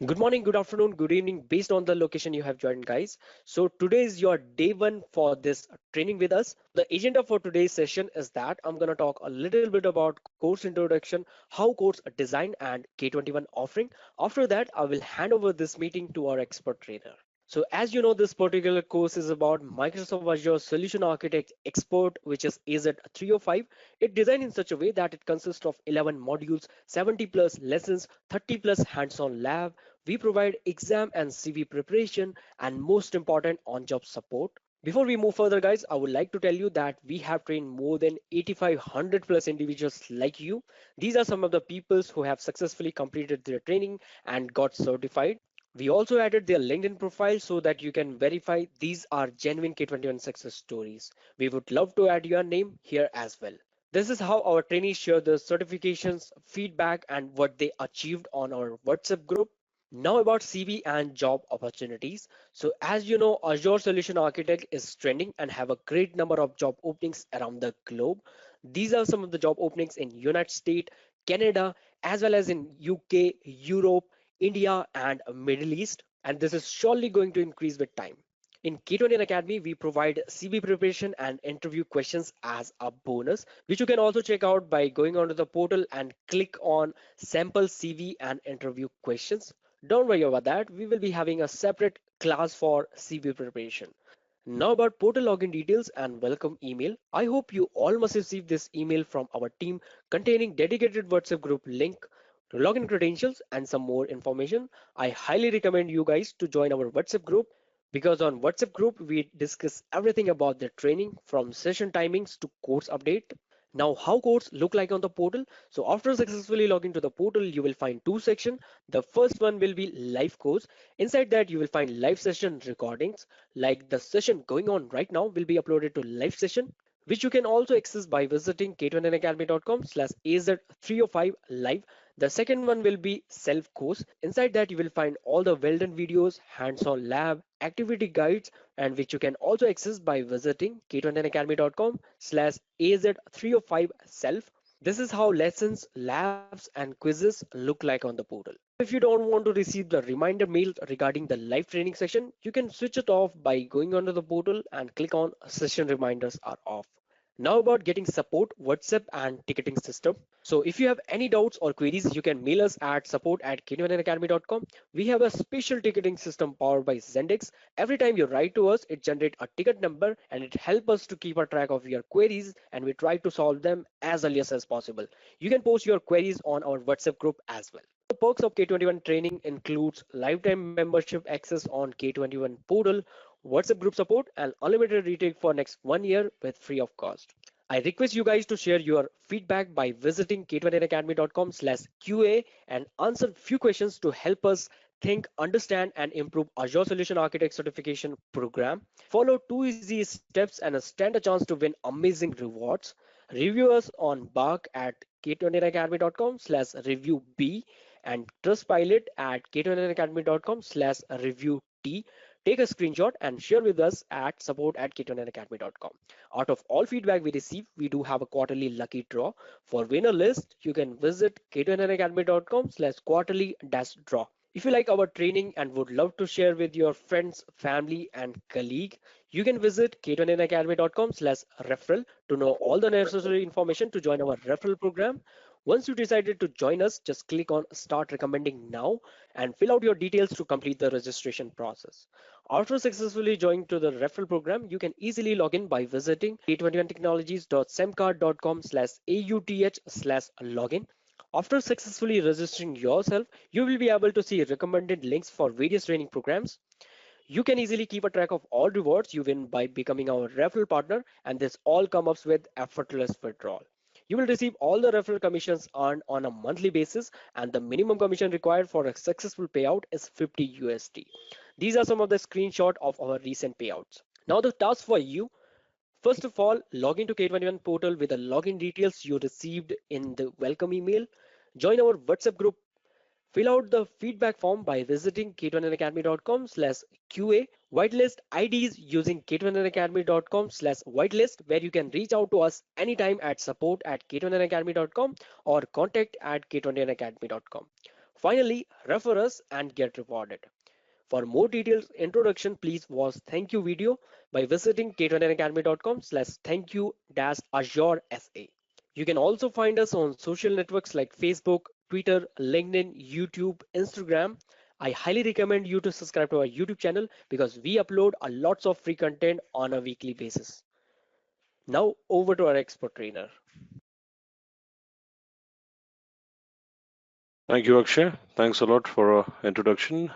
Good morning, good afternoon, good evening, based on the location you have joined, guys. So today is your day one for this training with us. The agenda for today's session is that I'm going to talk a little bit about course introduction, how course design and K21 offering. After that, I will hand over this meeting to our expert trainer. So as you know, this particular course is about Microsoft Azure Solution Architect Expert, which is AZ-305. It designed in such a way that it consists of 11 modules, 70 plus lessons, 30 plus hands-on lab. We provide exam and CV preparation, and most important, on-job support. Before we move further, guys, I would like to tell you that we have trained more than 8,500 plus individuals like you. These are some of the peoples who have successfully completed their training and got certified. We also added their LinkedIn profile so that you can verify these are genuine K21 success stories. We would love to add your name here as well. This is how our trainees share their certifications, feedback, and what they achieved on our WhatsApp group. Now about CV and job opportunities. So as you know, Azure Solution Architect is trending and have a great number of job openings around the globe. These are some of the job openings in United States, Canada, as well as in UK, Europe, India, and Middle East. And this is surely going to increase with time. In K21 Academy, we provide CV preparation and interview questions as a bonus, which you can also check out by going onto the portal and click on sample CV and interview questions. Don't worry about that. We will be having a separate class for CV preparation. Now about portal login details and welcome email. I hope you all must receive this email from our team containing dedicated WhatsApp group link, login credentials, and some more information. I highly recommend you guys to join our WhatsApp group because on WhatsApp group we discuss everything about the training from session timings to course update. Now, how course look like on the portal? So after successfully logging to the portal, you will find two sections. The first one will be live course. Inside that, you will find live session recordings. Like the session going on right now will be uploaded to live session, which you can also access by visiting k21academy.com/az305 live. The second one will be self course. Inside that, you will find all the well done videos, hands-on lab, activity guides, and which you can also access by visiting k21academy.com/az305 self. This is how lessons, labs, and quizzes look like on the portal. If you don't want to receive the reminder mail regarding the live training session, you can switch it off by going onto the portal and click on session reminders are off. Now about getting support, WhatsApp and ticketing system. So if you have any doubts or queries, you can mail us at support@k21academy.com. We have a special ticketing system powered by Zendex. Every time you write to us, it generates a ticket number and it helps us to keep a track of your queries and we try to solve them as early as possible. You can post your queries on our WhatsApp group as well. The perks of K21 training includes lifetime membership access on K21 portal, WhatsApp group support, and unlimited retake for next 1 year with free of cost. I request you guys to share your feedback by visiting k21academy.com/QA and answer few questions to help us think, understand, and improve Azure Solution Architect certification program. Follow two easy steps and stand a chance to win amazing rewards. Review us on Bark at k21academy.com/review B and Trustpilot at k21academy.com/review T. Take a screenshot and share with us at support@k21academy.com. Out of all feedback we receive, we do have a quarterly lucky draw. For winner list, you can visit k21academy.com/quarterly-draw. If you like our training and would love to share with your friends, family, and colleague, you can visit k21academy.com/referral to know all the necessary information to join our referral program. Once you decided to join us, just click on Start Recommending Now and fill out your details to complete the registration process. After successfully joining to the referral program, you can easily log in by visiting k21technologies.semcard.com/auth/login. After successfully registering yourself, you will be able to see recommended links for various training programs. You can easily keep a track of all rewards you win by becoming our referral partner, and this all comes up with effortless withdrawal. You will receive all the referral commissions earned on a monthly basis, and the minimum commission required for a successful payout is 50 USD. These are some of the screenshot of our recent payouts. Now the task for you. First of all, log into K21 portal with the login details you received in the welcome email. Join our WhatsApp group. Fill out the feedback form by visiting k21academy.com/QA. Whitelist IDs using k21academy.com/whitelist, where you can reach out to us anytime at support@k21academy.com or contact@k21academy.com. Finally, refer us and get rewarded. For more detailed introduction, please watch thank you video by visiting k20academy.com/thank you-azure SA. You can also find us on social networks like Facebook, Twitter, LinkedIn, YouTube, Instagram. I highly recommend you to subscribe to our YouTube channel because we upload a lots of free content on a weekly basis. Now over to our expert trainer. Thank you, Akshay. Thanks a lot for introduction.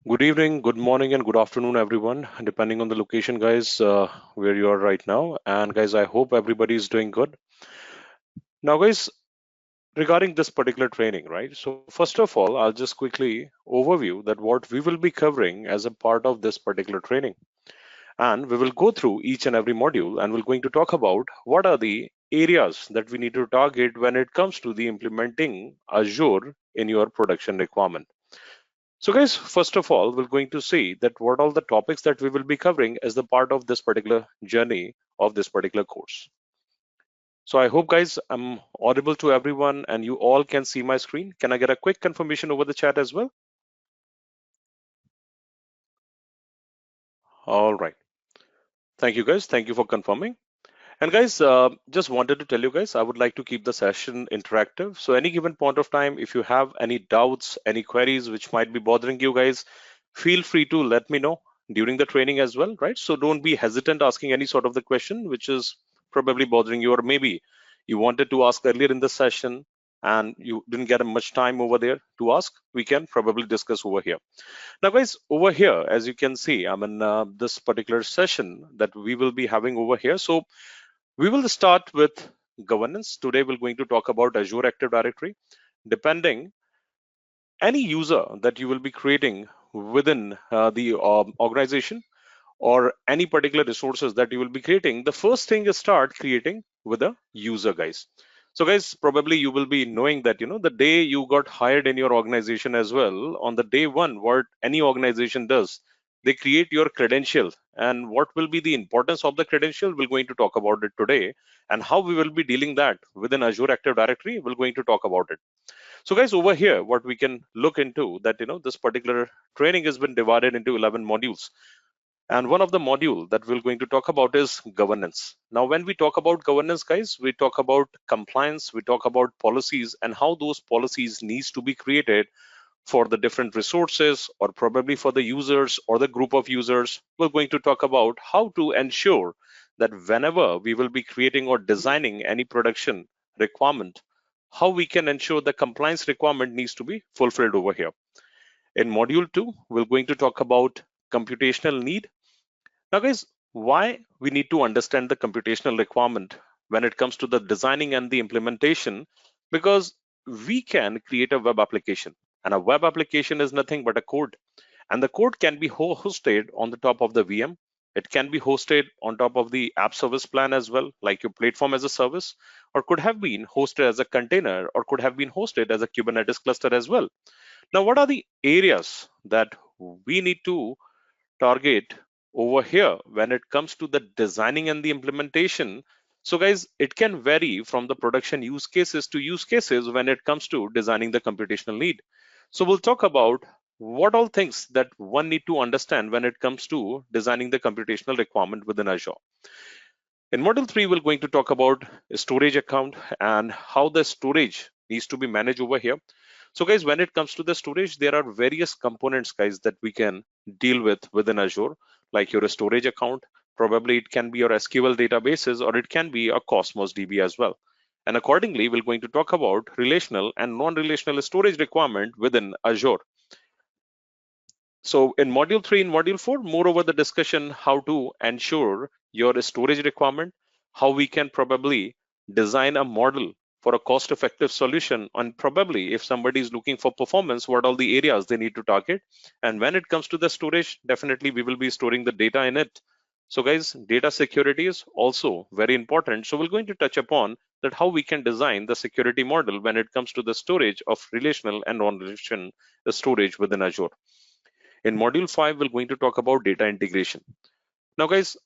Good evening, good morning, and good afternoon, everyone, depending on the location, guys, where you are right now. And guys, I hope everybody is doing good. Now, guys, regarding this particular training, right? So first of all, I'll just quickly overview that what we will be covering as a part of this particular training. And we will go through each and every module and we're going to talk about what are the areas that we need to target when it comes to the implementing Azure in your production requirement. So guys, first of all, we're going to see that what all the topics that we will be covering as the part of this particular journey of this particular course. So I hope guys, I'm audible to everyone and you all can see my screen. Can I get a quick confirmation over the chat as well? All right. Thank you guys. Thank you for confirming. And guys, just wanted to tell you guys, I would like to keep the session interactive. So any given point of time, if you have any doubts, any queries which might be bothering you guys, feel free to let me know during the training as well, right? So don't be hesitant asking any sort of the question which is probably bothering you, or maybe you wanted to ask earlier in the session and you didn't get much time over there to ask. We can probably discuss over here. Now guys, over here, as you can see, I'm in this particular session that we will be having over here. So we will start with governance. Today we're going to talk about Azure Active Directory. Depending any user that you will be creating within the organization or any particular resources that you will be creating, the first thing is start creating with a user, guys. So guys, probably you will be knowing that, the day you got hired in your organization as well, on the day one, what any organization does, they create your credential. And what will be the importance of the credential, we're going to talk about it today. And how we will be dealing that within Azure Active Directory, we're going to talk about it. So guys, over here, what we can look into that, this particular training has been divided into 11 modules. And one of the module that we're going to talk about is governance. Now, when we talk about governance, guys, we talk about compliance, we talk about policies and how those policies needs to be created for the different resources or probably for the users or the group of users. We're going to talk about how to ensure that whenever we will be creating or designing any production requirement, how we can ensure the compliance requirement needs to be fulfilled over here. In module 2, we're going to talk about computational need. Now guys, why we need to understand the computational requirement when it comes to the designing and the implementation? Because we can create a web application, and a web application is nothing but a code, and the code can be hosted on the top of the VM. It can be hosted on top of the app service plan as well, like your platform as a service, or could have been hosted as a container, or could have been hosted as a Kubernetes cluster as well. Now, what are the areas that we need to target over here when it comes to the designing and the implementation? So guys, it can vary from the production use cases to use cases when it comes to designing the computational need. So we'll talk about what all things that one need to understand when it comes to designing the computational requirement within Azure. In module 3, we're going to talk about a storage account and how the storage needs to be managed over here. So guys, when it comes to the storage, there are various components, guys, that we can deal with within Azure, like your storage account. Probably it can be your SQL databases, or it can be a Cosmos DB as well. And accordingly, we're going to talk about relational and non-relational storage requirement within Azure. So in module 3 and module 4, moreover, the discussion how to ensure your storage requirement, how we can probably design a model for a cost-effective solution, and probably if somebody is looking for performance, what all the areas they need to target. And when it comes to the storage, definitely we will be storing the data in it. So guys, data security is also very important. So we're going to touch upon that how we can design the security model when it comes to the storage of relational and non-relational storage within Azure. In module 5, we're going to talk about data integration. Now guys,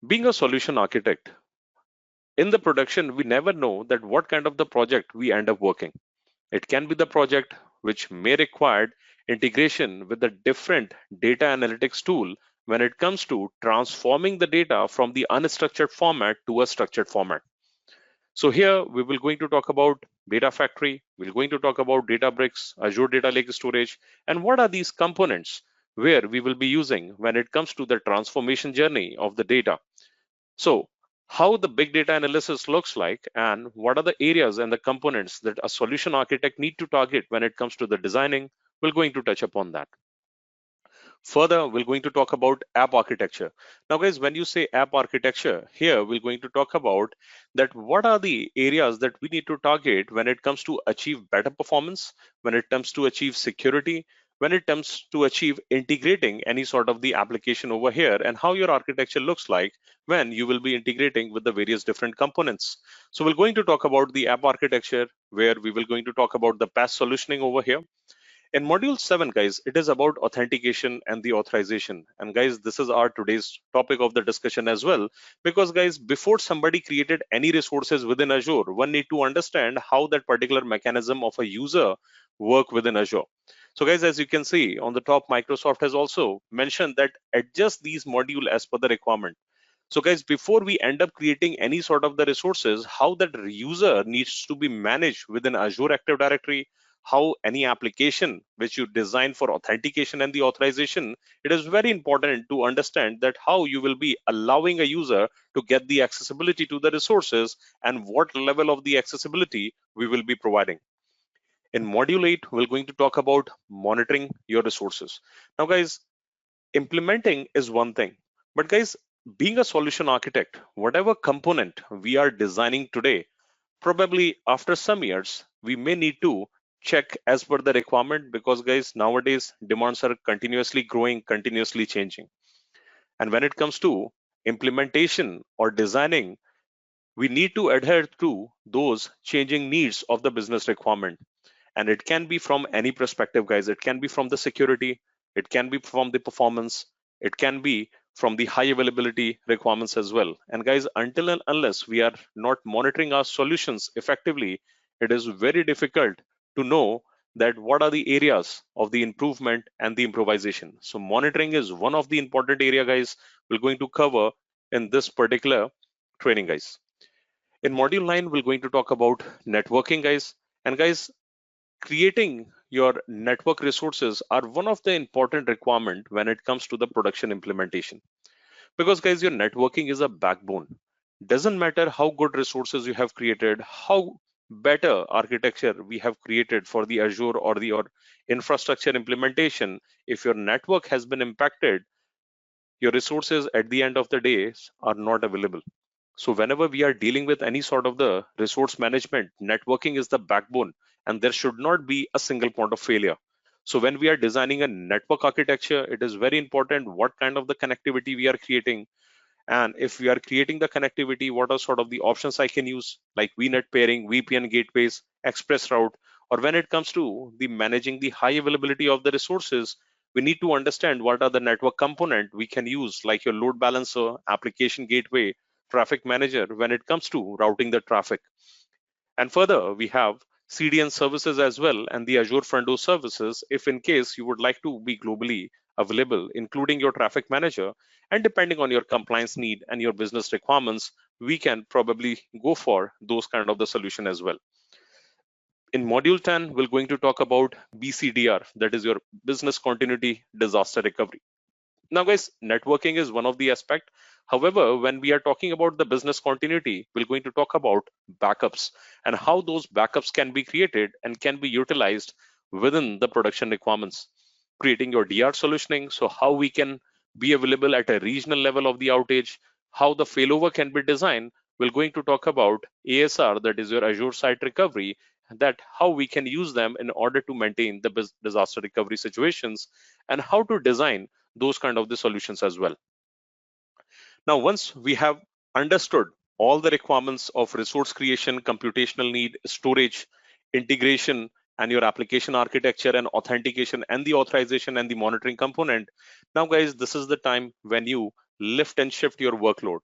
being a solution architect, in the production, we never know that what kind of the project we end up working. It can be the project which may require integration with the different data analytics tool when it comes to transforming the data from the unstructured format to a structured format. So here we will going to talk about data factory, we're going to talk about Databricks, Azure Data Lake Storage, and what are these components where we will be using when it comes to the transformation journey of the data. So how the big data analysis looks like and what are the areas and the components that a solution architect need to target when it comes to the designing, we're going to touch upon that. Further, we're going to talk about app architecture. Now, guys, when you say app architecture, here we're going to talk about that what are the areas that we need to target when it comes to achieve better performance, when it comes to achieve security, when it comes to achieve integrating any sort of the application over here, and how your architecture looks like when you will be integrating with the various different components. So we're going to talk about the app architecture, where we will going to talk about the PaaS solutioning over here. In module 7, guys, it is about authentication and the authorization. And guys, this is our today's topic of the discussion as well, because guys, before somebody created any resources within Azure, one need to understand how that particular mechanism of a user work within Azure. So guys, as you can see on the top, Microsoft has also mentioned that adjust these module as per the requirement. So guys, before we end up creating any sort of the resources, how that user needs to be managed within Azure Active Directory, how any application which you design for authentication and the authorization, it is very important to understand that how you will be allowing a user to get the accessibility to the resources and what level of the accessibility we will be providing. In module 8, we're going to talk about monitoring your resources. Now guys, implementing is one thing, but guys, being a solution architect, whatever component we are designing today, probably after some years we may need to check as per the requirement, because guys, nowadays demands are continuously growing, continuously changing. And when it comes to implementation or designing, we need to adhere to those changing needs of the business requirement. And it can be from any perspective, guys. It can be from the security, it can be from the performance, it can be from the high availability requirements as well. And guys, until and unless we are not monitoring our solutions effectively, it is very difficult to know that what are the areas of the improvement and the improvisation. So monitoring is one of the important area, guys, we're going to cover in this particular training, guys. In module 9, we're going to talk about networking, guys. And guys, creating your network resources are one of the important requirement when it comes to the production implementation, because guys, your networking is a backbone. Doesn't matter how good resources you have created, how better architecture we have created for the Azure or the infrastructure implementation, if your network has been impacted, your resources at the end of the day are not available. So whenever we are dealing with any sort of the resource management, networking is the backbone, and there should not be a single point of failure. So when we are designing a network architecture, it is very important what kind of the connectivity we are creating. And if we are creating the connectivity, what are sort of the options I can use, like VNet pairing, VPN gateways, express route, or when it comes to the managing the high availability of the resources, we need to understand what are the network component we can use, like your load balancer, application gateway, traffic manager, when it comes to routing the traffic. And further, we have CDN services as well, and the Azure front door services, if in case you would like to be globally available, including your traffic manager. And depending on your compliance need and your business requirements, we can probably go for those kind of the solution as well. In module 10, we're going to talk about BCDR, that is your business continuity disaster recovery. Now guys, networking is one of the aspect. However, when we are talking about the business continuity, we're going to talk about backups and how those backups can be created and can be utilized within the production requirements. Creating your DR solutioning, so how we can be available at a regional level of the outage, how the failover can be designed. We're going to talk about ASR, that is your Azure Site Recovery, that how we can use them in order to maintain the disaster recovery situations, and how to design those kind of the solutions as well. Now, once we have understood all the requirements of resource creation, computational need, storage, integration, and your application architecture and authentication and the authorization and the monitoring component, now guys, this is the time when you lift and shift your workload.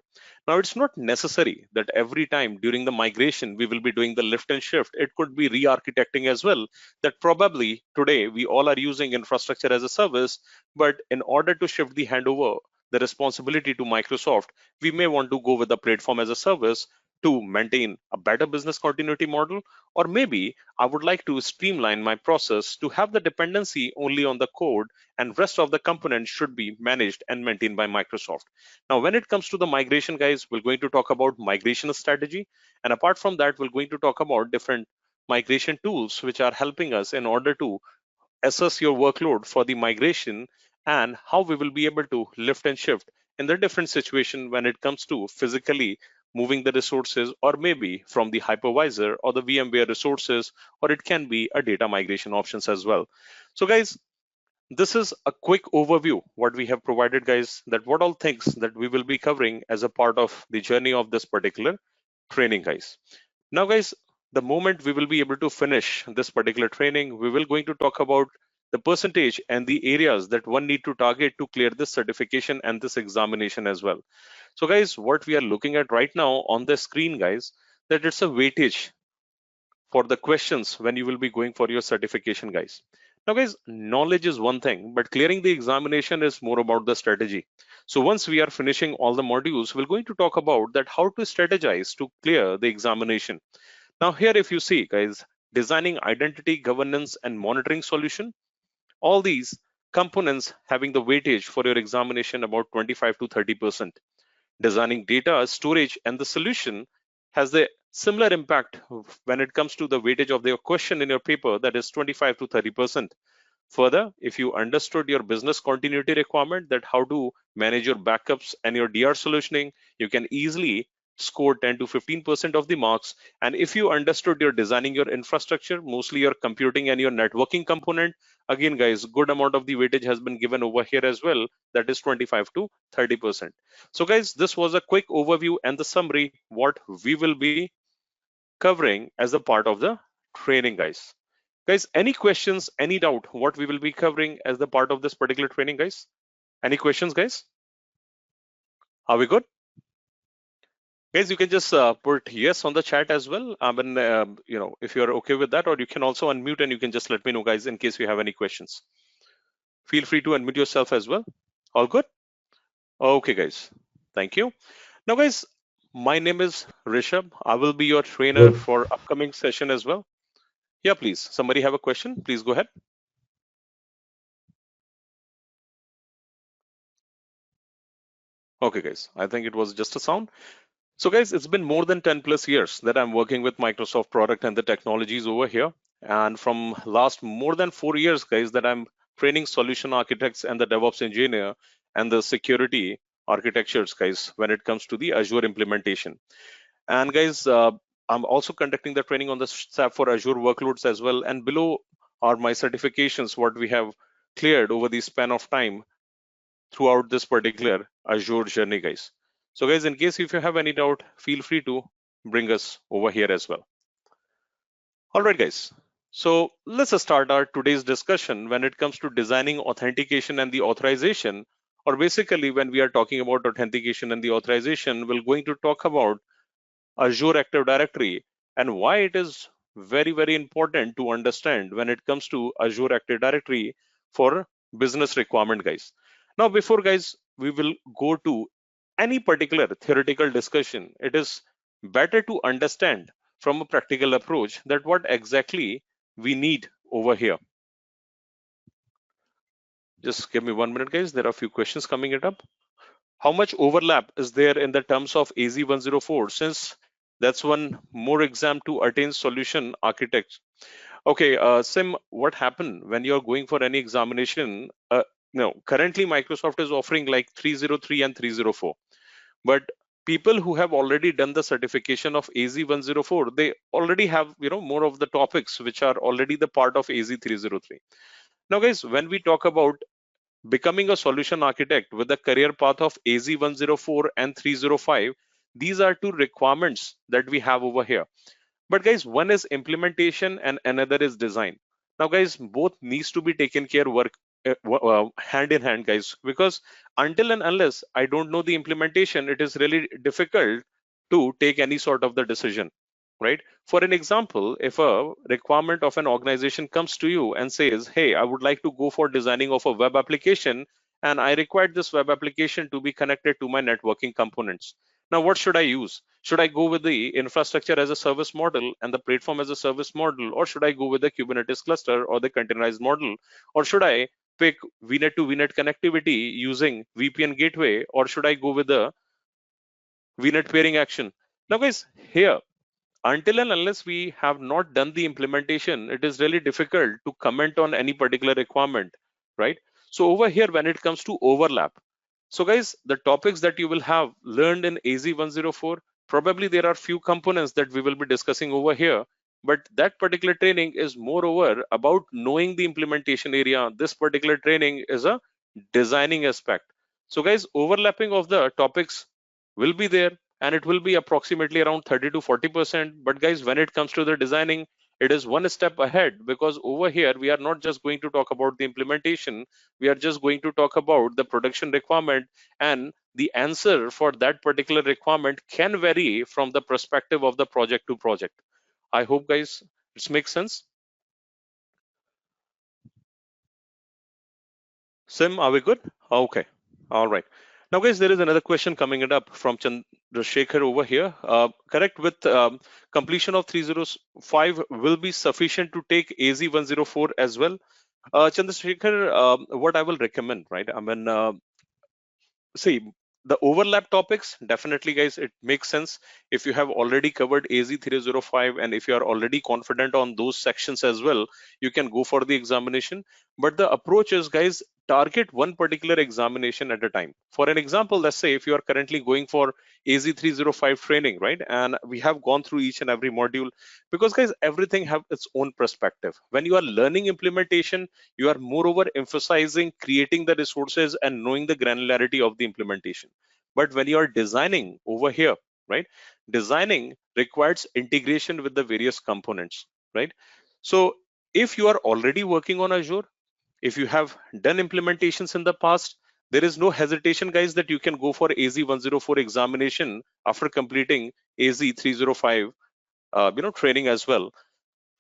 Now, it's not necessary that every time during the migration we will be doing the lift and shift. It could be re-architecting as well, that probably today we all are using infrastructure as a service, but in order to shift the handover, the responsibility to Microsoft, we may want to go with the platform as a service to maintain a better business continuity model. Or maybe I would like to streamline my process to have the dependency only on the code, and rest of the components should be managed and maintained by Microsoft. Now, when it comes to the migration, guys, we're going to talk about migration strategy. And apart from that, we're going to talk about different migration tools which are helping us in order to assess your workload for the migration, and how we will be able to lift and shift in the different situation when it comes to physically moving the resources, or maybe from the hypervisor or the VMware resources, or it can be a data migration options as well. So guys, this is a quick overview what we have provided, guys, that what all things that we will be covering as a part of the journey of this particular training, guys. Now, guys, the moment we will be able to finish this particular training, we will going to talk about the percentage and the areas that one need to target to clear this certification and this examination as well. So guys, what we are looking at right now on the screen, guys, that it's a weightage for the questions when you will be going for your certification, guys. Now, guys, knowledge is one thing, but clearing the examination is more about the strategy. So once we are finishing all the modules, we're going to talk about that how to strategize to clear the examination. Now here, if you see, guys, designing identity governance and monitoring solution, all these components having the weightage for your examination about 25 to 30%. Designing data storage and the solution has the similar impact when it comes to the weightage of the question in your paper, that is 25 to 30%. Further, if you understood your business continuity requirement, that how to manage your backups and your DR solutioning, you can easily score 10 to 15% of the marks. And if you understood your designing your infrastructure, mostly your computing and your networking component, again, guys, good amount of the weightage has been given over here as well, that is 25 to 30%. So guys, this was a quick overview and the summary what we will be covering as a part of the training, guys. Guys, any questions, any doubt what we will be covering as the part of this particular training, guys? Any questions, guys? Are we good? Guys, you can just put yes on the chat as well. I mean, if you're okay with that, or you can also unmute and you can just let me know, guys, in case you have any questions. Feel free to unmute yourself as well. All good? Okay, guys. Thank you. Now, guys, my name is Rishabh. I will be your trainer for upcoming session as well. Yeah, please. Somebody have a question? Please go ahead. Okay, guys. I think it was just a sound. So guys, it's been more than 10 plus years that I'm working with Microsoft product and the technologies over here. And from last more than 4 years, guys, that I'm training solution architects and the DevOps engineer and the security architectures, guys, when it comes to the Azure implementation. And guys, I'm also conducting the training on the SAP for Azure workloads as well. And below are my certifications, what we have cleared over the span of time throughout this particular Azure journey, guys. So guys, in case if you have any doubt, feel free to bring us over here as well. All right, guys. So let's start our today's discussion when it comes to designing authentication and the authorization, or basically when we are talking about authentication and the authorization, we're going to talk about Azure Active Directory and why it is very, very important to understand when it comes to Azure Active Directory for business requirement, guys. Now, before, guys, we will go to any particular theoretical discussion, it is better to understand from a practical approach that what exactly we need over here. Just give me 1 minute, guys. There are a few questions coming it up. How much overlap is there in the terms of AZ-104, since that's one more exam to attain solution architect? Okay, Sim, what happened when you're going for any examination? Currently Microsoft is offering like 303 and 304, but people who have already done the certification of AZ-104, they already have more of the topics which are already the part of AZ-303. Now, guys, when we talk about becoming a solution architect with the career path of AZ-104 and 305, these are two requirements that we have over here. But guys, one is implementation and another is design. Now, guys, both needs to be taken care work hand in hand, guys, because until and unless I don't know the implementation, it is really difficult to take any sort of the decision, right? For an example, if a requirement of an organization comes to you and says, hey, I would like to go for designing of a web application, and I require this web application to be connected to my networking components. Now, what should I use? Should I go with the infrastructure as a service model and the platform as a service model, or should I go with the Kubernetes cluster or the containerized model, or should I pick VNet to VNet connectivity using VPN gateway, or should I go with the VNet pairing action? Now, guys, here, until and unless we have not done the implementation, it is really difficult to comment on any particular requirement, right? So over here, when it comes to overlap, so guys, the topics that you will have learned in AZ-104, probably there are few components that we will be discussing over here, but that particular training is moreover about knowing the implementation area. This particular training is a designing aspect. So guys, overlapping of the topics will be there, and it will be approximately around 30 to 40%. But guys, when it comes to the designing, it is one step ahead, because over here we are not just going to talk about the implementation, we are just going to talk about the production requirement, and the answer for that particular requirement can vary from the perspective of the project to project. I hope, guys, it makes sense. Sim, are we good? Okay. All right. Now, guys, there is another question coming it up from Chandrasekhar over here. Correct, with completion of 305 will be sufficient to take AZ-104 as well. Chandrasekhar, what I will recommend, right? I mean, see, the overlap topics, definitely, guys, it makes sense if you have already covered AZ-305, and if you are already confident on those sections as well, you can go for the examination. But the approach is, guys, target one particular examination at a time. For an example, let's say if you are currently going for AZ-305 training, right, and we have gone through each and every module, because, guys, everything have its own perspective. When you are learning implementation, you are moreover emphasizing creating the resources and knowing the granularity of the implementation. But when you are designing over here, right, designing requires integration with the various components, right? So if you are already working on Azure, if you have done implementations in the past, there is no hesitation, guys, that you can go for AZ-104 examination after completing AZ-305 training as well.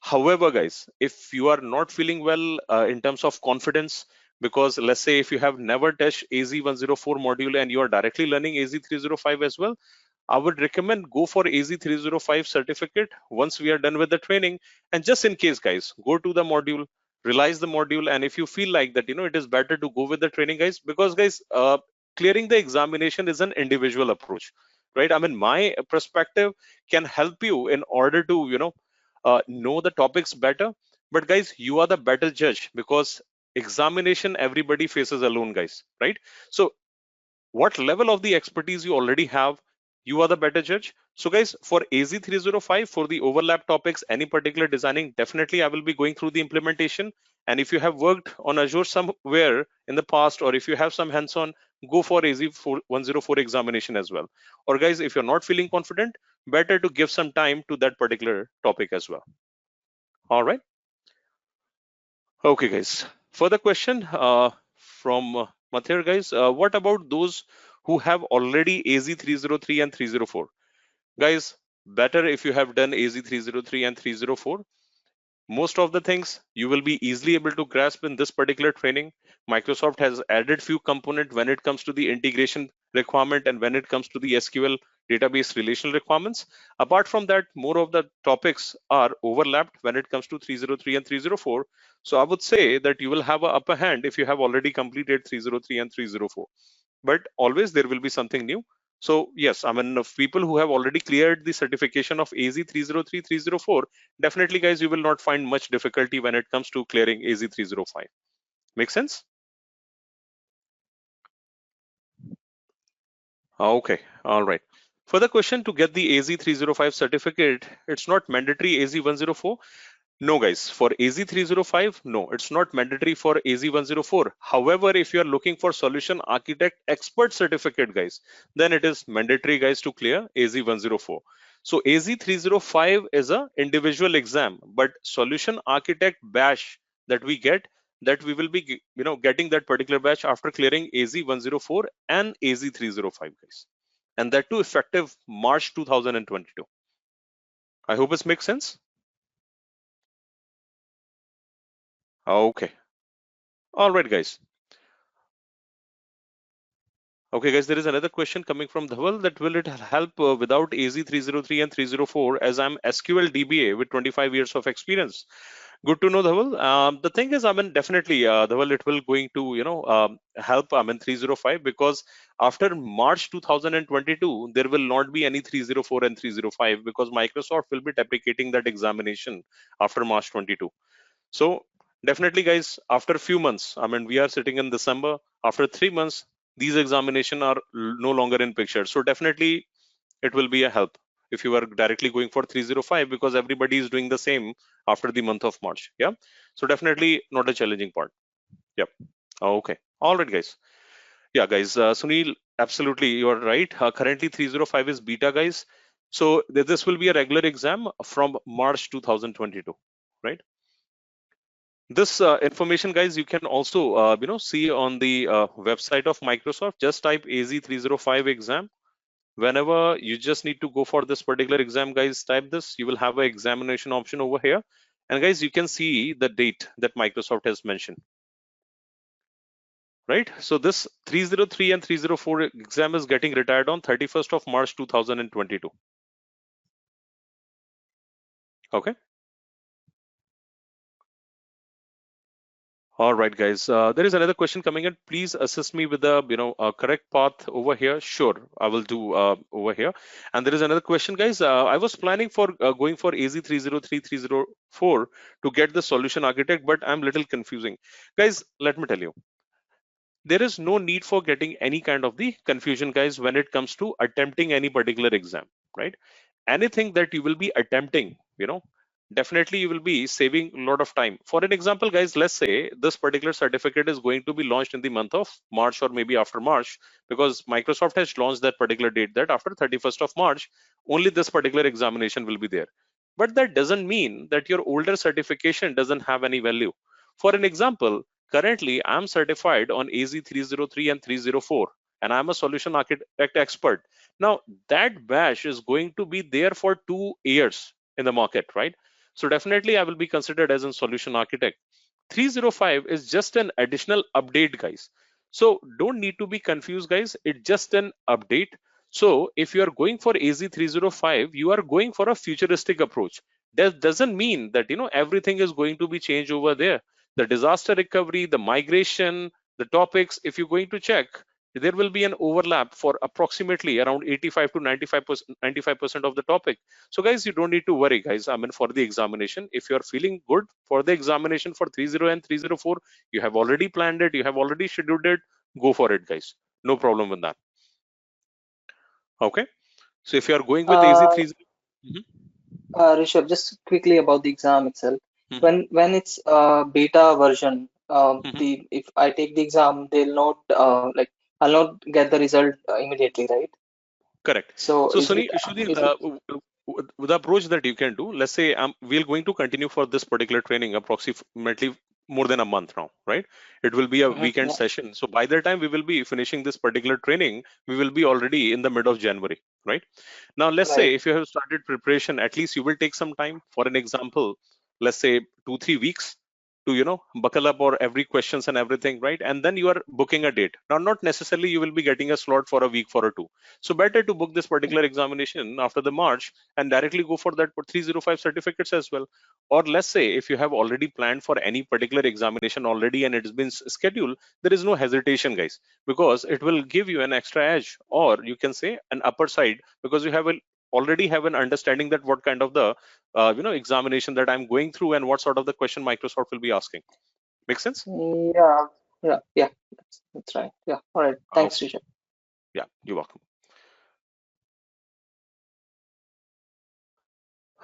However, guys, if you are not feeling well in terms of confidence, because let's say if you have never touched AZ-104 module and you are directly learning AZ-305 as well, I would recommend go for AZ-305 certificate once we are done with the training. And just in case, guys, go to the module, realize the module, and if you feel like that, it is better to go with the training, guys, because, guys, clearing the examination is an individual approach, right? I mean, my perspective can help you in order to, know the topics better. But, guys, you are the better judge, because examination everybody faces alone, guys, right? So what level of the expertise you already have, you are the better judge. So, guys, for AZ-305, for the overlap topics, any particular designing, definitely I will be going through the implementation. And if you have worked on Azure somewhere in the past, or if you have some hands-on, go for AZ-104 examination as well. Or, guys, if you're not feeling confident, better to give some time to that particular topic as well. All right. Okay, guys. Further question from Mathir, guys. What about those who have already AZ-303 and 304? Guys, better if you have done AZ-303 and 304. Most of the things you will be easily able to grasp in this particular training. Microsoft has added few components when it comes to the integration requirement and when it comes to the SQL database relational requirements. Apart from that, more of the topics are overlapped when it comes to 303 and 304. So I would say that you will have an upper hand if you have already completed 303 and 304. But always there will be something new. So yes, I mean, of people who have already cleared the certification of AZ-303, 304, definitely, guys, you will not find much difficulty when it comes to clearing AZ-305. Make sense? Okay, all right. Further question, to get the AZ-305 certificate, it's not mandatory AZ-104. No, guys, for AZ-305, no, it's not mandatory for AZ-104. However, if you are looking for solution architect expert certificate, guys, then it is mandatory, guys, to clear AZ-104. So AZ-305 is a individual exam, but solution architect bash that we get, that we will be getting that particular batch after clearing AZ-104 and AZ-305, guys, and that too effective March 2022. I hope this makes sense. Okay. All right, guys. Okay, guys, there is another question coming from Dhaval that will it help without AZ-303 and 304, as I'm SQL DBA with 25 years of experience. Good to know, Dhaval. The thing is, I mean, definitely, Dhaval, it will going to, help, I mean, 305, because after March 2022, there will not be any 304 and 305 because Microsoft will be deprecating that examination after March 22. So definitely, guys, after a few months, I mean, we are sitting in December, after 3 months, these examination are no longer in picture. So definitely it will be a help if you are directly going for 305, because everybody is doing the same after the month of March. Yeah. So definitely not a challenging part. Yep. Okay. All right, guys. Yeah, guys. Sunil, absolutely, you are right. Currently 305 is beta, guys. So this will be a regular exam from March 2022, right? This information, guys, you can also see on the website of Microsoft. Just type AZ-305 exam. Whenever you just need to go for this particular exam, guys, type this. You will have an examination option over here, and guys, you can see the date that Microsoft has mentioned, right? So this 303 and 304 exam is getting retired on 31st of March 2022. Okay. All right, guys. There is another question coming in. Please assist me with the correct path over here. Sure, I will do over here. And there is another question, guys. I was planning for going for AZ-303, 304 to get the solution architect, but I'm little confusing. Guys, let me tell you, there is no need for getting any kind of the confusion, guys, when it comes to attempting any particular exam, right? Anything that you will be attempting, definitely you will be saving a lot of time. For an example, guys, let's say this particular certificate is going to be launched in the month of March or maybe after March, because Microsoft has launched that particular date that after 31st of March only this particular examination will be there. But that doesn't mean that your older certification doesn't have any value. For an example, currently I'm certified on AZ-303 and 304, and I'm a solution architect expert. Now that batch is going to be there for 2 years in the market, right? So definitely I will be considered as a solution architect. 305 is just an additional update, guys. So don't need to be confused, guys. It's just an update. So if you are going for AZ-305, you are going for a futuristic approach. That doesn't mean that everything is going to be changed over there. The disaster recovery, the migration, the topics, if you're going to check, there will be an overlap for approximately around 85 to 95% of the topic. So guys, you don't need to worry, guys. I mean, for the examination, if you're feeling good for the examination for 30 and 304, you have already planned it, you have already scheduled it, go for it, guys. No problem with that. Okay. So if you are going with Uh, AZ-30, Mhm, Rishabh, just quickly about the exam itself. mhm, When it's beta version, mhm. the if I take the exam, they'll not I'll not get the result immediately, right? Correct. So So Sunil, is it the approach that you can do, let's say we're going to continue for this particular training approximately more than a month now, right? It will be a weekend yeah, session. So by the time we will be finishing this particular training, we will be already in the mid of January, right? Now, let's say right? if you have started preparation, at least you will take some time. For an example, let's say 2-3 weeks to buckle up or every questions and everything, right? And then you are booking a date. Now, not necessarily you will be getting a slot for a week for a two. So better to book this particular examination after the March and directly go for that 305 certificates as well. Or let's say if you have already planned for any particular examination already and it's been scheduled, there is no hesitation, guys, because it will give you an extra edge, or you can say an upper side, because you have already have an understanding that what kind of the examination that I'm going through and what sort of the question Microsoft will be asking. Make sense? Yeah, yeah. That's right. Yeah. All right. Oh, Thanks, Rishabh. yeah, you're welcome.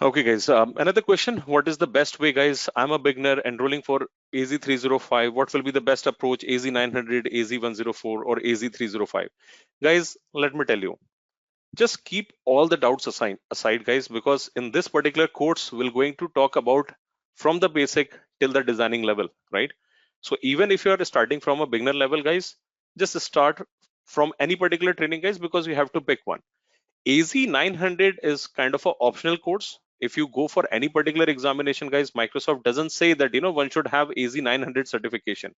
Okay, guys. Another question. What is the best way, guys? I'm a beginner enrolling for AZ-305. What will be the best approach? AZ-900, AZ-104, or AZ-305? Guys, let me tell you. Just keep all the doubts aside, guys, because in this particular course, we're going to talk about from the basic till the designing level, right? So even if you are starting from a beginner level, guys, just start from any particular training, guys, because you have to pick one. AZ-900 is kind of an optional course. If you go for any particular examination, guys, Microsoft doesn't say that one should have AZ-900 certification.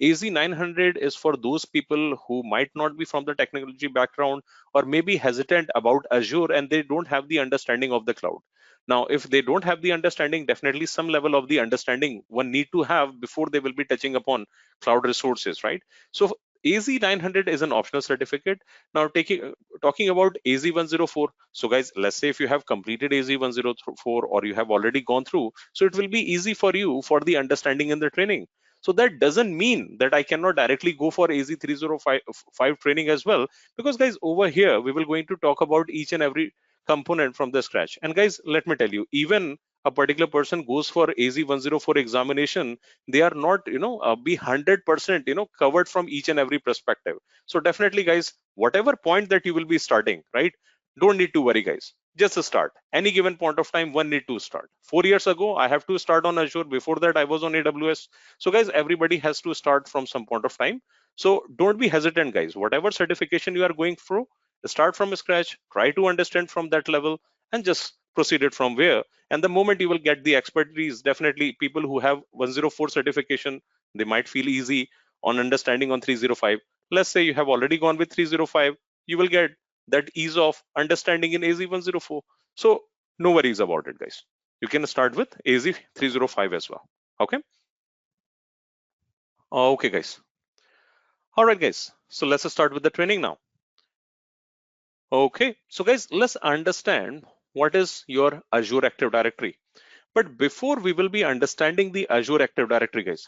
AZ-900 is for those people who might not be from the technology background or maybe hesitant about Azure and they don't have the understanding of the cloud. Now, if they don't have the understanding, definitely some level of the understanding one need to have before they will be touching upon cloud resources, right? So AZ-900 is an optional certificate. Now, talking about AZ-104. So guys, let's say if you have completed AZ-104 or you have already gone through, so it will be easy for you for the understanding and the training. So that doesn't mean that I cannot directly go for AZ-305 training as well, because guys, over here we will going to talk about each and every component from the scratch. And guys, let me tell you, even a particular person goes for AZ-104 examination, they are not be 100% covered from each and every perspective. So definitely, guys, whatever point that you will be starting, right, don't need to worry, guys. Just start. Any given point of time, one need to start. 4 years ago I have to start on Azure. Before that I was on AWS. So guys, everybody has to start from some point of time. So don't be hesitant, guys. Whatever certification you are going through, start from scratch, try to understand from that level, and just proceed it from where. And the moment you will get the expertise, definitely people who have 104 certification, they might feel easy on understanding on 305. Let's say you have already gone with 305, you will get that ease of understanding in AZ-104. So no worries about it, guys. You can start with AZ-305 as well. Okay. Okay, guys. All right, guys. So let's start with the training now. Okay. So guys, let's understand what is your Azure Active Directory. But before we will be understanding the Azure Active Directory, guys,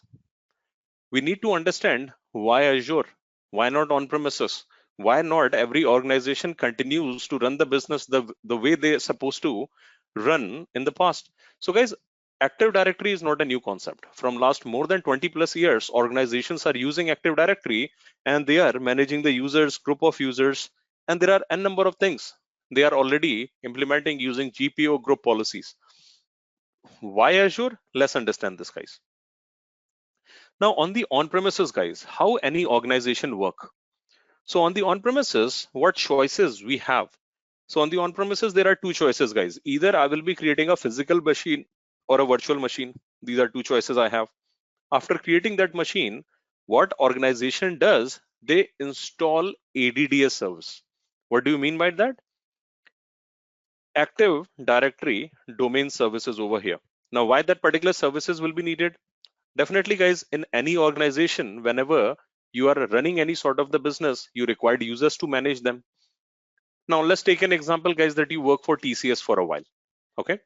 we need to understand why Azure, why not on-premises, why not every organization continues to run the business the way they're supposed to run in the past. So guys, Active Directory is not a new concept. From last more than 20 plus years, organizations are using Active Directory and they are managing the users, group of users, and there are n number of things they are already implementing using GPO group policies. Why Azure? Let's understand this, guys. Now on the on-premises, guys, how any organization work. So on the on-premises, what choices we have? So on the on-premises, there are two choices, guys. Either I will be creating a physical machine or a virtual machine. These are two choices I have. After creating that machine, what organization does? They install ADDS service. What do you mean by that? Active Directory domain services over here. Now, why that particular services will be needed? Definitely, guys, in any organization, whenever you are running any sort of the business, you require users to manage them. Now, let's take an example, guys, that you work for TCS for a while. Okay.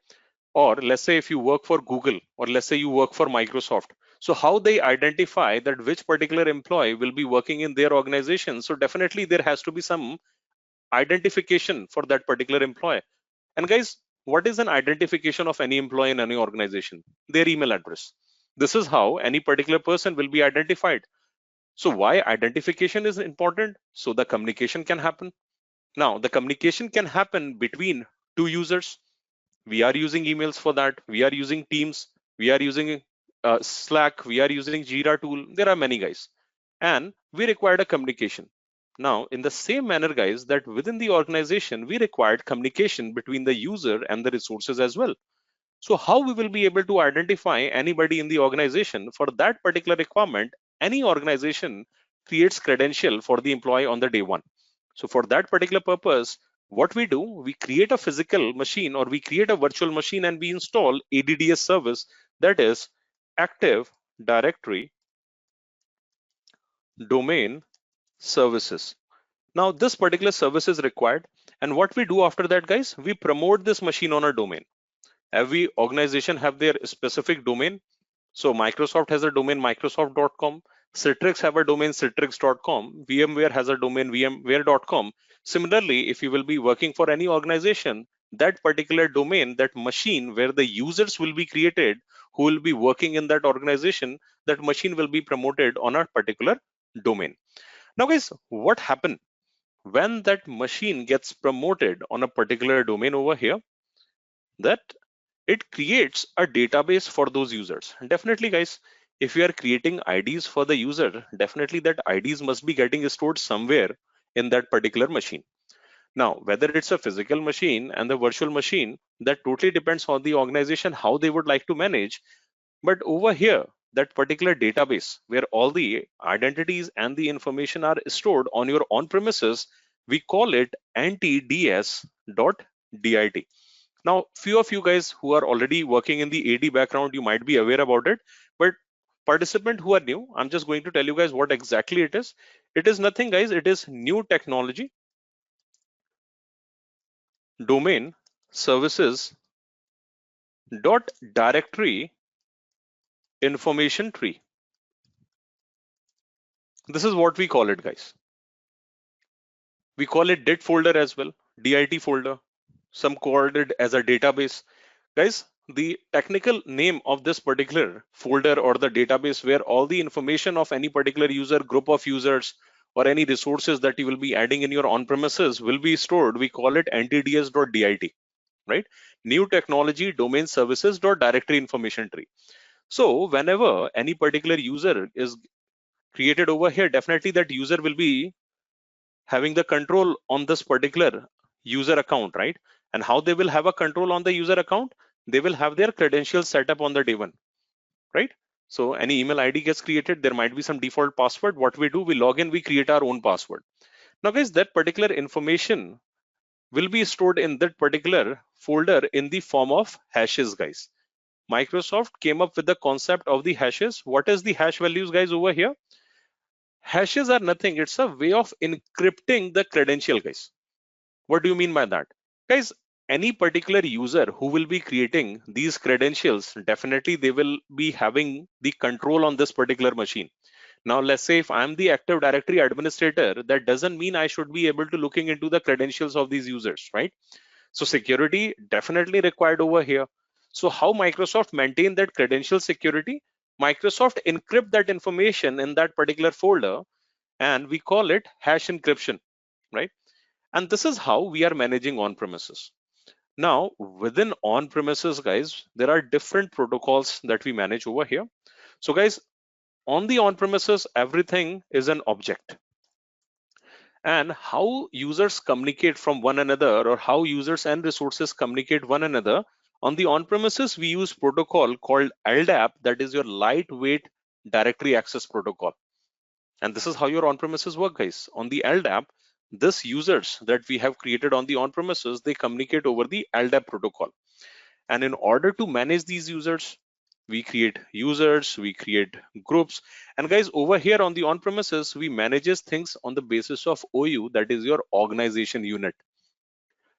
Or let's say if you work for Google, or let's say you work for Microsoft. So how they identify that which particular employee will be working in their organization? So definitely there has to be some identification for that particular employee. And guys, what is an identification of any employee in any organization? Their email address. This is how any particular person will be identified. So why identification is important? So the communication can happen. Now the communication can happen between two users. We are using emails for that. We are using Teams. We are using Slack. We are using Jira tool. There are many, guys. And we required a communication. Now, in the same manner, guys, that within the organization, we required communication between the user and the resources as well. So how we will be able to identify anybody in the organization for that particular requirement? Any organization creates credential for the employee on the day one. So for that particular purpose, what we do, we create a physical machine or we create a virtual machine and we install ADDS service, that is Active Directory Domain Services. Now this particular service is required, and what we do after that, guys, we promote this machine on a domain. Every organization have their specific domain. So Microsoft has a domain microsoft.com, Citrix have a domain citrix.com, VMware has a domain vmware.com. Similarly, if you will be working for any organization, that particular domain, that machine where the users will be created who will be working in that organization, that machine will be promoted on a particular domain. Now guys, what happened when that machine gets promoted on a particular domain over here? That it creates a database for those users. And definitely, guys, if you are creating IDs for the user, definitely that IDs must be getting stored somewhere in that particular machine. Now, whether it's a physical machine and the virtual machine, that totally depends on the organization, how they would like to manage. But over here, that particular database where all the identities and the information are stored on your on-premises, we call it ntds.dit. Now, few of you guys who are already working in the AD background, you might be aware about it, but participant who are new, I'm just going to tell you guys what exactly it is. It is nothing, guys. It is new technology domain services dot directory information tree. This is what we call it, guys. We call it dit folder as well, dit folder. Some called it as a database. Guys, the technical name of this particular folder or the database where all the information of any particular user, group of users, or any resources that you will be adding in your on-premises will be stored, we call it ntds.dit, right? New technology domain services directory information tree. So whenever any particular user is created over here, definitely that user will be having the control on this particular user account, right? And how they will have a control on the user account? They will have their credentials set up on the day one, right? So any email ID gets created, there might be some default password. What we do, we log in, we create our own password. Now guys, that particular information will be stored in that particular folder in the form of hashes, guys. Microsoft came up with the concept of the hashes. What is the hash values, guys, over here? Hashes are nothing. It's a way of encrypting the credential, guys. What do you mean by that? Guys, any particular user who will be creating these credentials, definitely they will be having the control on this particular machine. Now, let's say if I'm the Active Directory administrator, that doesn't mean I should be able to looking into the credentials of these users, right? So security definitely required over here. So how Microsoft maintain that credential security? Microsoft encrypt that information in that particular folder, and we call it hash encryption, right? And this is how we are managing on-premises. Now, within on-premises, guys, there are different protocols that we manage over here. So guys, on the on-premises, everything is an object. And how users communicate from one another, or how users and resources communicate one another, on the on-premises, we use protocol called LDAP, that is your lightweight directory access protocol. And this is how your on-premises work, guys. On the LDAP, this users that we have created on the on-premises, they communicate over the LDAP protocol. And in order to manage these users, we create users, we create groups. And guys, over here on the on-premises, we manages things on the basis of OU, that is your organization unit.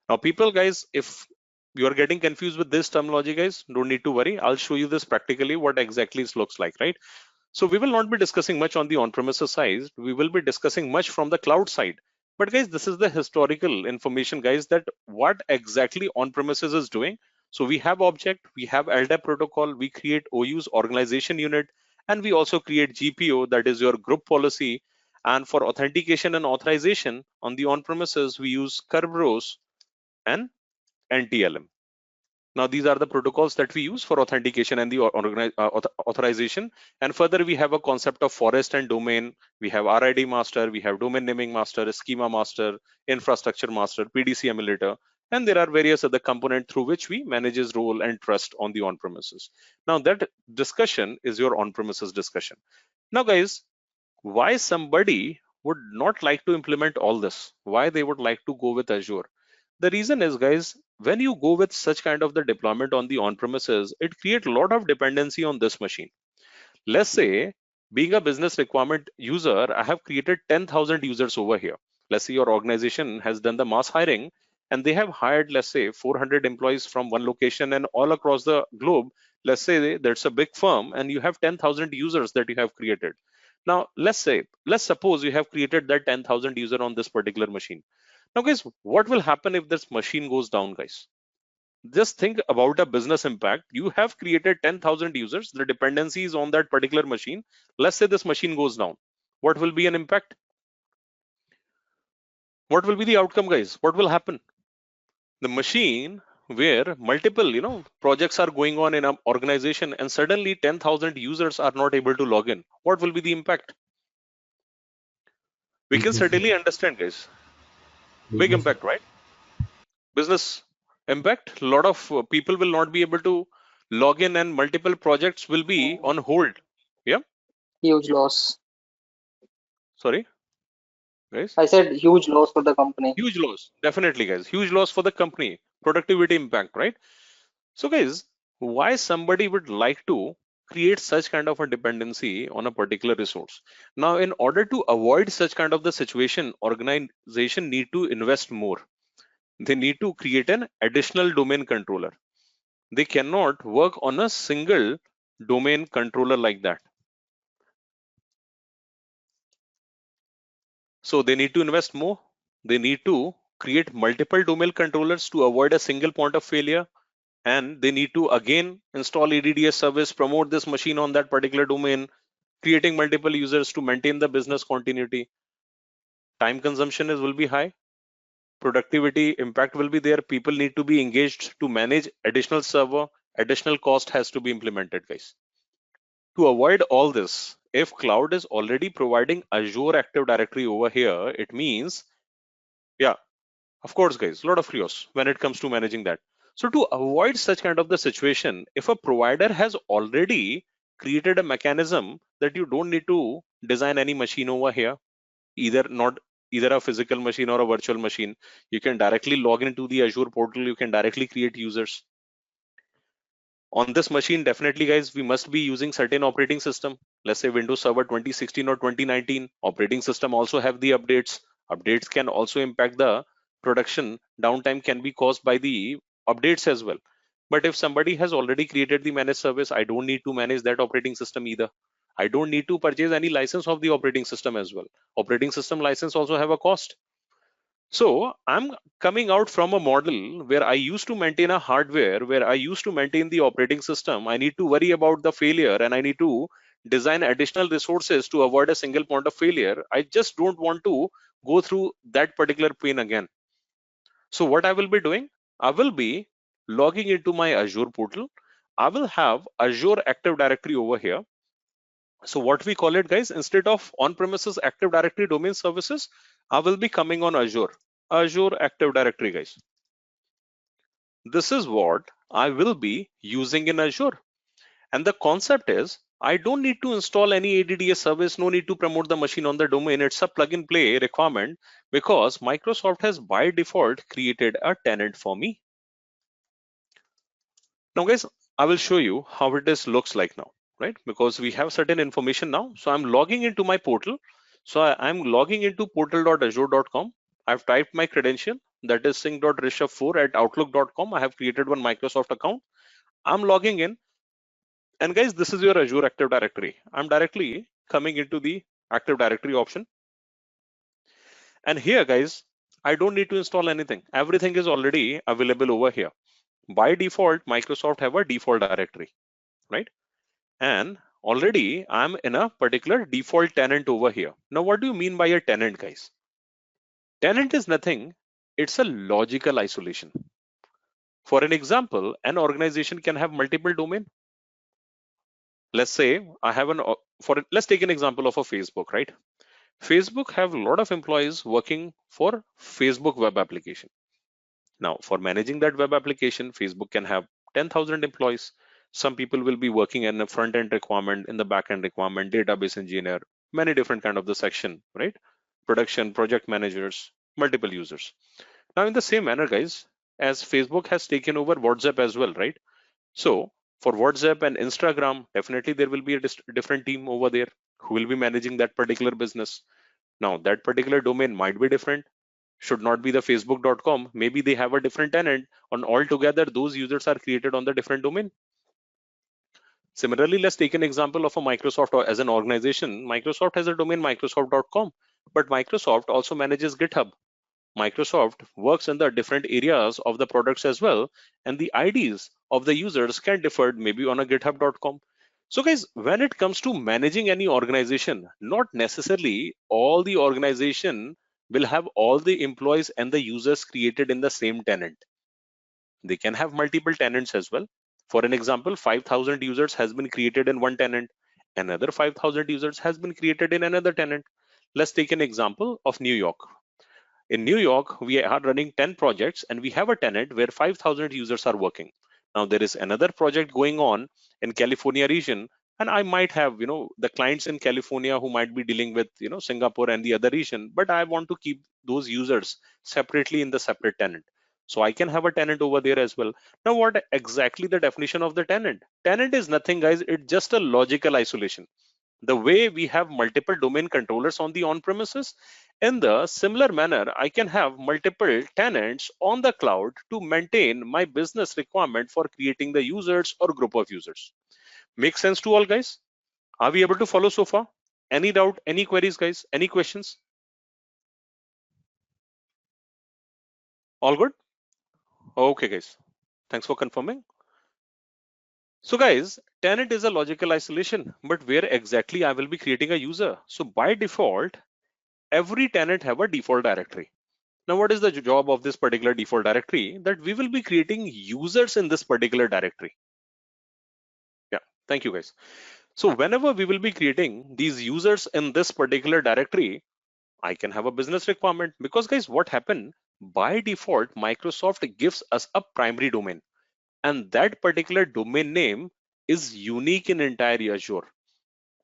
Now people, guys, if you are getting confused with this terminology, guys, don't need to worry. I'll show you this practically what exactly it looks like, right? So we will not be discussing much on the on-premises side. We will be discussing much from the cloud side. But guys, this is the historical information, guys, that what exactly on-premises is doing. So we have object, we have LDAP protocol, we create OU's organization unit, and we also create GPO, that is your group policy. And for authentication and authorization on the on-premises, we use Kerberos and NTLM. Now, these are the protocols that we use for authentication and the authorization. And further, we have a concept of forest and domain. We have RID master, we have domain naming master, schema master, infrastructure master, PDC emulator, and there are various other components through which we manages role and trust on the on-premises. Now, that discussion is your on-premises discussion. Now, guys, why somebody would not like to implement all this? Why they would like to go with Azure? The reason is, guys, when you go with such kind of the deployment on the on-premises, it creates a lot of dependency on this machine. Let's say, being a business requirement user, I have created 10,000 users over here. Let's say your organization has done the mass hiring and they have hired, let's say, 400 employees from one location and all across the globe. Let's say that's a big firm and you have 10,000 users that you have created. Now, let's suppose you have created that 10,000 user on this particular machine. Now, guys, what will happen if this machine goes down, guys? Just think about a business impact. You have created 10,000 users. The dependency is on that particular machine. Let's say this machine goes down. What will be an impact? What will be the outcome, guys? What will happen? The machine where multiple projects are going on in an organization and suddenly 10,000 users are not able to log in, what will be the impact? We can Business, certainly understand, guys. Big business. impact, right? Business impact. A lot of people will not be able to log in and multiple projects will be on hold. Yeah, Huge loss. sorry, guys. I said huge loss for the company. Huge loss, definitely, guys. Huge loss for the company. Productivity impact, right? So, guys, why somebody would like to create such kind of a dependency on a particular resource? Now, in order to avoid such kind of the situation, organization need to invest more. They need to create an additional domain controller. They cannot work on a single domain controller like that. So they need to invest more. They need to create multiple domain controllers to avoid a single point of failure. And they need to again install ADDS service, promote this machine on that particular domain, creating multiple users to maintain the business continuity. Time consumption will be high. Productivity impact will be there. People need to be engaged to manage additional server. Additional cost has to be implemented, guys. To avoid all this, if cloud is already providing Azure Active Directory over here, it means, yeah, of course, guys, a lot of chaos when it comes to managing that. So to avoid such kind of the situation, if a provider has already created a mechanism that you don't need to design any machine over here, either a physical machine or a virtual machine, you can directly log into the Azure portal, you can directly create users. On this machine, definitely, guys, we must be using certain operating system. Let's say Windows Server 2016 or 2019. Operating system also have the updates. Updates can also impact the production. Downtime can be caused by the updates as well. But if somebody has already created the managed service, I don't need to manage that operating system either. I don't need to purchase any license of the operating system as well. Operating system license also have a cost. So I'm coming out from a model where I used to maintain a hardware, where I used to maintain the operating system. I need to worry about the failure and I need to design additional resources to avoid a single point of failure. I just don't want to go through that particular pain again. So what I will be doing, I will be logging into my Azure portal. I will have Azure Active Directory over here. So what we call it, guys, instead of on-premises Active Directory domain services, I will be coming on Azure Active Directory, guys. This is what I will be using in Azure. And the concept is, I don't need to install any ADDS service, no need to promote the machine on the domain. It's a plug and play requirement because Microsoft has by default created a tenant for me. Now, guys, I will show you how it looks like now, right? Because we have certain information now. So I'm logging into my portal. So I'm logging into portal.azure.com. I've typed my credential, that is sync.rishabh4@outlook.com. I have created one Microsoft account. I'm logging in. And guys, this is your Azure Active Directory. I'm directly coming into the Active Directory option. And here, guys, I don't need to install anything. Everything is already available over here. By default, Microsoft have a default directory, right? And already I'm in a particular default tenant over here. Now, what do you mean by a tenant, guys? Tenant is nothing. It's a logical isolation. For an example, an organization can have multiple domain. Let's say I have let's take an example of a Facebook, right? Facebook have a lot of employees working for Facebook web application. Now, for managing that web application, Facebook can have 10,000 employees. Some people will be working in a front end requirement, in the back end requirement, database engineer, many different kind of the section, right? Production, project managers, multiple users. Now, in the same manner, guys, as Facebook has taken over WhatsApp as well, right? So for WhatsApp and Instagram, definitely there will be a different team over there who will be managing that particular business. Now, that particular domain might be different, should not be the facebook.com. Maybe they have a different tenant, and altogether those users are created on the different domain. Similarly, let's take an example of a Microsoft, or as an organization. Microsoft has a domain microsoft.com, but Microsoft also manages GitHub. Microsoft works in the different areas of the products as well, and the IDs of the users can differ maybe on a github.com. So guys, when it comes to managing any organization, not necessarily all the organization will have all the employees and the users created in the same tenant. They can have multiple tenants as well. For an example, 5,000 users has been created in one tenant. Another 5,000 users has been created in another tenant. Let's take an example of New York. In New York, we are running 10 projects and we have a tenant where 5,000 users are working. Now there is another project going on in California region, and I might have, the clients in California who might be dealing with, Singapore and the other region, but I want to keep those users separately in the separate tenant. So I can have a tenant over there as well. Now, what exactly the definition of the tenant? Tenant is nothing, guys. It's just a logical isolation. The way we have multiple domain controllers on the on-premises, in the similar manner, I can have multiple tenants on the cloud to maintain my business requirement for creating the users or group of users. Make sense to all, guys? Are we able to follow so far? Any doubt, any queries, guys? Any questions? All good? Okay, guys. Thanks for confirming. So guys, tenant is a logical isolation, but where exactly I will be creating a user? So by default, every tenant have a default directory. Now, what is the job of this particular default directory? That we will be creating users in this particular directory. Yeah, thank you guys. So whenever we will be creating these users in this particular directory, I can have a business requirement, because guys, what happened? By default, Microsoft gives us a primary domain, and that particular domain name is unique in entire Azure.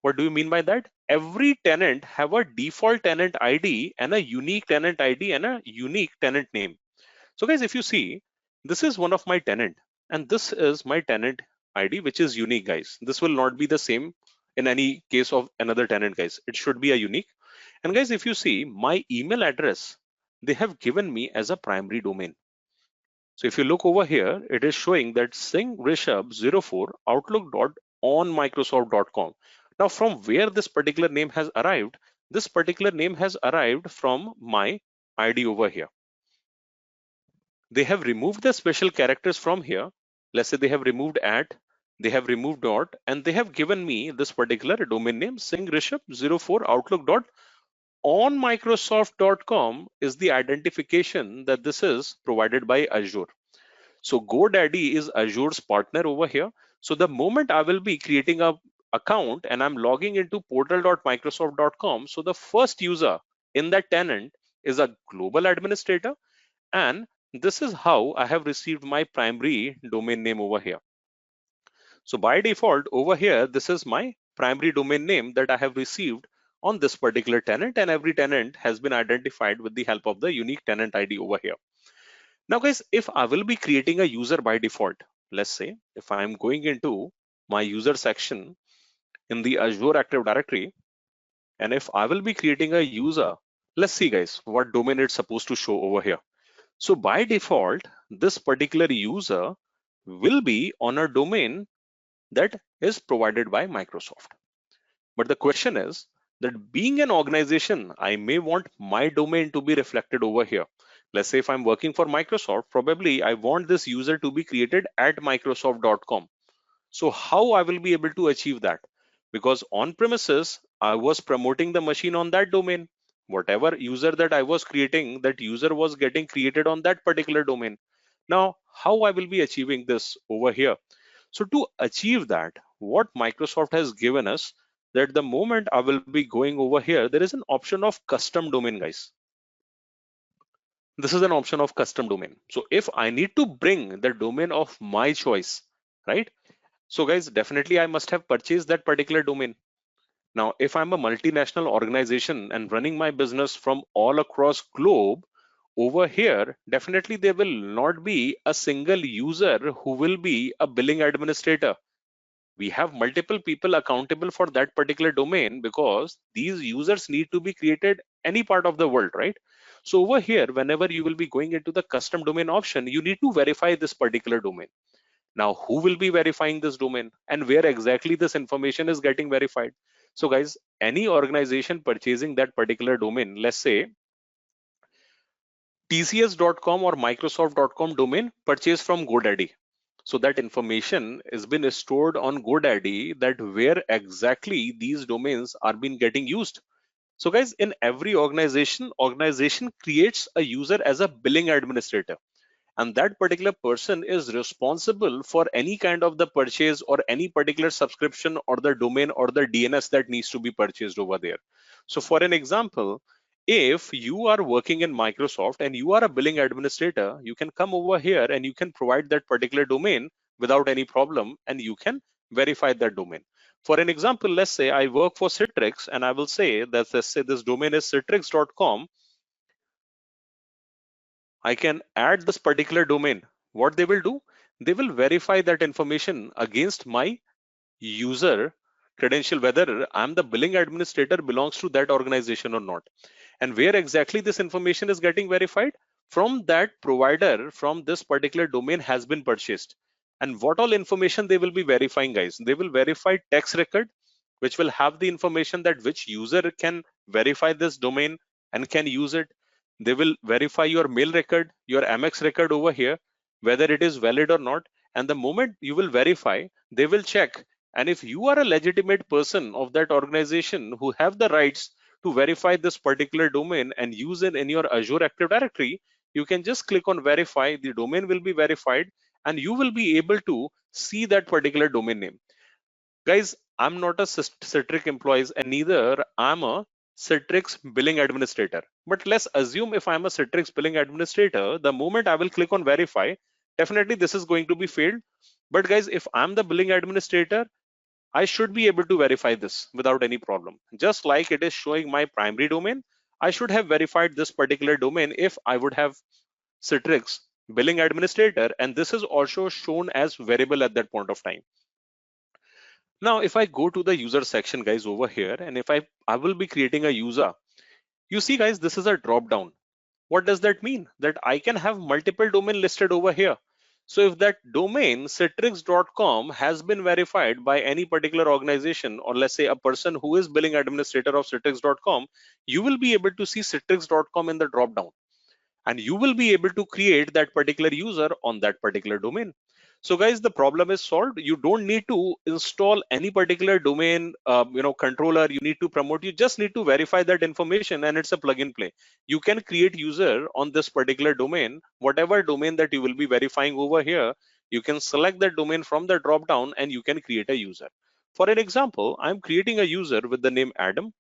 What do you mean by that? Every tenant have a default tenant ID and a unique tenant ID and a unique tenant name. So guys, if you see, this is one of my tenant and this is my tenant ID, which is unique, guys. This will not be the same in any case of another tenant, guys. It should be a unique. And guys, if you see my email address, they have given me as a primary domain. So if you look over here, it is showing that 𝐿𝐻𝐵04 outlook.onmicrosoft.com. Now, from where this particular name has arrived, this particular name has arrived from my ID over here. They have removed the special characters from here. Let's say they have removed @ they have removed dot, and they have given me this particular domain name 𝐿𝐻𝐵04 outlook.onmicrosoft.com is the identification that this is provided by Azure. So GoDaddy is Azure's partner over here. So the moment I will be creating a account and I'm logging into portal.microsoft.com, so the first user in that tenant is a global administrator, and this is how I have received my primary domain name over here. So by default over here, this is my primary domain name that I have received on this particular tenant, and every tenant has been identified with the help of the unique tenant ID over here. Now guys, if I will be creating a user by default, let's say if I'm going into my user section in the Azure Active Directory, and if I will be creating a user, let's see guys, what domain it's supposed to show over here. So by default, this particular user will be on a domain that is provided by Microsoft. But the question is that being an organization, I may want my domain to be reflected over here. Let's say if I'm working for Microsoft, probably I want this user to be created at microsoft.com. So how I will be able to achieve that? Because on premises, I was promoting the machine on that domain. Whatever user that I was creating, that user was getting created on that particular domain. Now, how I will be achieving this over here? So to achieve that, what Microsoft has given us, that the moment I will be going over here, there is an option of custom domain, guys. This is an option of custom domain. So if I need to bring the domain of my choice, right? So guys, definitely I must have purchased that particular domain. Now, if I'm a multinational organization and running my business from all across globe, over here, definitely there will not be a single user who will be a billing administrator. We have multiple people accountable for that particular domain because these users need to be created any part of the world, right? So over here, whenever you will be going into the custom domain option, you need to verify this particular domain. Now, who will be verifying this domain and where exactly this information is getting verified? So guys, any organization purchasing that particular domain, let's say tcs.com or microsoft.com domain purchased from GoDaddy. So that information has been stored on GoDaddy, that where exactly these domains are being getting used. So guys, in every organization creates a user as a billing administrator. and that particular person is responsible for any kind of the purchase or any particular subscription or the domain or the DNS that needs to be purchased over there. So for an example, if you are working in Microsoft and you are a billing administrator, you can come over here and you can provide that particular domain without any problem, and you can verify that domain. For an example, let's say I work for Citrix and I will say that, let's say this domain is citrix.com. I can add this particular domain. What they will do, they will verify that information against my user credential, whether I'm the billing administrator belongs to that organization or not. And where exactly this information is getting verified? From that provider, from this particular domain has been purchased. And what all information they will be verifying, guys? They will verify text record, which will have the information that which user can verify this domain and can use it. They will verify your mail record, your Amex record over here, whether it is valid or not. And the moment you will verify, they will check. And if you are a legitimate person of that organization who have the rights to verify this particular domain and use it in your Azure Active Directory, you can just click on verify. The domain will be verified and you will be able to see that particular domain name. Guys, I'm not a Citrix employee and neither I'm a Citrix billing administrator. But let's assume if I'm a Citrix billing administrator, the moment I will click on verify, definitely this is going to be failed. But guys, if I'm the billing administrator, I should be able to verify this without any problem. Just like it is showing my primary domain, I should have verified this particular domain if I would have Citrix billing administrator, and this is also shown as variable at that point of time. Now, if I go to the user section, guys, over here, and if I will be creating a user, you see, guys, this is a drop down. What does that mean? That I can have multiple domain listed over here. So if that domain citrix.com has been verified by any particular organization, or let's say a person who is billing administrator of citrix.com, you will be able to see citrix.com in the drop down, and you will be able to create that particular user on that particular domain. So guys, the problem is solved. You don't need to install any particular domain controller. You need to promote. You just need to verify that information, and it's a plug and play. You can create user on this particular domain, whatever domain that you will be verifying over here. You can select that domain from the drop down and you can create a user. For an example, I'm creating a user with the name Adam.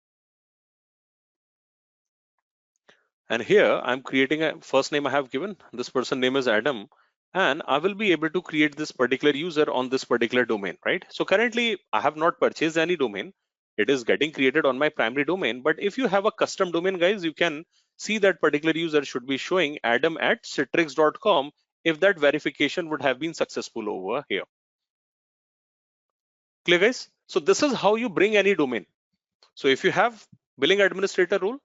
And here I'm creating a first name I have given. This person name is Adam. And I will be able to create this particular user on this particular domain, right? So currently I have not purchased any domain. It is getting created on my primary domain. But if you have a custom domain, guys, you can see that particular user should be showing Adam at citrix.com if that verification would have been successful over here. Clear, guys? So this is how you bring any domain. So if you have billing administrator role,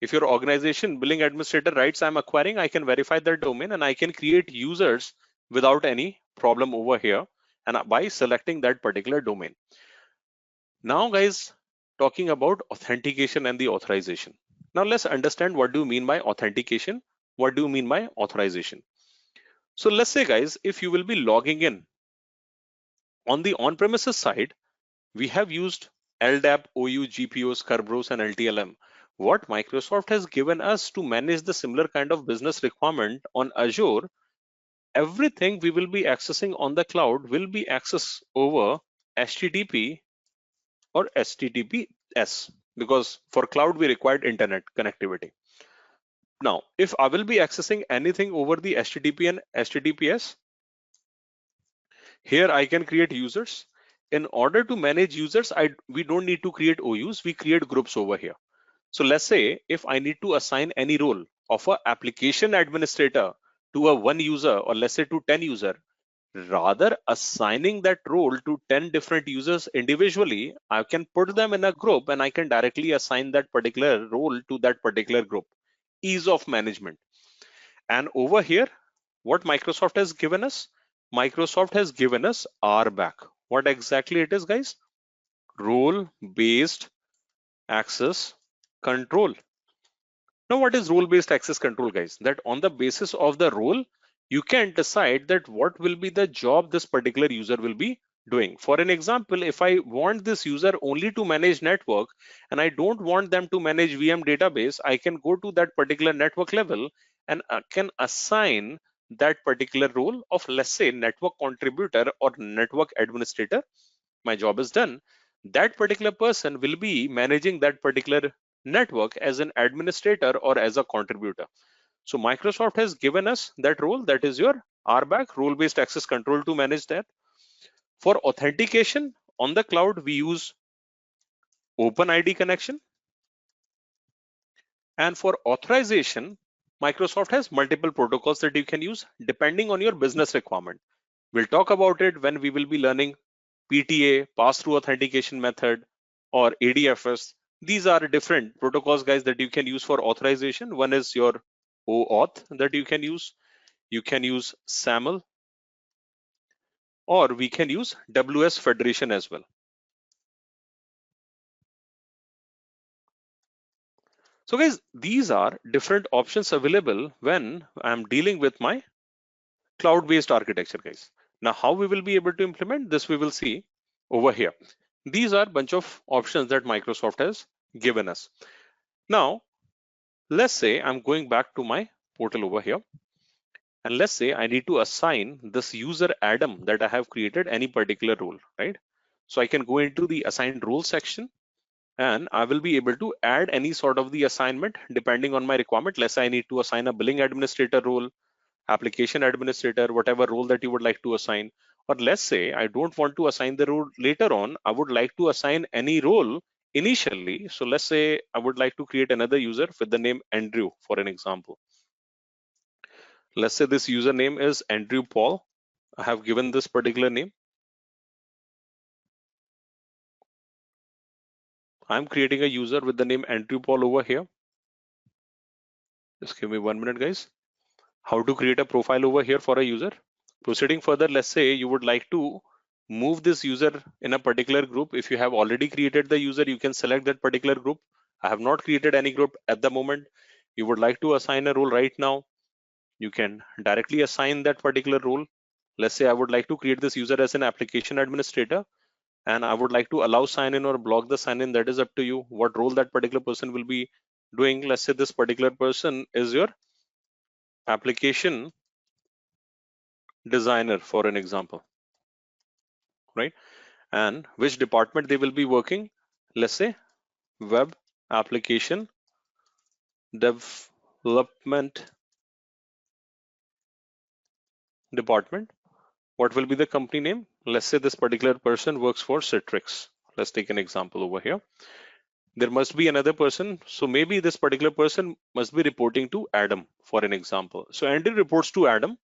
if your organization billing administrator writes I'm acquiring, I can verify that domain and I can create users without any problem over here, and by selecting that particular domain. Now guys, talking about authentication and the authorization. Now let's understand, what do you mean by authentication? What do you mean by authorization? So let's say, guys, if you will be logging in on the on-premises side, we have used LDAP, OU, GPOs, Kerberos, and LTLM. What Microsoft has given us to manage the similar kind of business requirement on Azure, everything we will be accessing on the cloud will be accessed over HTTP or HTTPS, because for cloud we required internet connectivity. Now, if I will be accessing anything over the HTTP and HTTPS, here I can create users. In order to manage users, we don't need to create OUs, we create groups over here. So let's say if I need to assign any role of an application administrator to a one user, or let's say to 10 user, rather assigning that role to 10 different users individually, I can put them in a group and I can directly assign that particular role to that particular group. Ease of management. And over here, what Microsoft has given us? Microsoft has given us RBAC. What exactly it is, guys? Role-based access control. Now, what is role-based access control, guys? That on the basis of the role, you can decide that what will be the job this particular user will be doing. For an example, if I want this user only to manage network and I don't want them to manage VM database, I can go to that particular network level and can assign that particular role of, let's say, network contributor or network administrator. My job is done. That particular person will be managing that particular network as an administrator or as a contributor. So Microsoft has given us that role, that is your RBAC, role-based access control, to manage that. For authentication on the cloud, we use OpenID connection. And for authorization, Microsoft has multiple protocols that you can use depending on your business requirement. We'll talk about it when we will be learning PTA, pass-through authentication method, or ADFS. These are different protocols, guys, that you can use for authorization. One is your OAuth that you can use. You can use SAML, or we can use WS Federation as well. So guys, these are different options available when I'm dealing with my cloud-based architecture, guys. Now, how we will be able to implement this, we will see over here. These are a bunch of options that Microsoft has given us. Now, let's say I'm going back to my portal over here, and let's say I need to assign this user Adam that I have created any particular role, right? So I can go into the assigned role section, and I will be able to add any sort of the assignment depending on my requirement. Let's say I need to assign a billing administrator role, application administrator, whatever role that you would like to assign. Or let's say I don't want to assign the role later on, I would like to assign any role initially. So let's say I would like to create another user with the name Andrew, for an example. Let's say this username is Andrew Paul. I have given this particular name. I'm creating a user with the name Andrew Paul over here. Just give me 1 minute, guys. How to create a profile over here for a user. Proceeding further, let's say you would like to move this user in a particular group. If you have already created the user, you can select that particular group. I have not created any group at the moment. You would like to assign a role right now. You can directly assign that particular role. Let's say I would like to create this user as an application administrator, and I would like to allow sign in or block the sign in. That is up to you, what role that particular person will be doing. Let's say this particular person is your application designer, for an example, right? And which department they will be working. Let's say web application development department. What will be the company name? Let's say this particular person works for Citrix. Let's take an example over here. There must be another person, so maybe this particular person must be reporting to Adam, for an example. So Andy reports to Adam,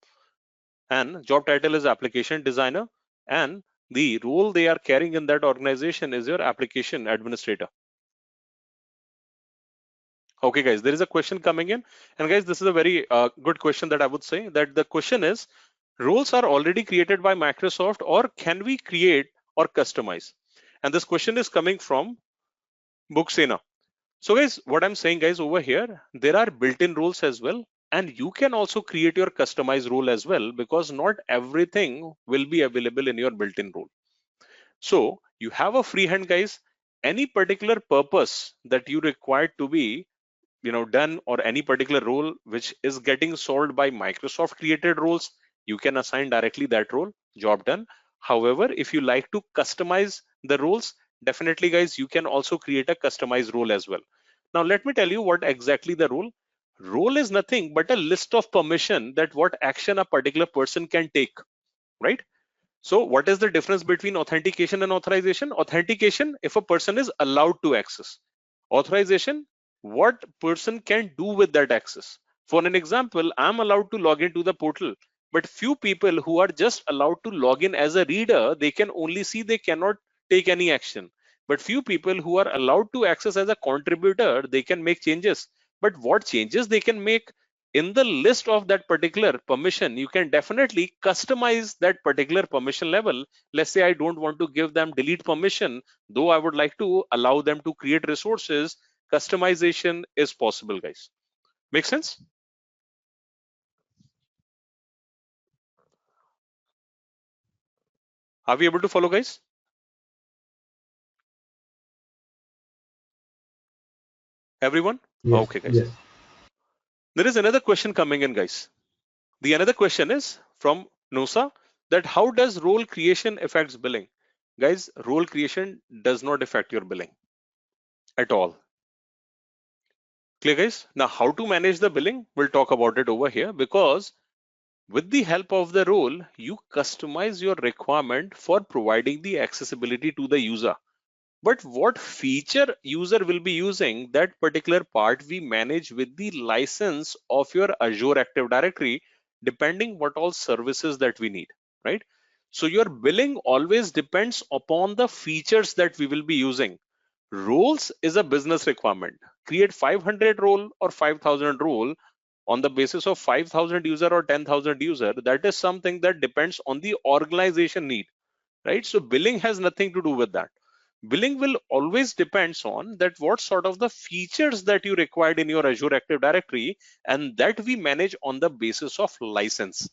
and job title is application designer, and the role they are carrying in that organization is your application administrator. Okay, guys, there is a question coming in, and guys, this is a very good question that I would say. That the question is, roles are already created by Microsoft, or can we create or customize? And this question is coming from Buksena. So guys, what I'm saying, guys, over here, there are built-in roles as well, and you can also create your customized role as well, because not everything will be available in your built-in role. So you have a free hand, guys. Any particular purpose that you require to be done, or any particular role which is getting solved by Microsoft created roles, you can assign directly that role. Job done. However, if you like to customize the roles, definitely, guys, you can also create a customized role as well. Now let me tell you what exactly the role is. Nothing but a list of permission that what action a particular person can take, right? So what is the difference between authentication and authorization? Authentication, if a person is allowed to access. Authorization, what person can do with that access. For an example, I'm allowed to log into the portal, but few people who are just allowed to log in as a reader, they can only see, they cannot take any action. But few people who are allowed to access as a contributor, they can make changes. But what changes they can make in the list of that particular permission, you can definitely customize that particular permission level. Let's say I don't want to give them delete permission, though I would like to allow them to create resources. Customization is possible, guys. Make sense? Are we able to follow, guys? Everyone? Yes, Okay, guys. yes. There is another question coming in, guys. The another question is from Nosa, that how does role creation affects billing? Guys, role creation does not affect your billing at all. Clear, guys? Now, how to manage the billing? We'll talk about it over here, because with the help of the role, you customize your requirement for providing the accessibility to the user. But what feature user will be using, that particular part we manage with the license of your Azure Active Directory, depending what all services that we need, right? So your billing always depends upon the features that we will be using. Roles is a business requirement. Create 500 role or 5,000 role on the basis of 5,000 user or 10,000 user. That is something that depends on the organization need, right? So billing has nothing to do with that. Billing will always depends on that what sort of the features that you required in your Azure Active Directory, and that we manage on the basis of license.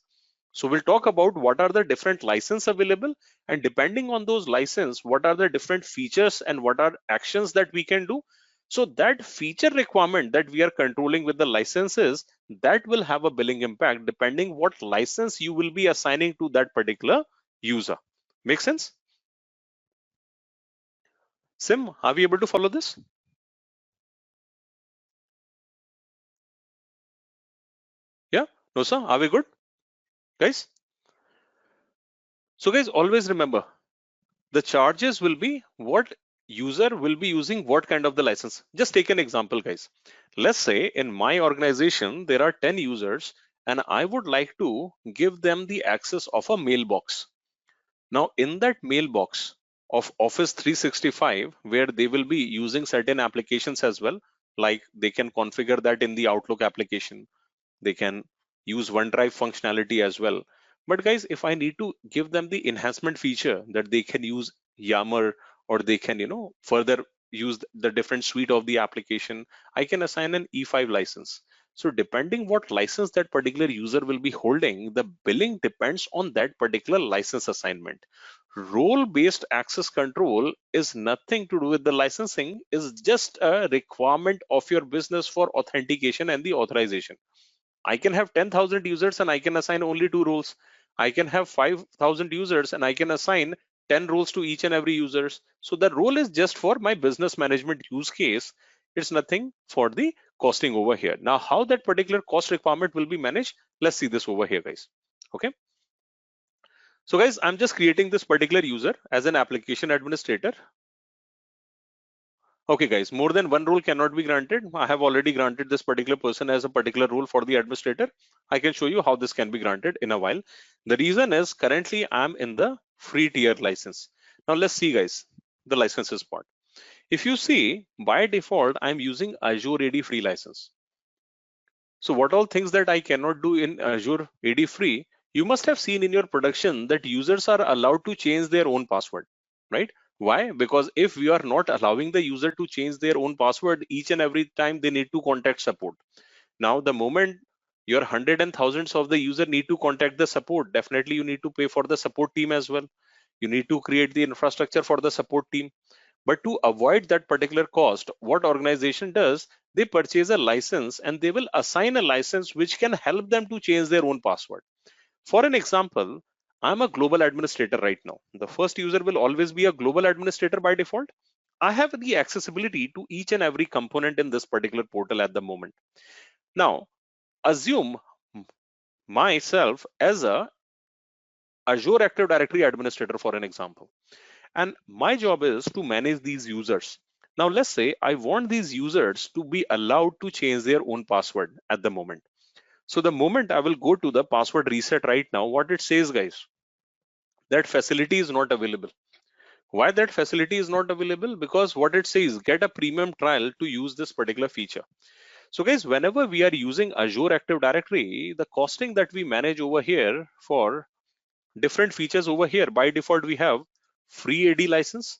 So we'll talk about what are the different license available, and depending on those license, what are the different features and what are actions that we can do. So that feature requirement that we are controlling with the licenses, that will have a billing impact depending what license you will be assigning to that particular user. Make sense? Sim, are we able to follow this? Yeah? No, sir? Are we good? Guys? So guys, always remember, the charges will be what user will be using what kind of the license. Just take an example, guys. Let's say in my organization, there are 10 users and I would like to give them the access of a mailbox. Now in that mailbox of Office 365, where they will be using certain applications as well, like they can configure that in the Outlook application, they can use OneDrive functionality as well. But guys, if I need to give them the enhancement feature that they can use Yammer, or they can further use the different suite of the application, I can assign an E5 license. So depending what license that particular user will be holding, the billing depends on that particular license assignment. Role based access control is nothing to do with the licensing, is just a requirement of your business for authentication and the authorization. I can have 10,000 users and I can assign only 2 roles. I can have 5,000 users and I can assign 10 roles to each and every users. So the role is just for my business management use case. It's nothing for the costing over here. Now, how that particular cost requirement will be managed, let's see this over here, guys. Okay. So guys, I'm just creating this particular user as an application administrator. Okay, guys, more than one role cannot be granted. I have already granted this particular person as a particular role for the administrator. I can show you how this can be granted in a while. The reason is currently I'm in the free tier license. Now let's see, guys, the licenses part. If you see, by default, I'm using Azure AD free license. So what all things that I cannot do in Azure AD free, you must have seen in your production that users are allowed to change their own password, right? Why? Because if we are not allowing the user to change their own password each and every time they need to contact support. Now, the moment your hundred and thousands of the user need to contact the support, definitely you need to pay for the support team as well. You need to create the infrastructure for the support team. But to avoid that particular cost, what organization does, they purchase a license and they will assign a license which can help them to change their own password. For an example, I'm a global administrator right now. The first user will always be a global administrator by default. I have the accessibility to each and every component in this particular portal at the moment. Now, assume myself as a Azure Active Directory administrator for an example. And my job is to manage these users. Now, let's say I want these users to be allowed to change their own password at the moment. So the moment I will go to the password reset right now, what it says, guys, that facility is not available. Why that facility is not available? Because what it says, get a premium trial to use this particular feature. So guys, whenever we are using Azure Active Directory, the costing that we manage over here for different features over here, by default, we have free AD license.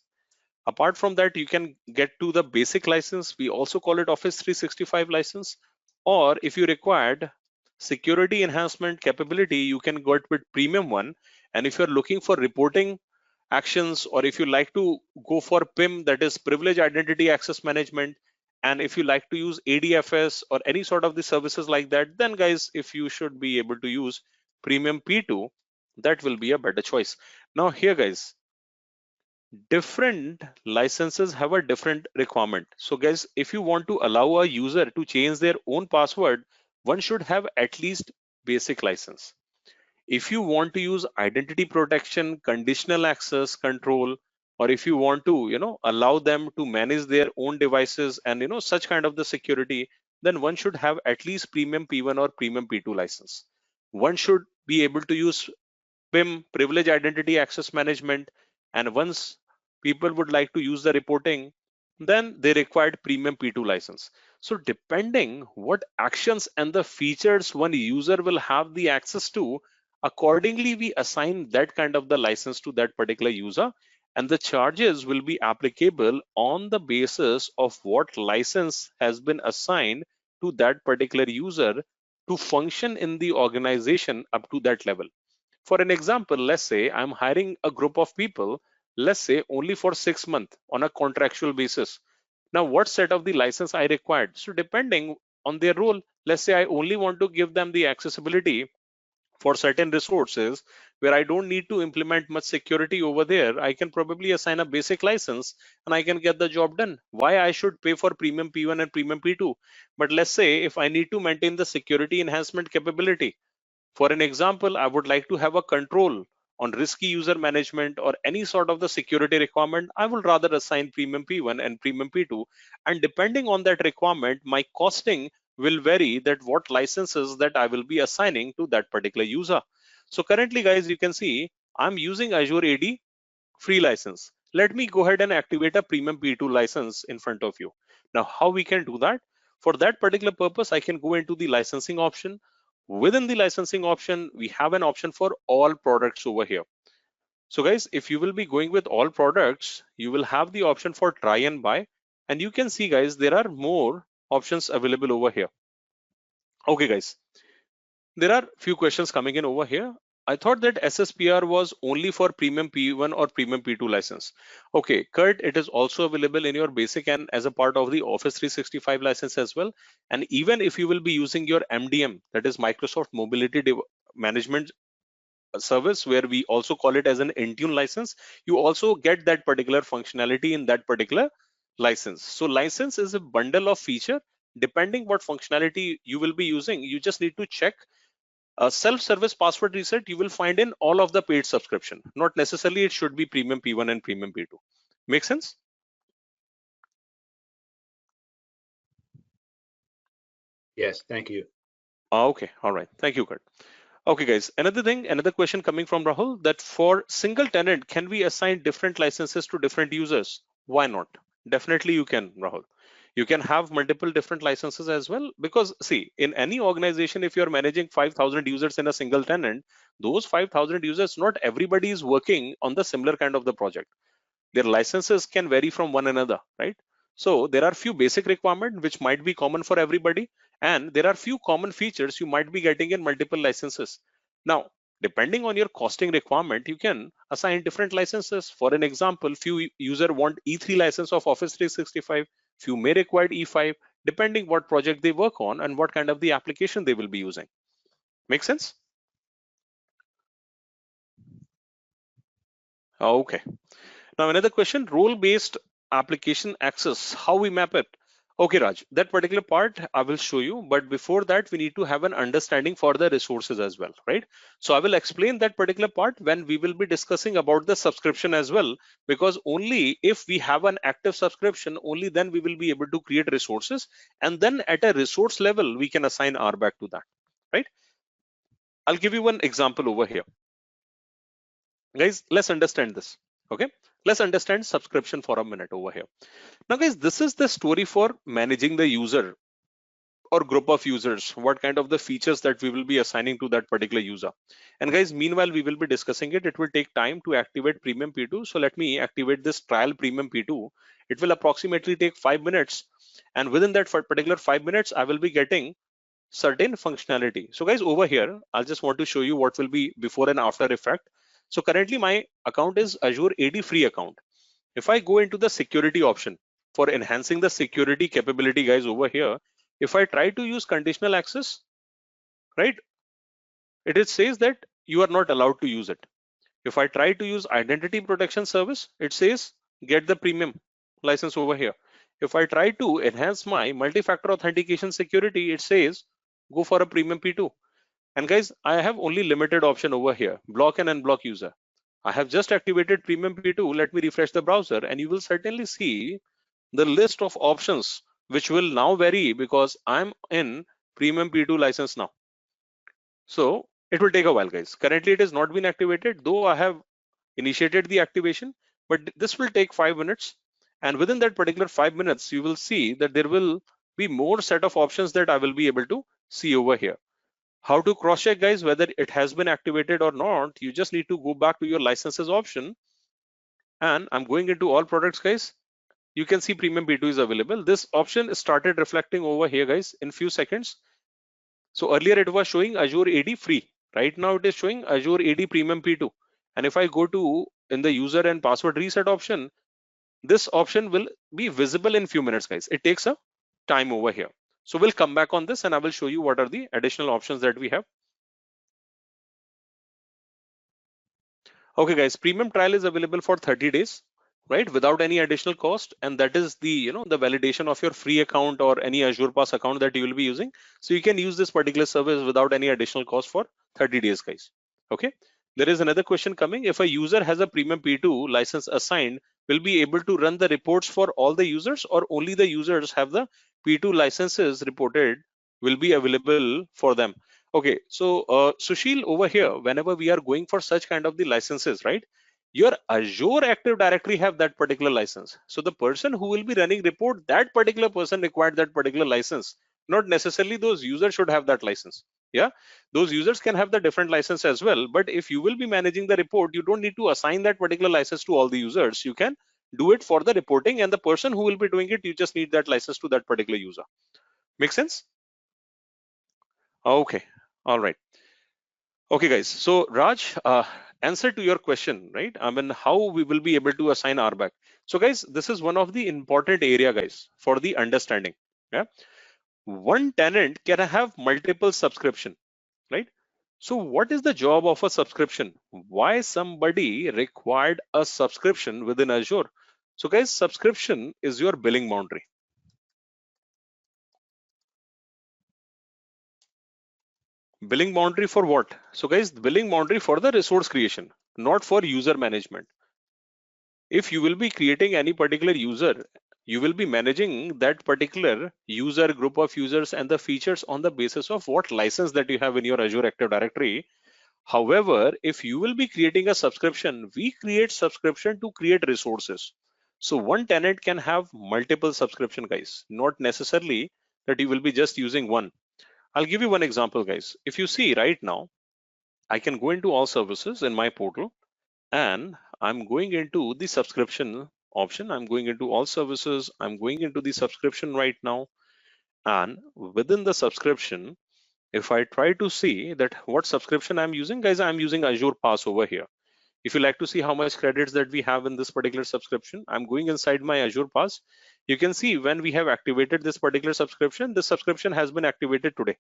Apart from that, you can get to the basic license. We also call it Office 365 license. Or if you required security enhancement capability, you can go with premium one. And if you're looking for reporting actions, or if you like to go for PIM, that is privilege identity access management, And if you like to use ADFS or any sort of the services like that, then guys, if you should be able to use premium P2, that will be a better choice. Now here guys, different licenses have a different requirement. So guys, if you want to allow a user to change their own password, one should have at least basic license. If you want to use identity protection, conditional access control, or if you want to, allow them to manage their own devices and, such kind of the security, then one should have at least premium P1 or premium P2 license. One should be able to use PIM, privilege identity access management, and once people would like to use the reporting, then they required premium P2 license. So depending what actions and the features one user will have the access to, accordingly we assign that kind of the license to that particular user, and the charges will be applicable on the basis of what license has been assigned to that particular user to function in the organization up to that level. For an example, let's say I'm hiring a group of people, let's say only for 6 months on a contractual basis. Now, what set of the license I required? So depending on their role, let's say I only want to give them the accessibility for certain resources where I don't need to implement much security over there. I can probably assign a basic license and I can get the job done. Why I should pay for premium P1 and premium P2? But let's say if I need to maintain the security enhancement capability, for an example, I would like to have a control on risky user management or any sort of the security requirement, I will rather assign premium P1 and premium P2. And depending on that requirement, my costing will vary that what licenses that I will be assigning to that particular user. So currently, guys, you can see I'm using Azure AD free license. Let me go ahead and activate a premium P2 license in front of you. Now, how we can do that? For that particular purpose, I can go into the licensing option. Within the licensing option, we have an option for all products over here. So guys, if you will be going with all products, you will have the option for try and buy. And you can see guys, there are more options available over here. Okay guys, there are few questions coming in over here. I thought that SSPR was only for premium P1 or premium P2 license. Okay, Kurt, it is also available in your basic and as a part of the Office 365 license as well. And even if you will be using your MDM, that is Microsoft Mobility Management service, where we also call it as an Intune license, you also get that particular functionality in that particular license. So license is a bundle of feature. Depending what functionality you will be using, you just need to check a self-service password reset you will find in all of the paid subscription. Not necessarily it should be premium P1 and premium P2. Make sense? Yes, thank you. Okay, all right. Thank you, Kurt. Okay, guys. Another question coming from Rahul, that for single tenant, can we assign different licenses to different users? Why not? Definitely you can, Rahul. You can have multiple different licenses as well, because see, in any organization, if you're managing 5,000 users in a single tenant, those 5,000 users, not everybody is working on the similar kind of the project. Their licenses can vary from one another, right? So there are few basic requirements which might be common for everybody, and there are few common features you might be getting in multiple licenses. Now, depending on your costing requirement, you can assign different licenses. For an example, few user want E3 license of Office 365, few may require E5, depending what project they work on and what kind of the application they will be using. Make sense? Okay. Now another question, role-based application access, how we map it. Okay, Raj, that particular part I will show you, but before that we need to have an understanding for the resources as well, right? So I will explain that particular part when we will be discussing about the subscription as well, because only if we have an active subscription, only then we will be able to create resources, and then at a resource level we can assign RBAC to that, right? I'll give you one example over here. Guys, let's understand this. Okay, let's understand subscription for a minute over here. Now guys, this is the story for managing the user or group of users, what kind of the features that we will be assigning to that particular user. And guys, meanwhile we will be discussing it. It will take time to activate premium P2. So let me activate this trial premium P2. It will approximately take 5 minutes, and within that particular 5 minutes I will be getting certain functionality. So guys, over here I'll just want to show you what will be before and after effect. So currently my account is Azure AD free account. If I go into the security option, for enhancing the security capability, guys, over here, if I try to use conditional access, right, it says that you are not allowed to use it. If I try to use identity protection service, it says get the premium license over here. If I try to enhance my multi-factor authentication security, it says go for a premium P2. And guys, I have only limited option over here, block and unblock user. I have just activated premium P2. Let me refresh the browser and you will certainly see the list of options which will now vary because I'm in premium P2 license now. So it will take a while, guys. Currently it has not been activated, though I have initiated the activation, but this will take 5 minutes. And within that particular 5 minutes, you will see that there will be more set of options that I will be able to see over here. How to cross check, guys, whether it has been activated or not? You just need to go back to your licenses option. And I'm going into all products, guys. You can see premium P2 is available. This option started reflecting over here, guys, in few seconds. So earlier it was showing Azure AD free. Right now it is showing Azure AD Premium P2. And if I go to in the user and password reset option, this option will be visible in few minutes, guys. It takes a time over here. So we'll come back on this and I will show you what are the additional options that we have. Okay, guys, premium trial is available for 30 days, right? Without any additional cost. And that is the, the validation of your free account or any Azure Pass account that you will be using. So you can use this particular service without any additional cost for 30 days, guys. Okay. There is another question coming. If a user has a premium P2 license assigned, will be able to run the reports for all the users or only the users have the P2 licenses reported will be available for them? Okay, so Sushil, over here, whenever we are going for such kind of the licenses, right, your Azure Active Directory have that particular license. So the person who will be running report, that particular person required that particular license. Not necessarily those users should have that license. Yeah, those users can have the different license as well. But if you will be managing the report, you don't need to assign that particular license to all the users. You can do it for the reporting, and the person who will be doing it, you just need that license to that particular user. Make sense? Okay, all right. Okay, guys. So Raj, answer to your question, right? I mean, how we will be able to assign RBAC. So guys, this is one of the important area, guys, for the understanding. Yeah, one tenant can have multiple subscription, right? So what is the job of a subscription? Why somebody required a subscription within Azure? So guys, subscription is your billing boundary. Billing boundary for what? So guys, the billing boundary for the resource creation, not for user management. If you will be creating any particular user, you will be managing that particular user, group of users, and the features on the basis of what license that you have in your Azure Active Directory. However, if you will be creating a subscription, we create subscription to create resources. So one tenant can have multiple subscription, guys, not necessarily that you will be just using one. I'll give you one example, guys. If you see right now, I can go into all services in my portal and I'm going into the subscription option. I'm going into all services. I'm going into the subscription right now. And within the subscription, if I try to see that what subscription I'm using, guys, I'm using Azure Pass over here. If you like to see how much credits that we have in this particular subscription, I'm going inside my Azure Pass. You can see when we have activated this particular subscription, this subscription has been activated today.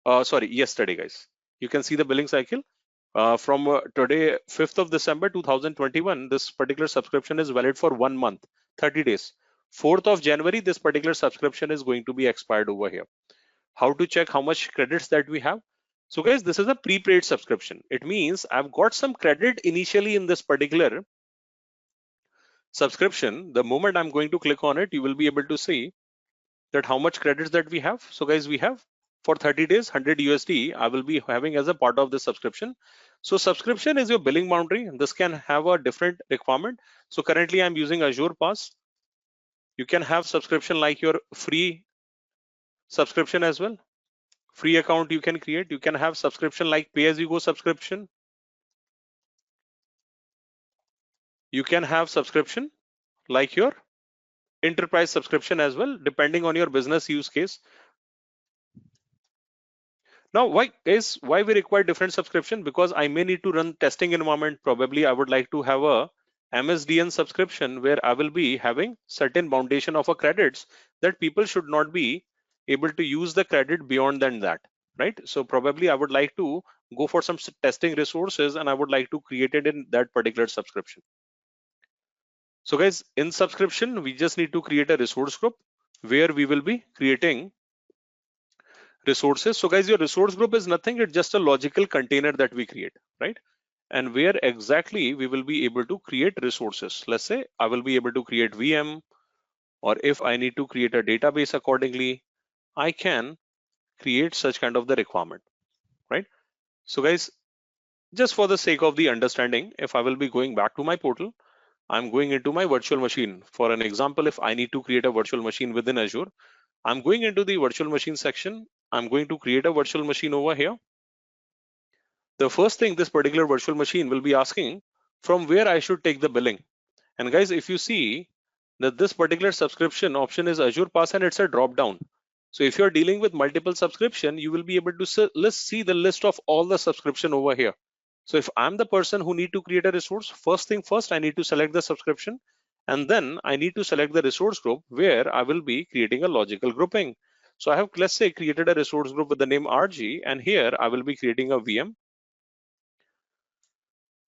Yesterday, guys. You can see the billing cycle. From today, 5th of December 2021, this particular subscription is valid for 1 month, 30 days. 4th of January, this particular subscription is going to be expired over here. How to check how much credits that we have? So guys, this is a prepaid subscription. It means I've got some credit initially in this particular subscription. The moment I'm going to click on it, you will be able to see that how much credits that we have. So guys, we have for 30 days 100 USD I will be having as a part of the subscription. So subscription is your billing boundary. This can have a different requirement. So currently I'm using Azure Pass. You can have subscription like your free subscription as well. Free account you can create. You can have subscription like pay-as-you-go subscription. You can have subscription like your enterprise subscription as well, depending on your business use case. Now, why we require different subscription? Because I may need to run testing environment. Probably I would like to have a MSDN subscription where I will be having certain foundation of a credits that people should not be able to use the credit beyond than that, right? So probably I would like to go for some testing resources and I would like to create it in that particular subscription. So guys, in subscription, we just need to create a resource group where we will be creating resources. So guys, your resource group is nothing, it's just a logical container that we create, right? And where exactly we will be able to create resources. Let's say I will be able to create VM, or if I need to create a database accordingly, I can create such kind of the requirement, right? So guys, just for the sake of the understanding, if I will be going back to my portal, I'm going into my virtual machine. For an example, if I need to create a virtual machine within Azure, I'm going into the virtual machine section. I'm going to create a virtual machine over here. The first thing this particular virtual machine will be asking from where I should take the billing. And guys, if you see that this particular subscription option is Azure Pass and it's a drop down. So if you're dealing with multiple subscription, you will be able to see the list of all the subscription over here. So if I'm the person who need to create a resource, first thing first, I need to select the subscription, and then I need to select the resource group where I will be creating a logical grouping. So I have, let's say, created a resource group with the name RG, and here I will be creating a VM.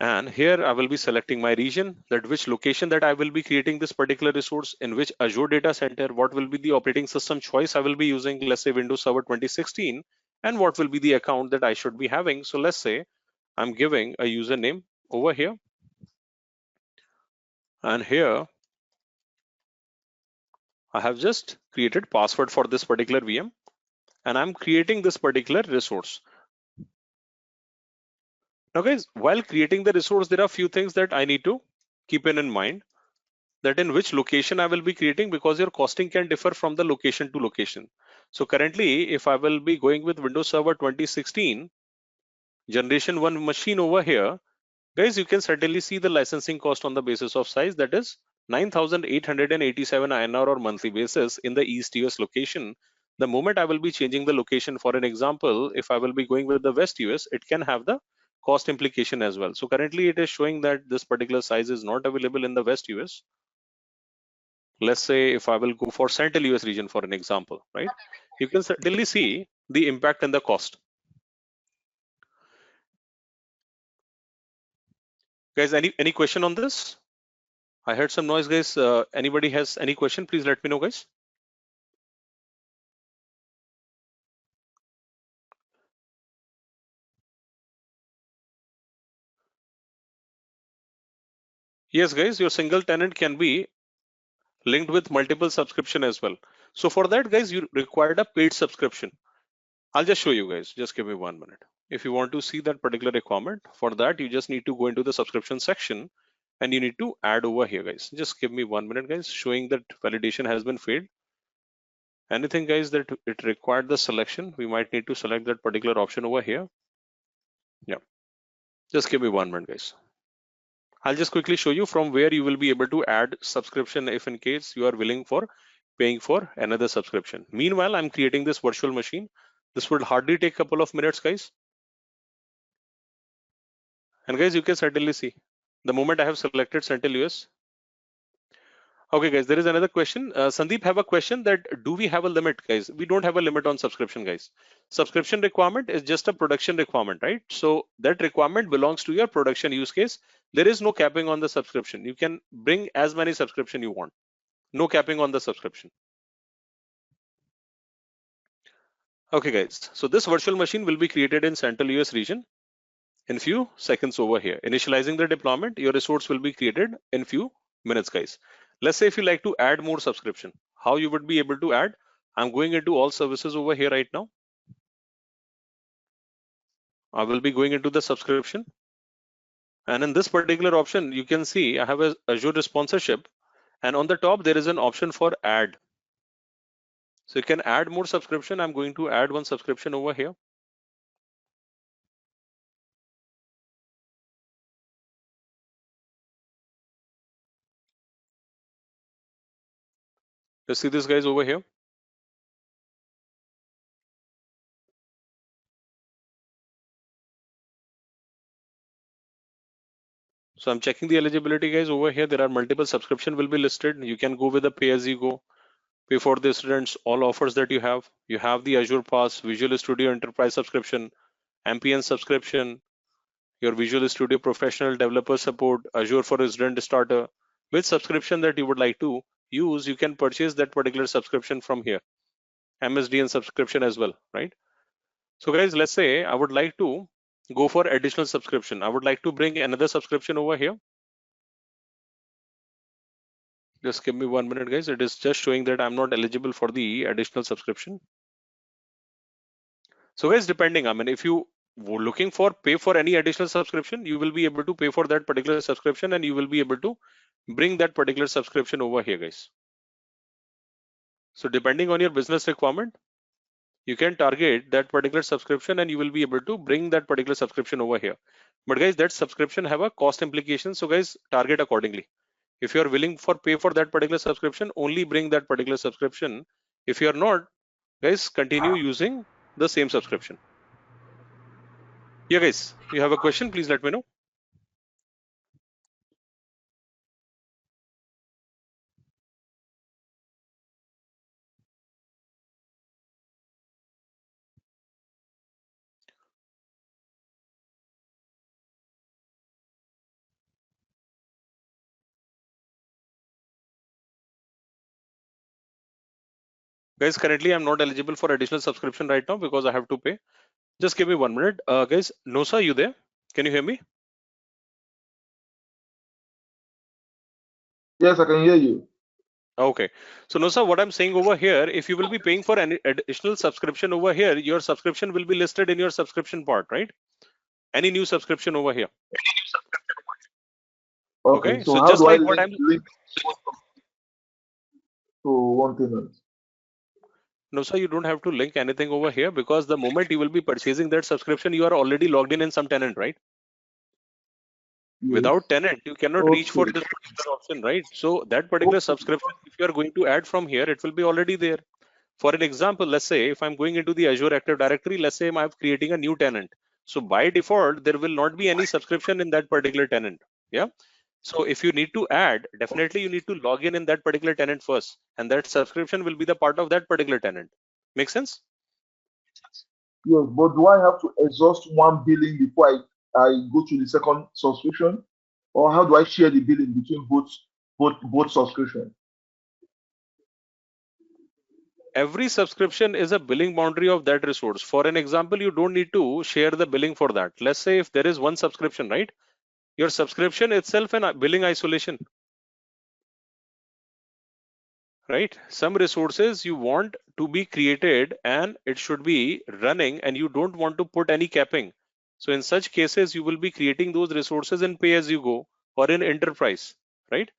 And here I will be selecting my region, that which location that I will be creating this particular resource, in which Azure data center, what will be the operating system choice I will be using, let's say Windows Server 2016, and what will be the account that I should be having. So let's say I'm giving a username over here, and here I have just created password for this particular VM, and I'm creating this particular resource. Now guys, while creating the resource, there are a few things that I need to keep in mind, that in which location I will be creating, because your costing can differ from the location to location. So currently, if I will be going with Windows Server 2016 generation 1 machine over here, guys, you can certainly see the licensing cost on the basis of size, that is 9,887 INR or monthly basis in the East US location. The moment I will be changing the location, for an example, if I will be going with the West US, it can have the cost implication as well. So currently it is showing that this particular size is not available in the West US. Let's say if I will go for Central US region for an example, right? You can certainly see the impact and the cost. Guys, any question on this? I heard some noise, guys. Anybody has any question? Please let me know, guys. Yes, guys, your single tenant can be linked with multiple subscription as well. So for that, guys, you required a paid subscription. I'll just show you guys. Just give me 1 minute. If you want to see that particular requirement, for that, you just need to go into the subscription section and you need to add over here, guys. Just give me 1 minute, guys, showing that validation has been failed. Anything, guys, that it required the selection, we might need to select that particular option over here. Yeah, just give me 1 minute, guys. I'll just quickly show you from where you will be able to add subscription if in case you are willing for paying for another subscription. Meanwhile, I'm creating this virtual machine. This would hardly take a couple of minutes, guys. And guys, you can certainly see the moment I have selected Central US. Okay, guys, there is another question. Sandeep have a question that do we have a limit, guys? We don't have a limit on subscription, guys. Subscription requirement is just a production requirement, right? So that requirement belongs to your production use case. There is no capping on the subscription. You can bring as many subscription you want. No capping on the subscription. Okay, guys. So this virtual machine will be created in Central US region in few seconds over here. Initializing the deployment, your resource will be created in few minutes, guys. Let's say if you like to add more subscription, how you would be able to add? I'm going into all services over here right now. I will be going into the subscription. And in this particular option, you can see I have a Azure sponsorship. And on the top, there is an option for add. So you can add more subscription. I'm going to add one subscription over here. You see this, guys, over here. So I'm checking the eligibility, guys. Over here, there are multiple subscription will be listed. You can go with the pay as you go, pay for the students, all offers that you have. You have the Azure Pass, Visual Studio Enterprise subscription, MPN subscription, your Visual Studio Professional Developer Support, Azure for Resident Starter. Which subscription that you would like to use, you can purchase that particular subscription from here. MSDN subscription as well, right? So guys, let's say I would like to go for additional subscription. I would like to bring another subscription over here. Just give me 1 minute, guys. It is just showing that I'm not eligible for the additional subscription. So guys, depending, I mean, if you were looking for pay for any additional subscription, you will be able to pay for that particular subscription and you will be able to bring that particular subscription over here, guys. So depending on your business requirement, you can target that particular subscription and you will be able to bring that particular subscription over here. But guys, that subscription have a cost implication. So guys, target accordingly. If you are willing for pay for that particular subscription, only bring that particular subscription. If you are not, guys, continue using the same subscription. Yeah, guys, you have a question, please let me know. Guys, currently I'm not eligible for additional subscription right now because I have to pay. Just give me 1 minute. Guys, Nosa, you there? Can you hear me? Yes, I can hear you. Okay. So Nosa, what I'm saying over here, if you will be paying for any additional subscription over here, your subscription will be listed in your subscription part, right? Any new subscription over here. Okay. So So how just do I like what I'm link to one tenant? No, sir, you don't have to link anything over here because the moment you will be purchasing that subscription, you are already logged in some tenant, right? Yes. Without tenant, you cannot reach for Okay. this particular option, right? So that particular subscription, if you are going to add from here, it will be already there. For an example, let's say if I'm going into the Azure Active Directory, let's say I'm creating a new tenant. So by default, there will not be any subscription in that particular tenant. Yeah. So if you need to add, definitely you need to log in that particular tenant first, and that subscription will be the part of that particular tenant. Make sense? Yes, but do I have to exhaust one billing before I go to the second subscription? Or how do I share the billing between both subscriptions? Every subscription is a billing boundary of that resource. For an example, you don't need to share the billing for that. Let's say if there is one subscription, right? Your subscription itself and billing isolation, right? Some resources you want to be created and it should be running and you don't want to put any capping. So in such cases, you will be creating those resources in pay as you go or in enterprise, right?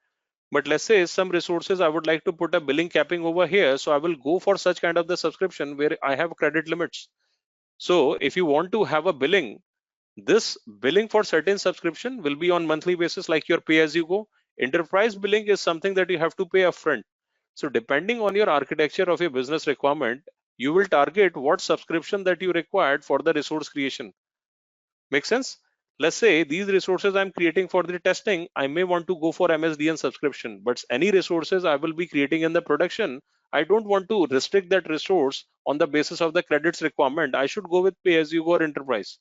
But let's say some resources I would like to put a billing capping over here. So I will go for such kind of the subscription where I have credit limits. So if you want to have a billing, this billing for certain subscription will be on monthly basis like your pay as you go. Enterprise billing is something that you have to pay upfront. So depending on your architecture of your business requirement, you will target what subscription that you required for the resource creation. Make sense? Let's say these resources I'm creating for the testing, I may want to go for MSDN subscription, but any resources I will be creating in the production, I don't want to restrict that resource on the basis of the credits requirement. I should go with pay as you go or enterprise.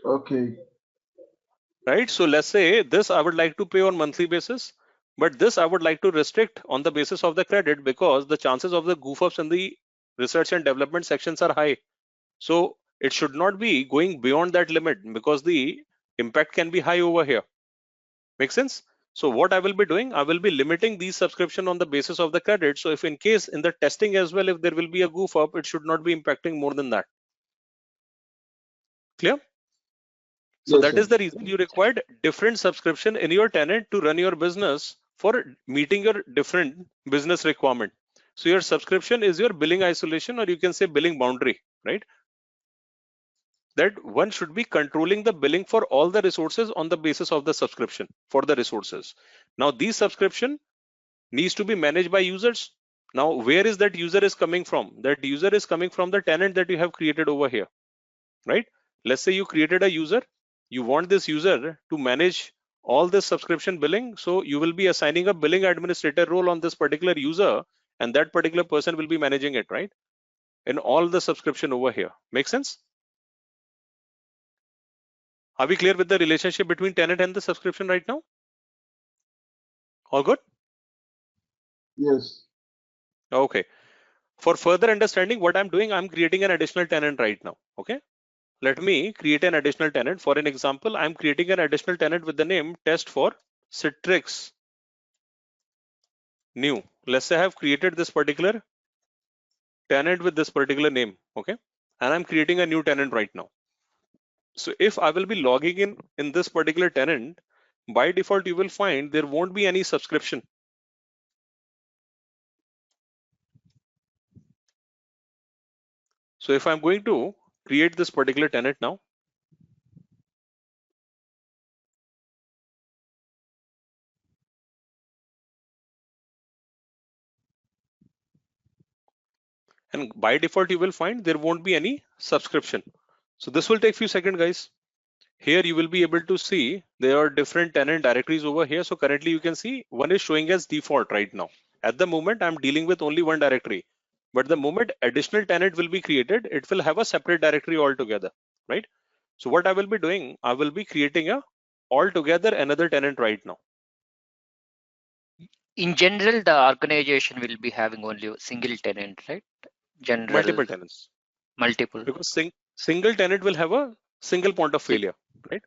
Okay. Right? So let's say this I would like to pay on monthly basis, but this I would like to restrict on the basis of the credit because the chances of the goof ups in the research and development sections are high. So it should not be going beyond that limit because the impact can be high over here. Make sense? So what I will be doing, I will be limiting these subscription on the basis of the credit. So if in case in the testing as well, if there will be a goof up, it should not be impacting more than that. Clear? So Yes, that sir. is the reason you required different subscription in your tenant to run your business for meeting your different business requirement. So your subscription is your billing isolation, or you can say billing boundary, right? That one should be controlling the billing for all the resources on the basis of the subscription for the resources. Now these subscription needs to be managed by users. Now where is that user is coming from? That user is coming from the tenant that you have created over here, right? Let's say you created a user, you want this user to manage all this subscription billing. So you will be assigning a billing administrator role on this particular user, and that particular person will be managing it, right? In all the subscription over here. Make sense? Are we clear with the relationship between tenant and the subscription right now? All good? Yes. Okay. For further understanding what I'm doing, I'm creating an additional tenant right now. Okay. Let me create an additional tenant. For an example, I'm creating an additional tenant with the name test for Citrix new. Let's say I have created this particular tenant with this particular name. Okay. And I'm creating a new tenant right now. So if I will be logging in this particular tenant, by default, you will find there won't be any subscription. So if I'm going to create this particular tenant now, and by default, you will find there won't be any subscription. So this will take few seconds, guys. Here you will be able to see there are different tenant directories over here. So currently you can see one is showing as default right now. At the moment, I'm dealing with only one directory. But the moment additional tenant will be created, it will have a separate directory altogether, right? So what I will be doing, I will be creating a altogether another tenant right now. In general, the organization will be having only a single tenant, right? General. Multiple tenants. Multiple. Because single tenant will have a single point of failure, right?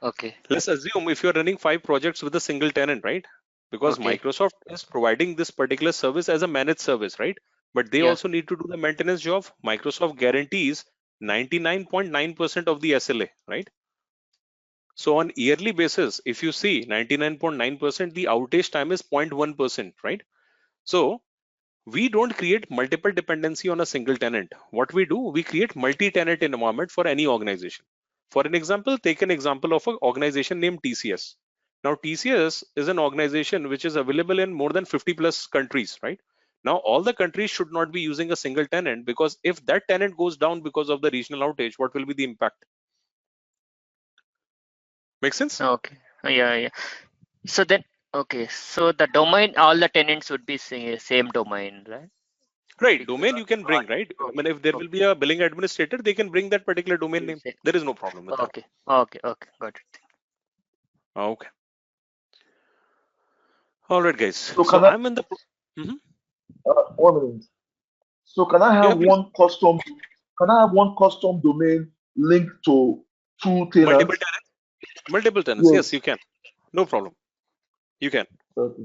Okay. Let's assume if you're running 5 projects with a single tenant, right? Because Okay. Microsoft is providing this particular service as a managed service, right? But they Yeah. also need to do the maintenance job. Microsoft guarantees 99.9% of the SLA, right? So on yearly basis, if you see 99.9%, the outage time is 0.1%, right? So we don't create multiple dependency on a single tenant. What we do, we create multi-tenant environment for any organization. For an example, take an example of an organization named TCS. Now TCS is an organization which is available in more than 50 plus countries, right? Now all the countries should not be using a single tenant, because if that tenant goes down because of the regional outage, what will be the impact? Make sense? Okay. Yeah. So then, okay. So the domain, all the tenants would be same domain, right? Right, domain you can bring, right? I mean, if there will be a billing administrator, they can bring that particular domain name. There is no problem with that. Okay. Okay. Got it. Okay. All right, guys. So So can I I'm in the. 1 minute? So can I Yeah, have please. one custom? Can I have one custom domain linked to 2 Multiple tenants? tenants. Multiple tenants. Yes. Yes, you can. No problem. You can. Okay.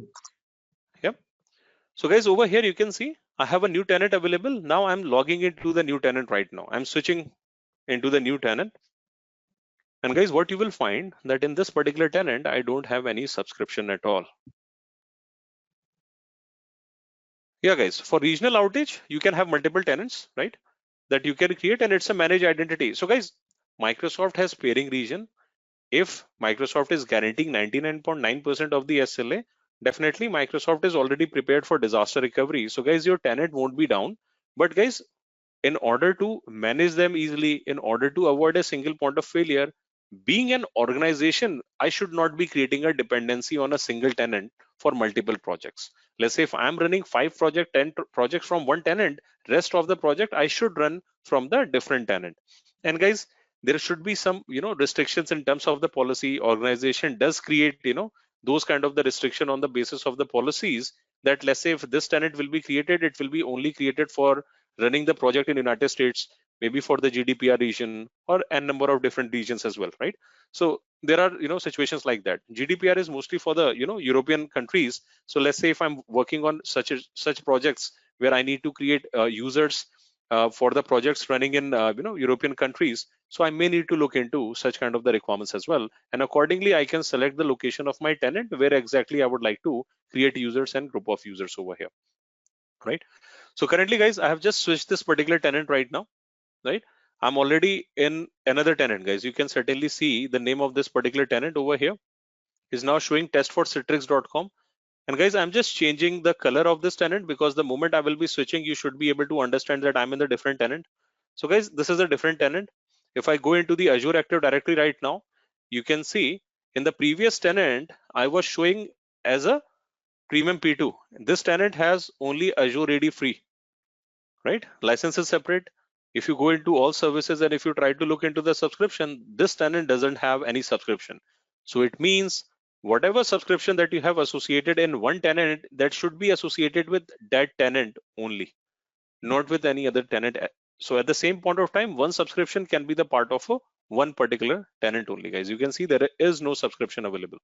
Yep. So guys, over here you can see I have a new tenant available. Now I'm logging into the new tenant right now. I'm switching into the new tenant. And guys, what you will find that in this particular tenant, I don't have any subscription at all. Yeah, guys, for regional outage, you can have multiple tenants, right? That you can create, and it's a managed identity. So guys, Microsoft has pairing region. If Microsoft is guaranteeing 99.9% of the SLA, definitely Microsoft is already prepared for disaster recovery. So guys, your tenant won't be down. But guys, in order to manage them easily, in order to avoid a single point of failure, being an organization, I should not be creating a dependency on a single tenant for multiple projects. Let's say if I'm running 5 projects, 10 projects from one tenant, rest of the project I should run from the different tenant. And guys, there should be some restrictions in terms of the policy. Organization does create those kind of the restriction on the basis of the policies, that let's say if this tenant will be created, it will be only created for running the project in United States, maybe for the GDPR region, or a number of different regions as well, right? So there are situations like that. GDPR is mostly for the European countries. So let's say if I'm working on such projects where I need to create users for the projects running in European countries, so I may need to look into such kind of the requirements as well, and accordingly I can select the location of my tenant where exactly I would like to create users and group of users over here, right? So currently, guys, I have just switched this particular tenant right now, right? I'm already in another tenant, guys. You can certainly see the name of this particular tenant over here is now showing test for citrix.com. And guys, I'm just changing the color of this tenant, because the moment I will be switching, you should be able to understand that I'm in the different tenant. So guys, this is a different tenant. If I go into the Azure Active Directory right now, you can see in the previous tenant, I was showing as a premium P2. This tenant has only Azure AD free, right? License is separate. If you go into all services and if you try to look into the subscription, this tenant doesn't have any subscription. So it means whatever subscription that you have associated in one tenant, that should be associated with that tenant only, not with any other tenant. So at the same point of time, one subscription can be the part of a one particular tenant only, guys. You can see there is no subscription available.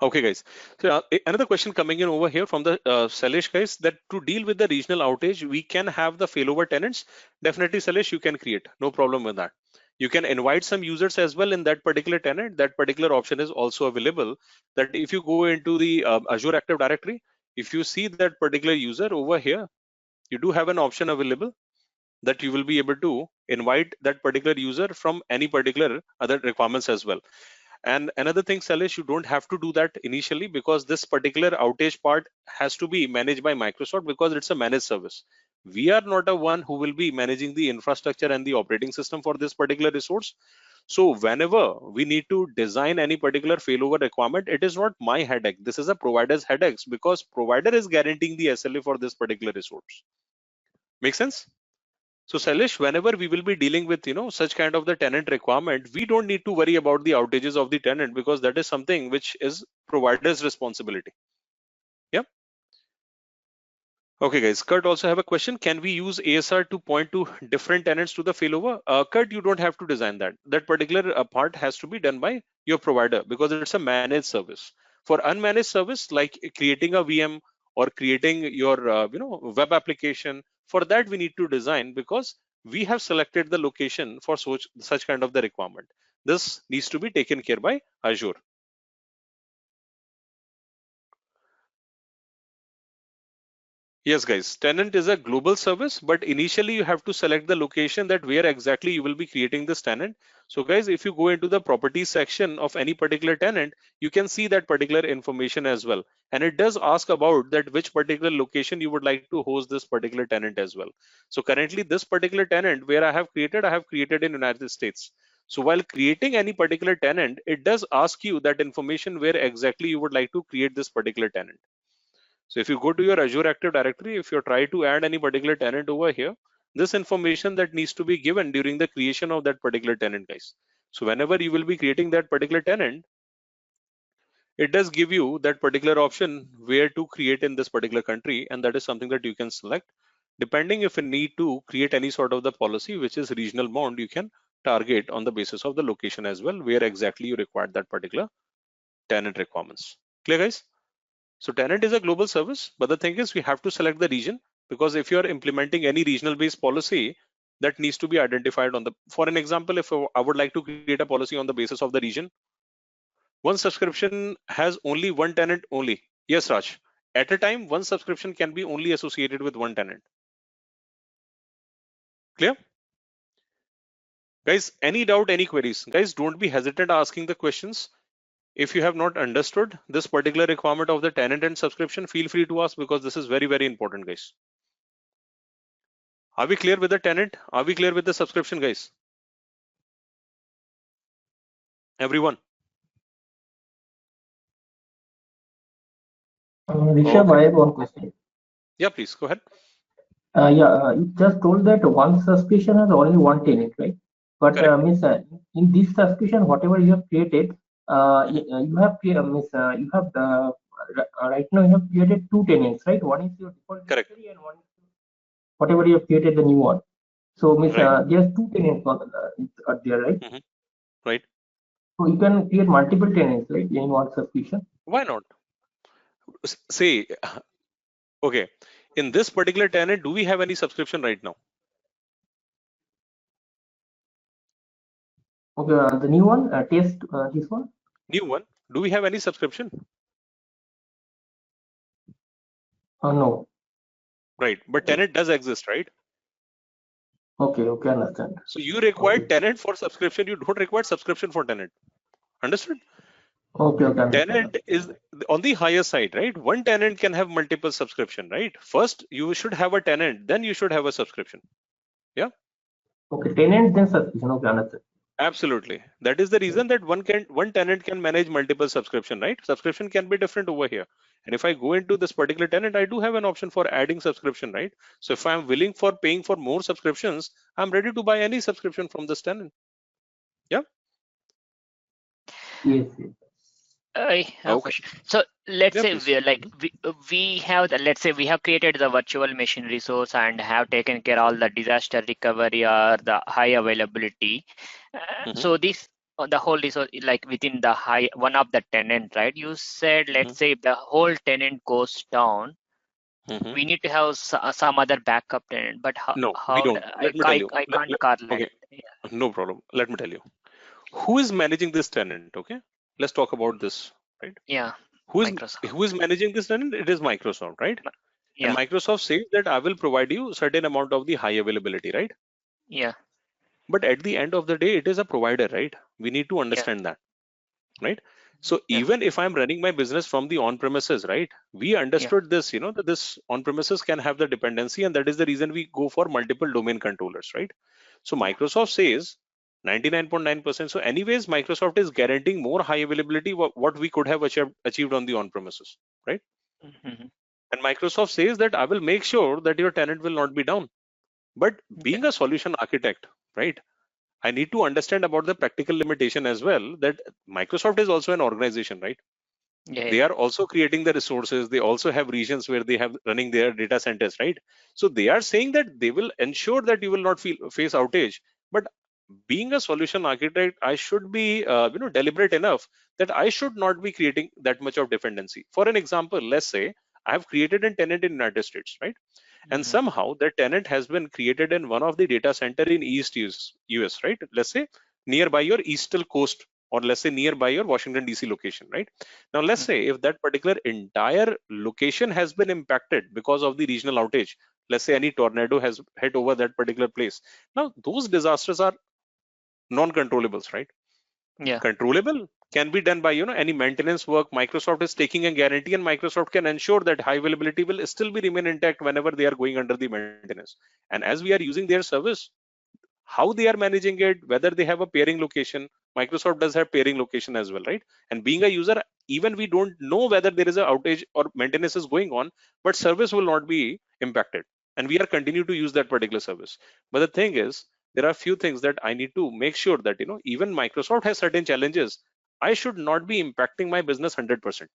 Okay, guys. So another question coming in over here from the Salish, guys, that to deal with the regional outage, we can have the failover tenants. Definitely, Salish, you can create. No problem with that. You can invite some users as well in that particular tenant. That particular option is also available. That if you go into the Azure Active Directory, if you see that particular user over here, you do have an option available that you will be able to invite that particular user from any particular other requirements as well. And another thing, Salish, you don't have to do that initially because this particular outage part has to be managed by Microsoft because it's a managed service. We are not a one who will be managing the infrastructure and the operating system for this particular resource. So whenever we need to design any particular failover requirement, it is not my headache. This is a provider's headache because provider is guaranteeing the SLA for this particular resource. Make sense? So Sailesh, whenever we will be dealing with such kind of the tenant requirement, we don't need to worry about the outages of the tenant because that is something which is provider's responsibility. Yeah. Okay, guys. Kurt also have a question. Can we use ASR to point to different tenants to the failover? Kurt, you don't have to design that. That particular part has to be done by your provider because it's a managed service. For unmanaged service, like creating a VM or creating your web application, for that we need to design because we have selected the location for such kind of the requirement. This needs to be taken care by Azure. Yes, guys, tenant is a global service, but initially you have to select the location that where exactly you will be creating this tenant. So guys, if you go into the properties section of any particular tenant, you can see that particular information as well. And it does ask about that which particular location you would like to host this particular tenant as well. So currently this particular tenant where I have created in United States. So while creating any particular tenant, it does ask you that information where exactly you would like to create this particular tenant. So if you go to your Azure Active Directory, if you try to add any particular tenant over here, this information that needs to be given during the creation of that particular tenant, guys. So whenever you will be creating that particular tenant, it does give you that particular option where to create in this particular country, and that is something that you can select. Depending if you need to create any sort of the policy which is regional bound, you can target on the basis of the location as well, where exactly you require that particular tenant requirements. Clear, guys? So tenant is a global service, but the thing is we have to select the region because if you're implementing any regional based policy, that needs to be identified on the, for an example, if I would like to create a policy on the basis of the region, one subscription has only one tenant only. Yes, Raj. At a time, one subscription can be only associated with one tenant. Clear? Guys, any doubt, any queries? Guys, don't be hesitant asking the questions. If you have not understood this particular requirement of the tenant and subscription, feel free to ask because this is very, very important, guys. Are we clear with the tenant? Are we clear with the subscription, guys? Everyone? Rishabh, I have one question. Yeah, please go ahead. You just told that one subscription has only one tenant, right? But in this subscription, whatever you have created, you have right now you have created two tenants, right? One is your default directory and one is whatever you have created the new one. So there's two tenants are there, right? Right. So you can create multiple tenants, right, in one subscription. Why not? Say, okay, in this particular tenant, do we have any subscription right now? Okay, the new one, test this one. New one. Do we have any subscription? No. Right, but tenant does exist, right? Okay, understand. So you require tenant for subscription. You don't require subscription for tenant. Understood? Okay, understand. Tenant is on the higher side, right? One tenant can have multiple subscription, right? First, you should have a tenant, then you should have a subscription. Yeah, Okay, tenant then subscription. Okay, understood. absolutely. That is the reason that one tenant can manage multiple subscription, right? Subscription can be different over here. And if I go into this particular tenant, I do have an option for adding subscription, right? So if I'm willing for paying for more subscriptions, I'm ready to buy any subscription from this tenant. Yeah. Yes, yes. I have a Okay. question. So let's Yeah, say please. we have the, let's say we have created the virtual machine resource and have taken care all the disaster recovery or the high availability. So this the whole resource like within the high one of the tenant, right? You said let's say if the whole tenant goes down, we need to have some other backup tenant. But No, we don't. Let me tell you. I can't correlate. Okay, no problem. Let me tell you. Who is managing this tenant? Okay, let's talk about this, right? Yeah, Who Microsoft. is managing this tenant? It is Microsoft, right? And Yeah, Microsoft says that I will provide you certain amount of the high availability, right? yeah, But at the end of the day, it is a provider, right? We need to yeah, understand that, right? So yeah, even if I'm running my business from the on-premises, right? We yeah, understood this, that this on-premises can have the dependency, and that is the reason we go for multiple domain controllers, right? So yeah. Microsoft says 99.9%. So anyways, Microsoft is guaranteeing more high availability what we could have achieved on the on-premises, right? Mhm. And Microsoft says that I will make sure that your tenant will not be down. But Yeah, being a solution architect, right? I need to understand about the practical limitation as well, that Microsoft is also an organization, right? yeah, They are also creating the resources. They also have regions where they have running their data centers, right? So they are saying that they will ensure that you will not face outage. But being a solution architect, I should be deliberate enough that I should not be creating that much of dependency. For an example, let's say I have created a tenant in United States, right? And Mhm. somehow the tenant has been created in one of the data center in East US, right? Let's say nearby your eastern coast, or let's say nearby your Washington DC location, right? Now let's Mhm. say if that particular entire location has been impacted because of the regional outage, let's say any tornado has hit over that particular place. Now those disasters are non-controllables, right? Yeah. Controllable can be done by any maintenance work. Microsoft is taking a guarantee, and Microsoft can ensure that high availability will still be remain intact whenever they are going under the maintenance. And as we are using their service, how they are managing it, whether they have a pairing location, Microsoft does have pairing location as well, right? And being a user, even we don't know whether there is a outage or maintenance is going on, but service will not be impacted, and we are continue to use that particular service. But the thing is, there are few things that I need to make sure that even Microsoft has certain challenges. I should not be impacting my business 100%,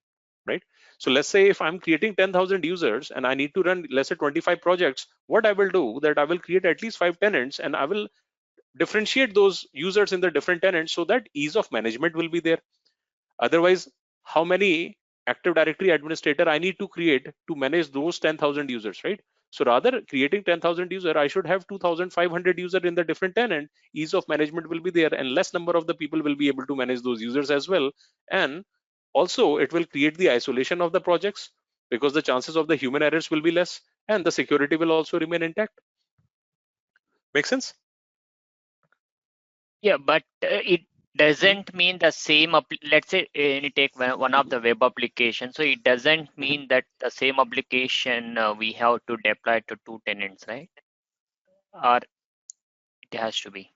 right? So let's say if I'm creating 10,000 users and I need to run, let's say, 25 projects, what I will do that I will create at least 5 tenants, and I will differentiate those users in the different tenants so that ease of management will be there. Otherwise, how many Active Directory administrator I need to create to manage those 10,000 users, right? So rather creating 10,000 user, I should have 2,500 user in the different tenant. Ease of management will be there, and less number of the people will be able to manage those users as well. And also it will create the isolation of the projects, because the chances of the human errors will be less, and the security will also remain intact. Make sense? Yeah, but it doesn't mean the same. Let's say you take one of the web application. So it doesn't mean that the same application we have to deploy to 2 tenants, right? Or it has to be.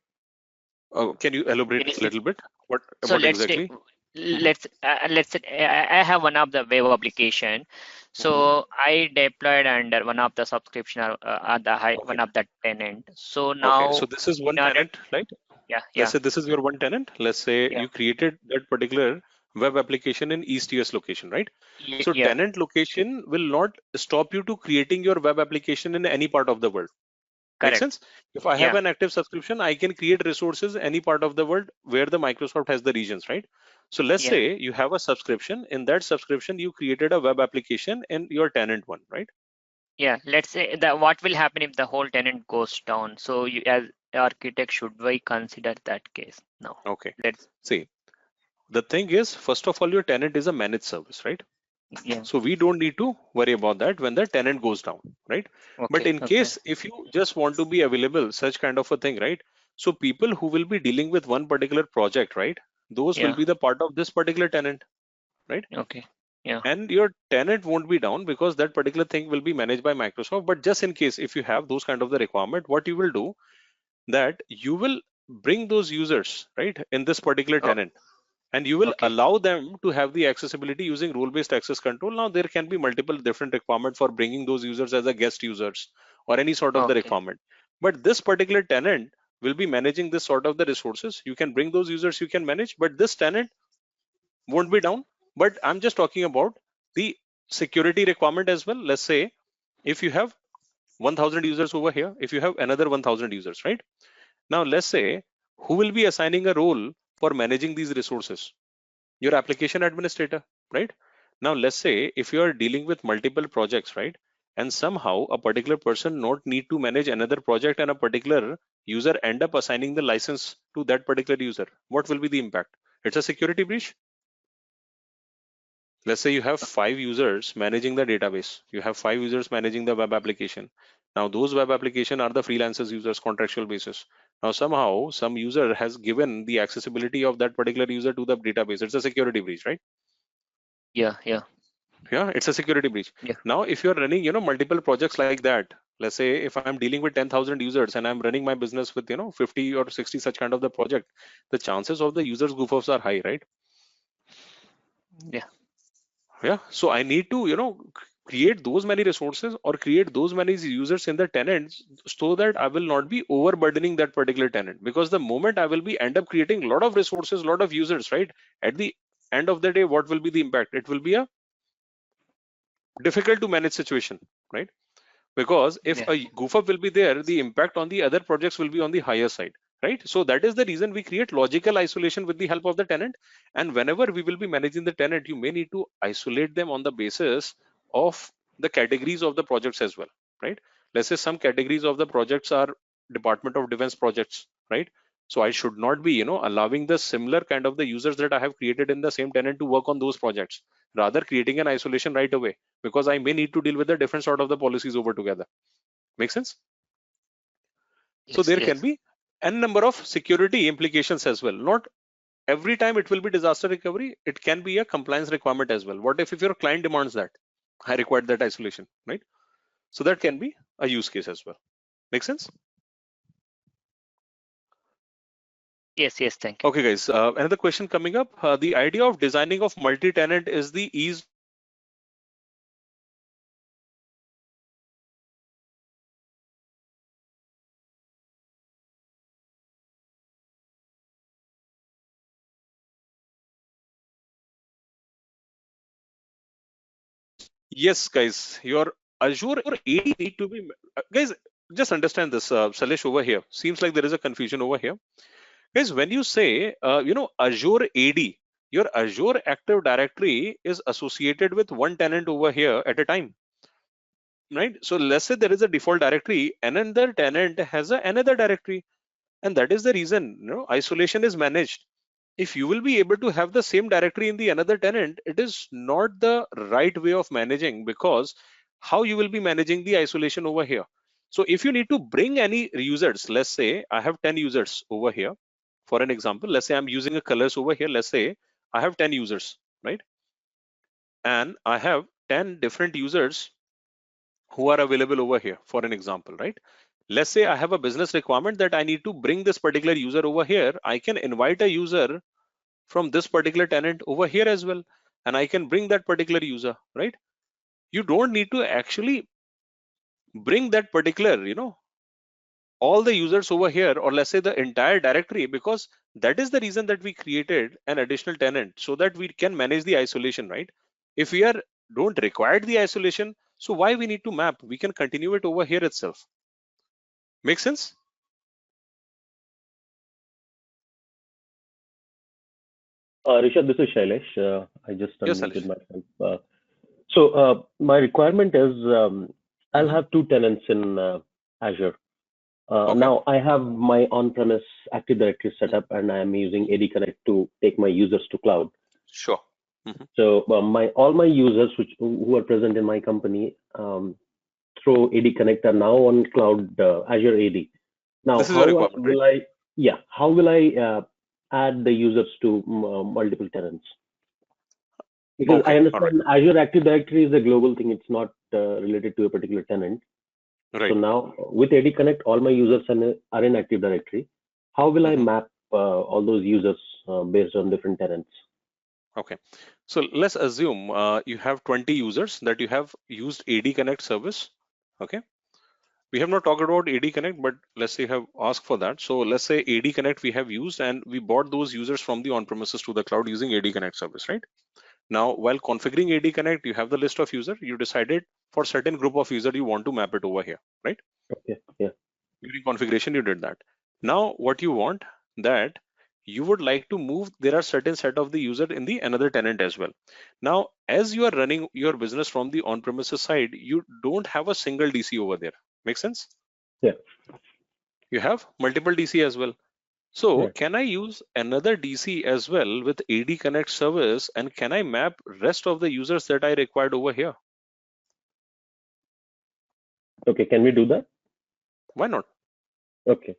Can you Can elaborate you a see? little bit? What So what let's take exactly? Mhm, let's say I have one of the web application. mhm. So I deployed under one of the subscription at the high Okay. one of the tenant. So Okay. now So this is in one order, tenant, right? yeah, Let's yeah, say this is your one tenant. Let's say yeah, you created that particular web application in East US location, right? So yeah, tenant location will not stop you to creating your web application in any part of the world. Make correct, sense? If I have yeah, an active subscription, I can create resources any part of the world where the Microsoft has the regions, right? So let's yeah. say you have a subscription. In that subscription, you created a web application in your tenant one, right? Yeah, let's say that what will happen if the whole tenant goes down? So you as architect, should we consider that case? No. Okay. Let's, See, the thing is, first of all, your tenant is a managed service, right? yeah. So we don't need to worry about that when the tenant goes down, right? But Okay, in okay. case if you just want to be available, such kind of a thing, right? So people who will be dealing with one particular project, right? Those will Yeah, be the part of this particular tenant. right? Okay. Yeah. And your tenant won't be down because that particular thing will be managed by Microsoft. But just in case if you have those kind of the requirement, what you will do, that you will bring those users right in this particular Oh, tenant, and you will okay. allow them to have the accessibility using role-based access control. Now there can be multiple different requirements for bringing those users as a guest users or any sort of the Okay. requirement, but this particular tenant will be managing this sort of the resources. You can bring those users, you can manage, but this tenant won't be down. But I'm just talking about the security requirement as well. Let's say if you have 1000 users over here, if you have another 1000 users, right? Now let's say who will be assigning a role for managing these resources? Your application administrator, right? Now let's say if you are dealing with multiple projects, right, and somehow a particular person not need to manage another project and a particular user end up assigning the license to that particular user, what will be the impact? It's a security breach. Let's say you have 5 users managing the database, you have 5 users managing the web application. Now those web application are the freelancers users, contractual basis. Now somehow some user has given the accessibility of that particular user to the database. It's a security breach, right? Yeah. Yeah. Yeah, it's a security breach. Yeah. Now if you're running multiple projects like that, let's say if I'm dealing with 10,000 users and I'm running my business with 50 or 60 such kind of the project, the chances of the users goof offs are high, right? Yeah. Yeah, so I need to create those many resources or create those many users in the tenants so that I will not be overburdening that particular tenant, because the moment I will be end up creating a lot of resources, a lot of users, right, at the end of the day, what will be the impact? It will be a difficult to manage situation, right? Because if Yeah. a goof up will be there, the impact on the other projects will be on the higher side, right? So that is the reason we create logical isolation with the help of the tenant. And whenever we will be managing the tenant, you may need to isolate them on the basis of the categories of the projects as well, right? Let's say some categories of the projects are Department of Defense projects, right? So I should not be allowing the similar kind of the users that I have created in the same tenant to work on those projects, rather creating an isolation right away, because I may need to deal with the different sort of the policies over together. Make sense? So Yes. there can Yes. be n number of security implications as well. Not every time it will be disaster recovery. It can be a compliance requirement as well. What if your client demands that I require that isolation, right? So that can be a use case as well. Make sense? Yes. Yes. Thank you. Okay, guys. Another question coming up. The idea of designing of multi-tenant is the ease. Yes, guys. Your Azure AD need to be guys. Just understand this, Salesh over here. Seems like there is a confusion over here. Guys, when you say, Azure AD, your Azure Active Directory is associated with one tenant over here at a time, right? So let's say there is a default directory, another tenant has another directory, and that is the reason, isolation is managed. If you will be able to have the same directory in the another tenant, it is not the right way of managing, because how you will be managing the isolation over here. So if you need to bring any users, let's say I have 10 users over here. For an example, let's say I'm using a colors over here. Let's say I have 10 users, right? And I have 10 different users who are available over here, for an example, right? Let's say I have a business requirement that I need to bring this particular user over here. I can invite a user from this particular tenant over here as well, and I can bring that particular user, right? You don't need to actually bring that particular all the users over here, or let's say the entire directory, because that is the reason that we created an additional tenant, so that we can manage the isolation, right? If we are don't require the isolation, so why we need to map? We can continue it over here itself. Make sense? Rishabh, this is Shailesh. I just Yes, unmuted Alish. myself. My requirement is I'll have two tenants in Azure. Okay. Now I have my on-premise Active Directory set up, and I am using AD Connect to take my users to cloud. Sure. So all my users who are present in my company through AD Connect are now on cloud Azure AD. Now, This is your requirement, right? how will I add the users to multiple tenants? Because I Okay, all right. understand Azure Active Directory is a global thing. It's not related to a particular tenant. Right. So now with AD Connect, all my users are in Active Directory. How will I map all those users based on different tenants? Okay. So let's assume you have 20 users that you have used AD Connect service. Okay. We have not talked about AD Connect, but let's say you have asked for that. So let's say AD Connect we have used and we bought those users from the on-premises to the cloud using AD Connect service, right? Now, while configuring AD Connect, you have the list of user. You decided for certain group of user you want to map it over here, right? Okay, yeah. During configuration, you did that. Now, what you want that you would like to move, there are certain set of the user in the another tenant as well. Now, as you are running your business from the on-premises side, you don't have a single DC over there. Make sense? Yeah. You have multiple DC as well. So Right. can I use another DC as well with AD Connect service, and can I map rest of the users that I required over here? Okay, can we do that? Why not? Okay.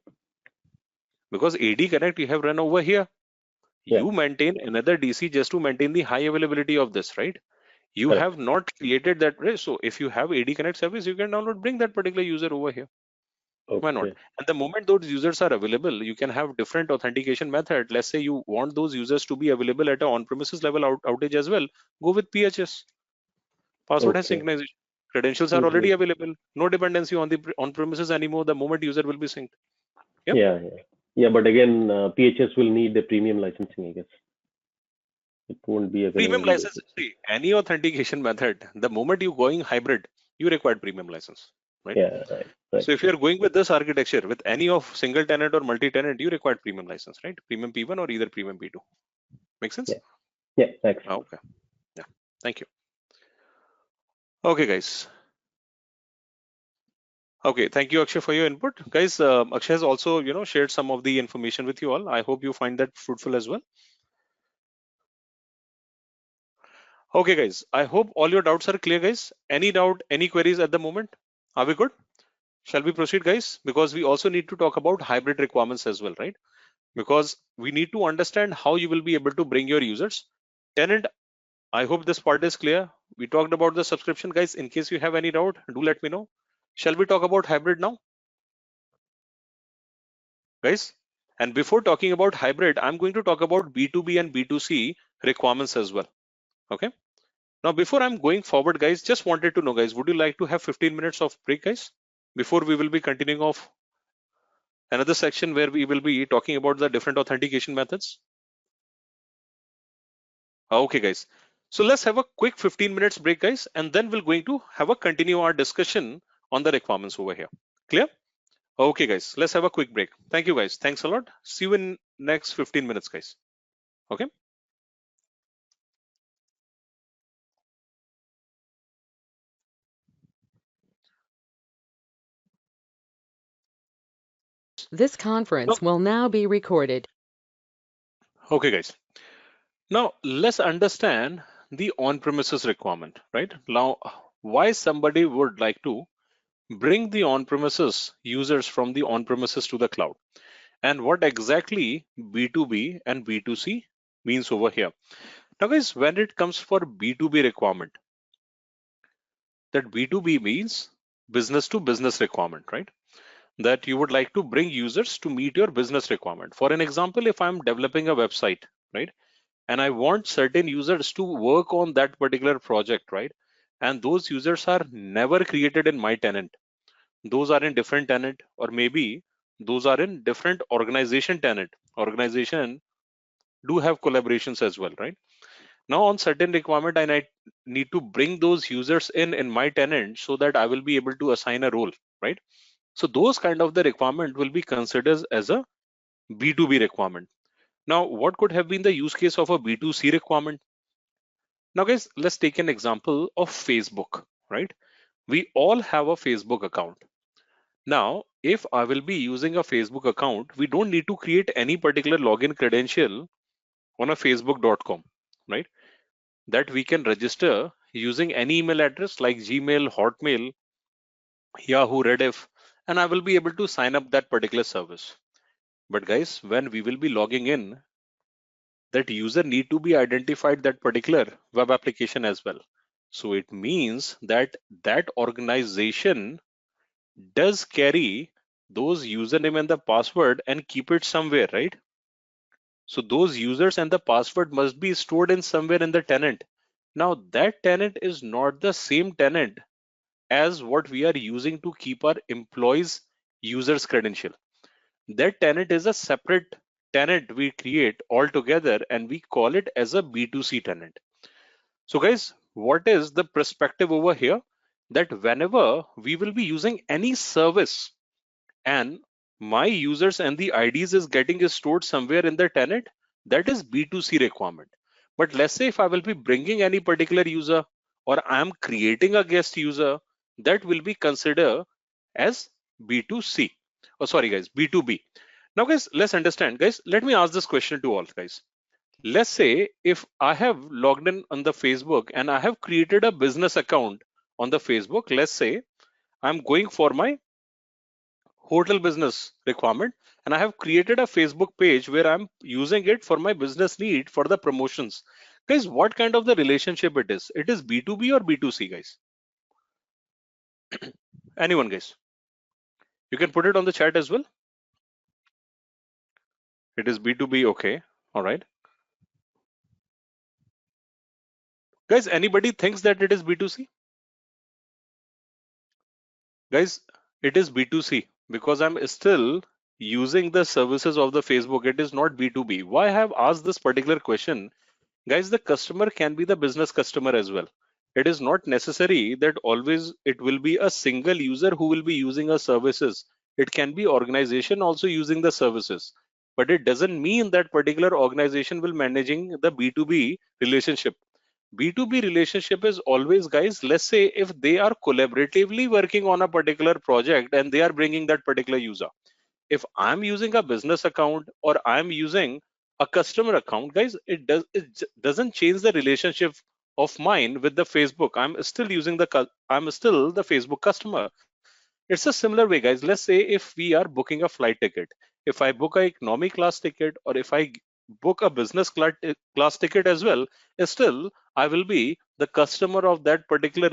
Because AD Connect you have run over here. Yeah. You maintain another DC just to maintain the high availability of this, right? You Correct. have not created that. So if you have AD Connect service, you can download, bring that particular user over here. Why not? Okay. And the moment those users are available, you can have different authentication method. Let's say you want those users to be available at a on-premises level outage as well. Go with PHS. Password has Okay. synchronization. Credentials are already Mhm. available. No dependency on the on-premises anymore. The moment user will be synced. Yep. Yeah, yeah. Yeah, but again, PHS will need the premium licensing, I guess. It won't be Premium available. license. See, any authentication method, the moment you going hybrid, you require premium license, right? Yeah, right. Right. So if you're going with this architecture with any of single tenant or multi-tenant, you require premium license, right? Premium P1 or either premium P2. Make sense? Yeah. Yeah, thanks. Okay. Yeah. Thank you. Okay, guys. Okay, thank you, Akshay, for your input. Guys, Akshay has also, shared some of the information with you all. I hope you find that fruitful as well. Okay, guys, I hope all your doubts are clear, guys. Any doubt, any queries at the moment? Are we good? Shall we proceed, guys? Because we also need to talk about hybrid requirements as well, right? Because we need to understand how you will be able to bring your users. Tenant, I hope this part is clear. We talked about the subscription, guys. In case you have any doubt, do let me know. Shall we talk about hybrid now, guys? And before talking about hybrid, I'm going to talk about B2B and B2C requirements as well. Okay. Now, before I'm going forward, guys, just wanted to know, guys, would you like to have 15 minutes of break, guys? Before we will be continuing off another section where we will be talking about the different authentication methods. Okay, guys. So let's have a quick 15 minutes break, guys, and then we're going to have a continue our discussion on the requirements over here. Clear? Okay, guys, let's have a quick break. Thank you, guys. Thanks a lot. See you in next 15 minutes, guys. Okay. This conference will now be recorded. Okay, guys. Now let's understand the on-premises requirement, right? Now, why somebody would like to bring the on-premises users from the on-premises to the cloud, and what exactly B2B and B2C means over here. Now, guys, when it comes for B2B requirement, that B2B means business to business requirement, right? That you would like to bring users to meet your business requirement. For an example, if I'm developing a website, right, and I want certain users to work on that particular project, right, and those users are never created in my tenant, those are in different tenant, or maybe those are in different organization tenant. Organization do have collaborations as well, right? Now on certain requirement, I need to bring those users in my tenant so that I will be able to assign a role, right? So those kind of the requirement will be considered as a B2B requirement. Now, what could have been the use case of a B2C requirement? Now, guys, let's take an example of Facebook, right? We all have a Facebook account. Now, if I will be using a Facebook account, we don't need to create any particular login credential on a facebook.com, right? That we can register using any email address like Gmail, Hotmail, Yahoo, Rediff, and I will be able to sign up that particular service. But guys, when we will be logging in that user need to be identified that particular web application as well. So it means that that organization does carry those username and the password and keep it somewhere, right? So those users and the password must be stored in somewhere in the tenant. Now that tenant is not the same tenant as what we are using to keep our employees users credential. That tenant is a separate tenant we create altogether, and we call it as a B2C tenant. So guys, what is the perspective over here? That whenever we will be using any service and my users and the IDs is getting stored somewhere in the tenant, that is B2C requirement. But let's say if I will be bringing any particular user or I am creating a guest user, that will be considered as B2C. Oh, sorry guys, B2B. Now guys, let's understand. Guys, let me ask this question to all guys. Let's say if I have logged in on the Facebook and I have created a business account on the Facebook. Let's say I'm going for my hotel business requirement and I have created a Facebook page where I'm using it for my business need for the promotions. Guys, what kind of the relationship it is? It is B2B or B2C, guys? Anyone, guys? You can put it on the chat as well. It is B2B, okay. All right. Guys, anybody thinks that it is B2C? Guys, it is B2C because I'm still using the services of the Facebook. It is not B2B. Why I have asked this particular question? Guys, the customer can be the business customer as well. It is not necessary that always it will be a single user who will be using our services. It can be organization also using the services. But it doesn't mean that particular organization will managing the B2B relationship. B2B relationship is always, guys, let's say if they are collaboratively working on a particular project and they are bringing that particular user. If I'm using a business account or I'm using a customer account, guys, it doesn't change the relationship of mine with the Facebook. I'm still the Facebook customer. It's a similar way, guys. Let's say if we are booking a flight ticket, if I book a economy class ticket or if I book a business class ticket as well, still I will be the customer of that particular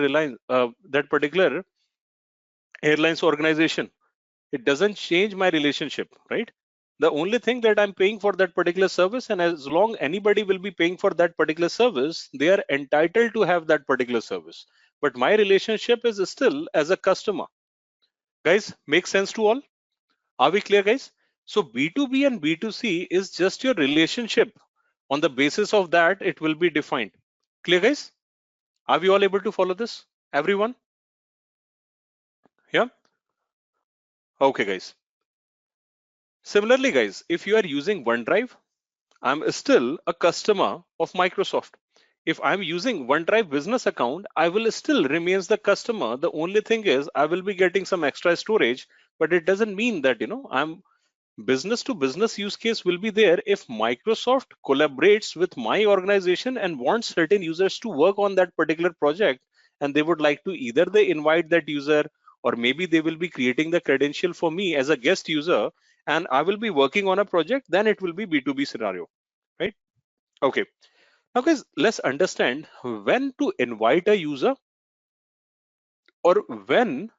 airlines organization. It doesn't change my relationship, right? The only thing that I'm paying for that particular service, and as long anybody will be paying for that particular service, they are entitled to have that particular service. But my relationship is still as a customer. Guys, make sense to all? Are we clear, guys? So B2B and B2C is just your relationship. On the basis of that, it will be defined. Clear, guys? Are we all able to follow this? Everyone? Yeah? Okay, guys. Similarly, guys, if you are using OneDrive, I'm still a customer of Microsoft. If I'm using OneDrive business account, I will still remains the customer. The only thing is I will be getting some extra storage, but it doesn't mean that, I'm business to business use case will be there if Microsoft collaborates with my organization and wants certain users to work on that particular project, and they would like to either they invite that user or maybe they will be creating the credential for me as a guest user and I will be working on a project, then it will be B2B scenario, right? Okay. Now guys, let's understand when to invite a user or when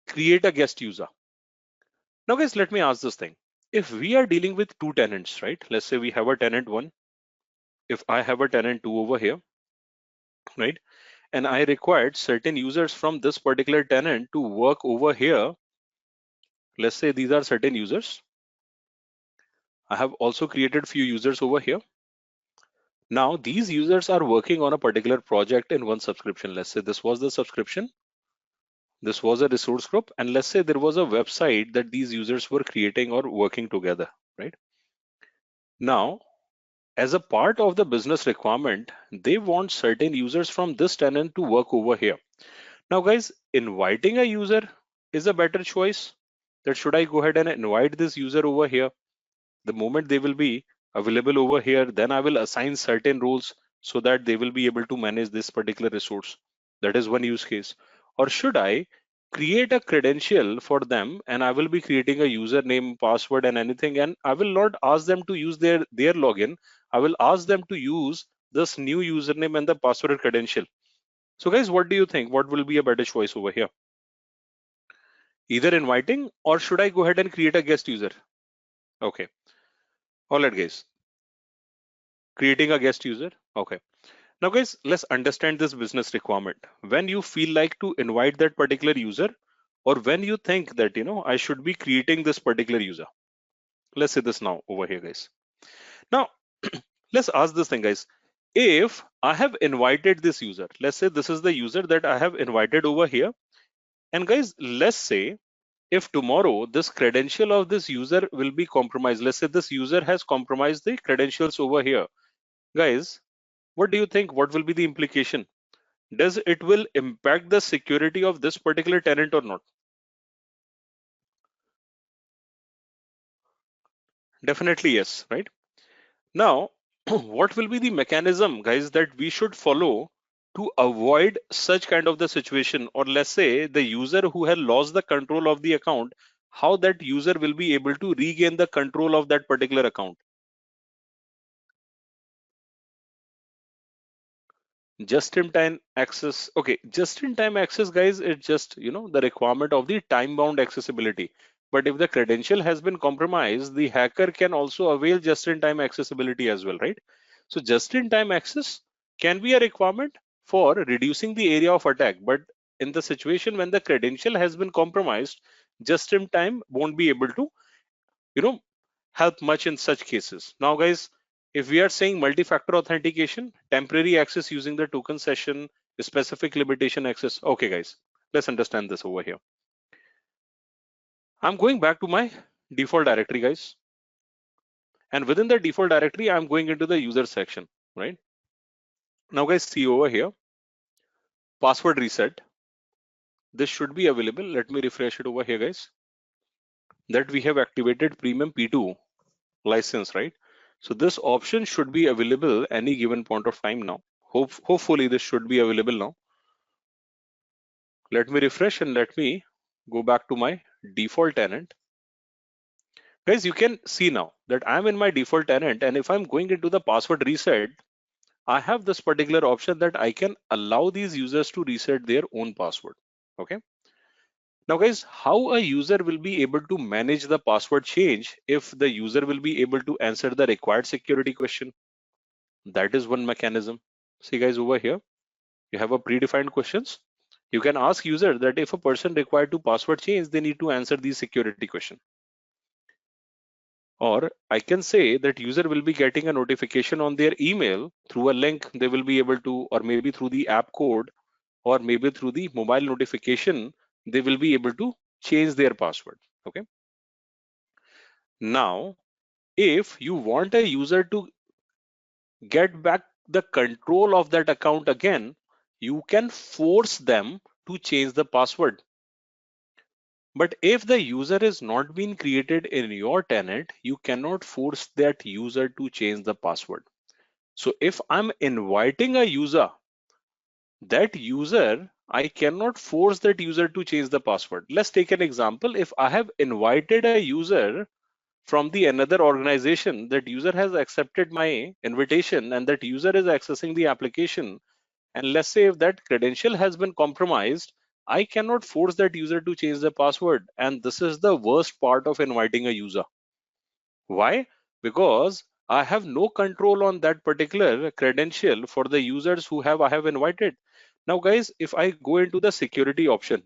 create a guest user. Now guys, let me ask this thing. If we are dealing with two tenants, right? Let's say we have a tenant one. If I have a tenant two over here, right? And I required certain users from this particular tenant to work over here. Let's say these are certain users. I have also created few users over here. Now these users are working on a particular project in one subscription. Let's say this was the subscription. This was a resource group. And let's say there was a website that these users were creating or working together, right? Now, as a part of the business requirement, they want certain users from this tenant to work over here. Now guys, inviting a user is a better choice. That should I go ahead and invite this user over here? The moment they will be available over here, then I will assign certain roles so that they will be able to manage this particular resource. That is one use case. Or should I create a credential for them and I will be creating a username, password and anything, and I will not ask them to use their login. I will ask them to use this new username and the password credential. So guys, what do you think? What will be a better choice over here? Either inviting, or should I go ahead and create a guest user? Okay. All right, guys. Creating a guest user. Okay. Now guys, let's understand this business requirement. When you feel like to invite that particular user, or when you think that, I should be creating this particular user. Let's say this now over here, guys. Now, let's ask this thing, guys. If I have invited this user, let's say this is the user that I have invited over here. And guys, let's say if tomorrow this credential of this user will be compromised, let's say this user has compromised the credentials over here. Guys, what do you think? What will be the implication? Does it will impact the security of this particular tenant or not? Definitely yes, right? Now, what will be the mechanism, guys, that we should follow to avoid such kind of the situation? Or let's say the user who has lost the control of the account, how that user will be able to regain the control of that particular account? Just-in-time access. Okay, just-in-time access, guys, it's just the requirement of the time-bound accessibility. But if the credential has been compromised, the hacker can also avail just-in-time accessibility as well, right? So just-in-time access can be a requirement for reducing the area of attack, but in the situation when the credential has been compromised, just-in-time won't be able to help much in such cases. Now guys, if we are saying multi-factor authentication, temporary access using the token session, specific limitation access. Okay guys, let's understand this over here. I'm going back to my default directory, guys. And within the default directory, I'm going into the user section, right? Now guys, see over here, password reset. This should be available. Let me refresh it over here, guys. That we have activated premium P2 license, right? So this option should be available any given point of time now. Hopefully this should be available now. Let me refresh and let me go back to my default tenant. Guys, you can see now that I'm in my default tenant, and if I'm going into the password reset, I have this particular option that I can allow these users to reset their own password. Okay. Now guys, how a user will be able to manage the password change if the user will be able to answer the required security question? That is one mechanism. See guys, over here, you have a predefined questions. You can ask user that if a person required to password change, they need to answer the security question. Or I can say that user will be getting a notification on their email through a link they will be able to, or maybe through the app code, or maybe through the mobile notification, they will be able to change their password. Okay. Now, if you want a user to get back the control of that account again, you can force them to change the password. But if the user is not been created in your tenant, you cannot force that user to change the password. So if I'm inviting a user, that user, I cannot force that user to change the password. Let's take an example. If I have invited a user from the another organization, that user has accepted my invitation and that user is accessing the application, and let's say if that credential has been compromised, I cannot force that user to change the password. And this is the worst part of inviting a user. Why? Because I have no control on that particular credential for the users who I have invited. Now guys, if I go into the security option,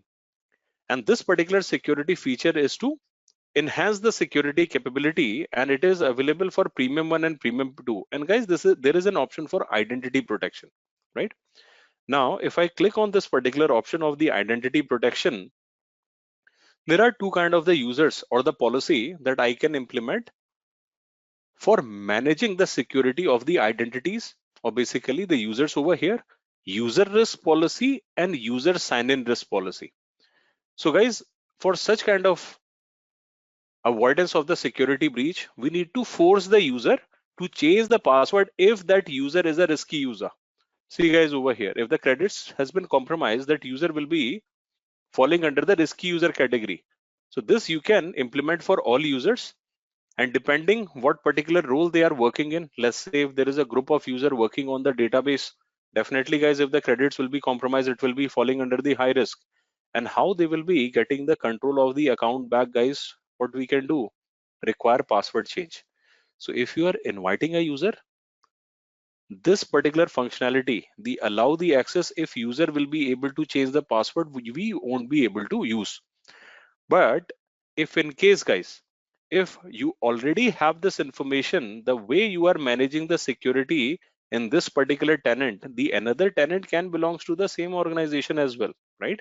and this particular security feature is to enhance the security capability, and it is available for premium 1 and premium 2. And guys, there is an option for identity protection, right? Now, if I click on this particular option of the identity protection, there are two kind of the users or the policy that I can implement for managing the security of the identities, or basically the users over here, user risk policy and user sign-in risk policy. So guys, for such kind of avoidance of the security breach, we need to force the user to change the password if that user is a risky user. See guys, over here, if the credits has been compromised, that user will be falling under the risky user category. So this you can implement for all users. And depending what particular role they are working in, let's say if there is a group of user working on the database, definitely guys, if the credits will be compromised, it will be falling under the high risk. And how they will be getting the control of the account back, guys? What we can do? Require password change. So if you are inviting a user, this particular functionality, the allow the access, if user will be able to change the password, we won't be able to use. But if in case, guys, if you already have this information, the way you are managing the security in this particular tenant, the another tenant can belongs to the same organization as well, right?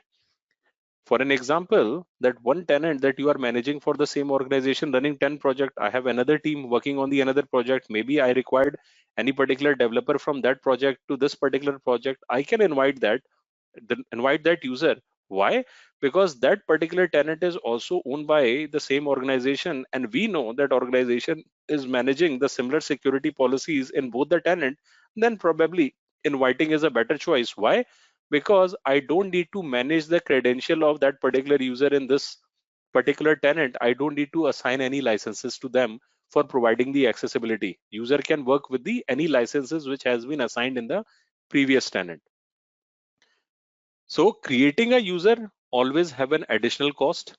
For an example, that one tenant that you are managing for the same organization running 10 project, I have another team working on the another project. Maybe I required any particular developer from that project to this particular project. I can invite that user. Why? Because that particular tenant is also owned by the same organization, and we know that organization is managing the similar security policies in both the tenant. Then probably inviting is a better choice. Why? Because I don't need to manage the credential of that particular user in this particular tenant. I don't need to assign any licenses to them for providing the accessibility. User can work with the any licenses which has been assigned in the previous tenant. So creating a user always have an additional cost,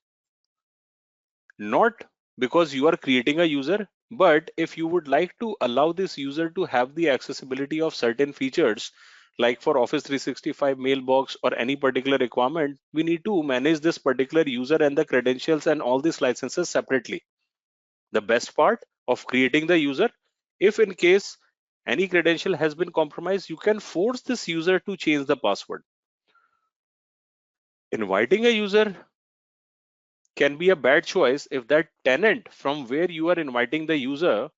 not because you are creating a user, but if you would like to allow this user to have the accessibility of certain features, like for Office 365 mailbox or any particular requirement, we need to manage this particular user and the credentials and all these licenses separately. The best part of creating the user, if in case any credential has been compromised, you can force this user to change the password. Inviting a user can be a bad choice if that tenant from where you are inviting the user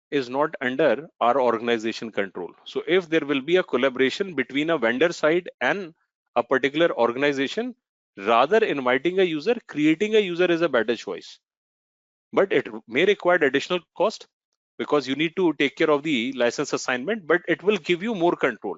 is not under our organization control. So if there will be a collaboration between a vendor side and a particular organization, rather inviting a user, creating a user is a better choice. But it may require additional cost because you need to take care of the license assignment, but it will give you more control.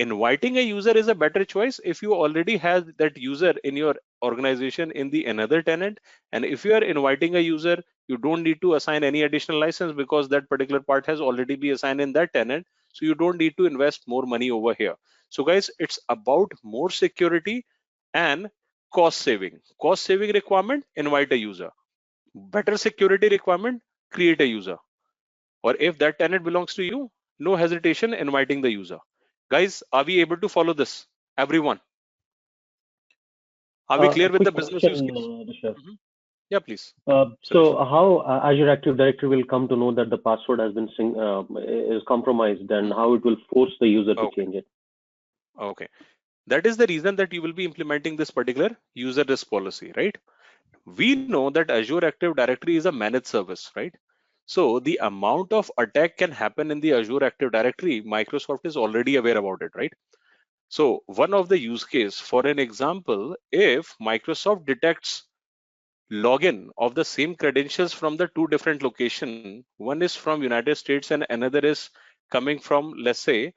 Inviting a user is a better choice if you already have that user in your organization in the another tenant. And if you are inviting a user, you don't need to assign any additional license because that particular part has already been assigned in that tenant. So you don't need to invest more money over here. So guys, it's about more security and cost saving. Cost saving requirement, invite a user. Better security requirement, create a user. Or if that tenant belongs to you, no hesitation inviting the user. Guys, are we able to follow this? Everyone, are we clear with the Quick business use question, case? Rishabh. Yeah, please. So how Azure Active Directory will come to know that the password has been is compromised, and how it will force the user to change it? Okay. That is the reason that you will be implementing this particular user risk policy, right? We know that Azure Active Directory is a managed service, right? So the amount of attack can happen in the Azure Active Directory, Microsoft is already aware about it, right? So one of the use case, for an example, if Microsoft detects login of the same credentials from the two different location, one is from United States and another is coming from, let's say,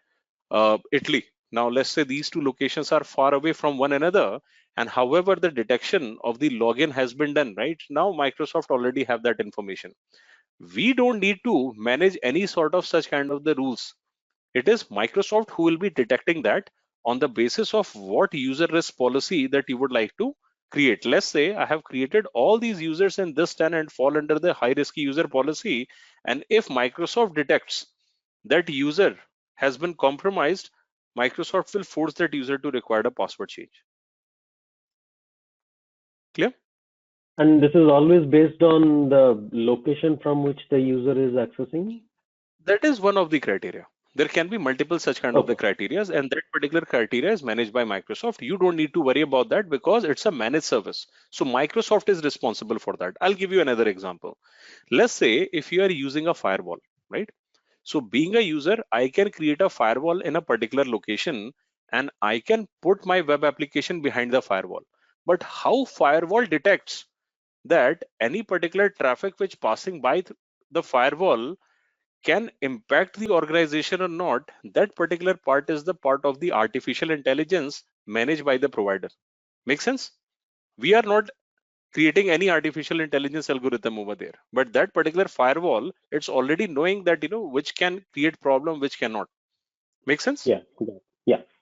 Italy. Now let's say these two locations are far away from one another, and however the detection of the login has been done, right? Now Microsoft already have that information. We don't need to manage any sort of such kind of the rules. It is Microsoft who will be detecting that on the basis of what user risk policy that you would like to create. Let's say I have created all these users in this tenant fall under the high risky user policy, and if Microsoft detects that user has been compromised, Microsoft will force that user to require a password change. Clear? And this is always based on the location from which the user is accessing? That is one of the criteria. There can be multiple such kind of the criterias, and that particular criteria is managed by Microsoft. You don't need to worry about that because it's a managed service. So Microsoft is responsible for that. I'll give you another example. Let's say if you are using a firewall, right? So being a user, I can create a firewall in a particular location and I can put my web application behind the firewall. But how firewall detects that any particular traffic which passing by the firewall can impact the organization or not, that particular part is the part of the artificial intelligence managed by the provider. Make sense? We are not creating any artificial intelligence algorithm over there. But that particular firewall, it's already knowing that, which can create problem, which cannot. Make sense? Yeah,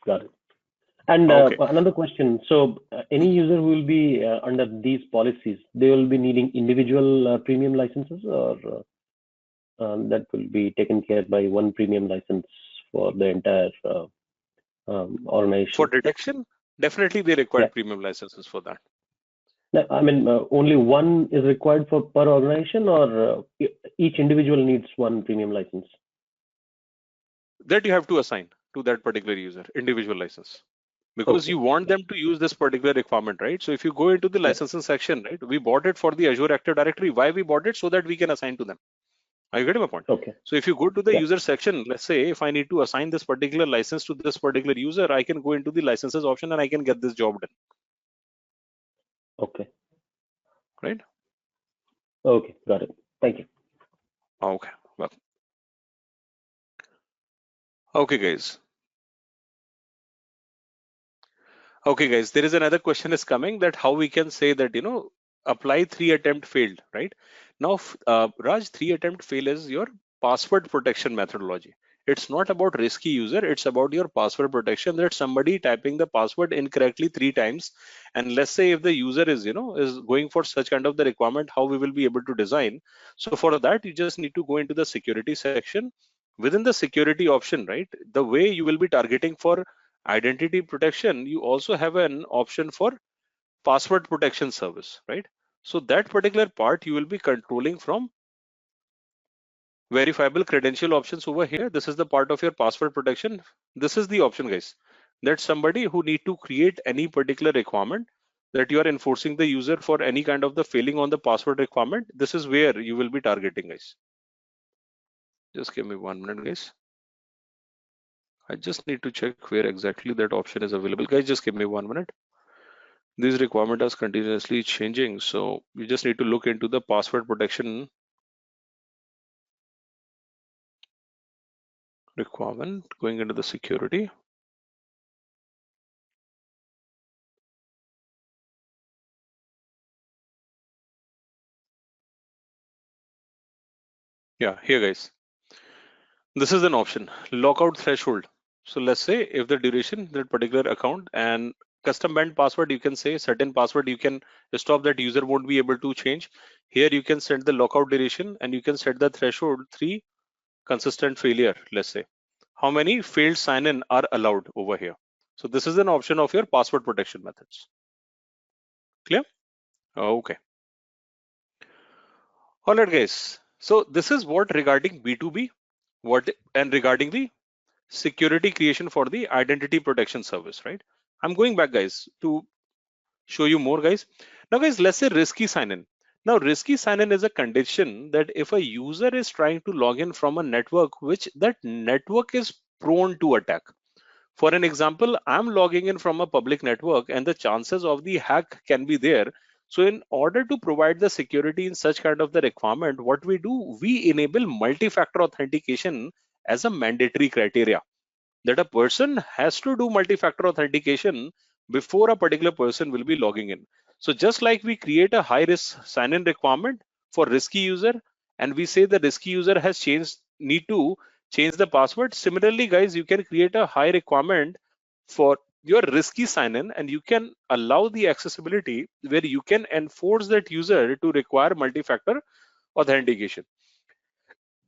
got it. And Okay. another question. So any user who will be under these policies, they will be needing individual premium licenses, or that will be taken care by one premium license for the entire organization? For detection, definitely they require premium licenses for that. I mean, only one is required for per organization, or each individual needs one premium license? That you have to assign to that particular user, individual license, because you want them to use this particular requirement, right? So if you go into the licensing section, right, we bought it for the Azure Active Directory. Why we bought it? So that we can assign to them. Are you getting my point? Okay. So if you go to the user section, let's say if I need to assign this particular license to this particular user, I can go into the licenses option and I can get this job done. Okay. Right? Okay, got it. Thank you. Okay, well. Okay, guys. Okay, guys, there is another question is coming, that how we can say that, apply 3 attempt failed, right? Now, Raj, 3 attempt fail is your password protection methodology. It's not about risky user, it's about your password protection, that somebody typing the password incorrectly 3 times. And let's say if the user is, is going for such kind of the requirement, how we will be able to design. So for that, you just need to go into the security section. Within the security option, right, the way you will be targeting for identity protection, you also have an option for password protection service, right? So that particular part you will be controlling from verifiable credential options over here. This is the part of your password protection. This is the option, guys, that somebody who need to create any particular requirement, that you are enforcing the user for any kind of the failing on the password requirement. This is where you will be targeting, guys. Just give me 1 minute, guys. I just need to check where exactly that option is available. Guys, just give me 1 minute. These requirements are continuously changing, so you just need to look into the password protection requirement, going into the security. Yeah, here, guys. This is an option, lockout threshold. So let's say if the duration, that particular account, and custom band password, you can say certain password you can stop, that user won't be able to change. Here you can set the lockout duration, and you can set the threshold 3 consistent failure. Let's say how many failed sign-in are allowed over here. So this is an option of your password protection methods. Clear? Okay. All right, guys. So this is what regarding B2B, and regarding the security creation for the identity protection service, right? I'm going back, guys, to show you more, guys. Now, guys, let's say risky sign-in. Now, risky sign-in is a condition that if a user is trying to log in from a network, which that network is prone to attack. For an example, I'm logging in from a public network and the chances of the hack can be there. So in order to provide the security in such kind of the requirement, what we do, we enable multi-factor authentication as a mandatory criteria, that a person has to do multi-factor authentication before a particular person will be logging in. So just like we create a high risk sign-in requirement for risky user, and we say the risky user has need to change the password. Similarly, guys, you can create a high requirement for your risky sign-in, and you can allow the accessibility where you can enforce that user to require multi-factor authentication.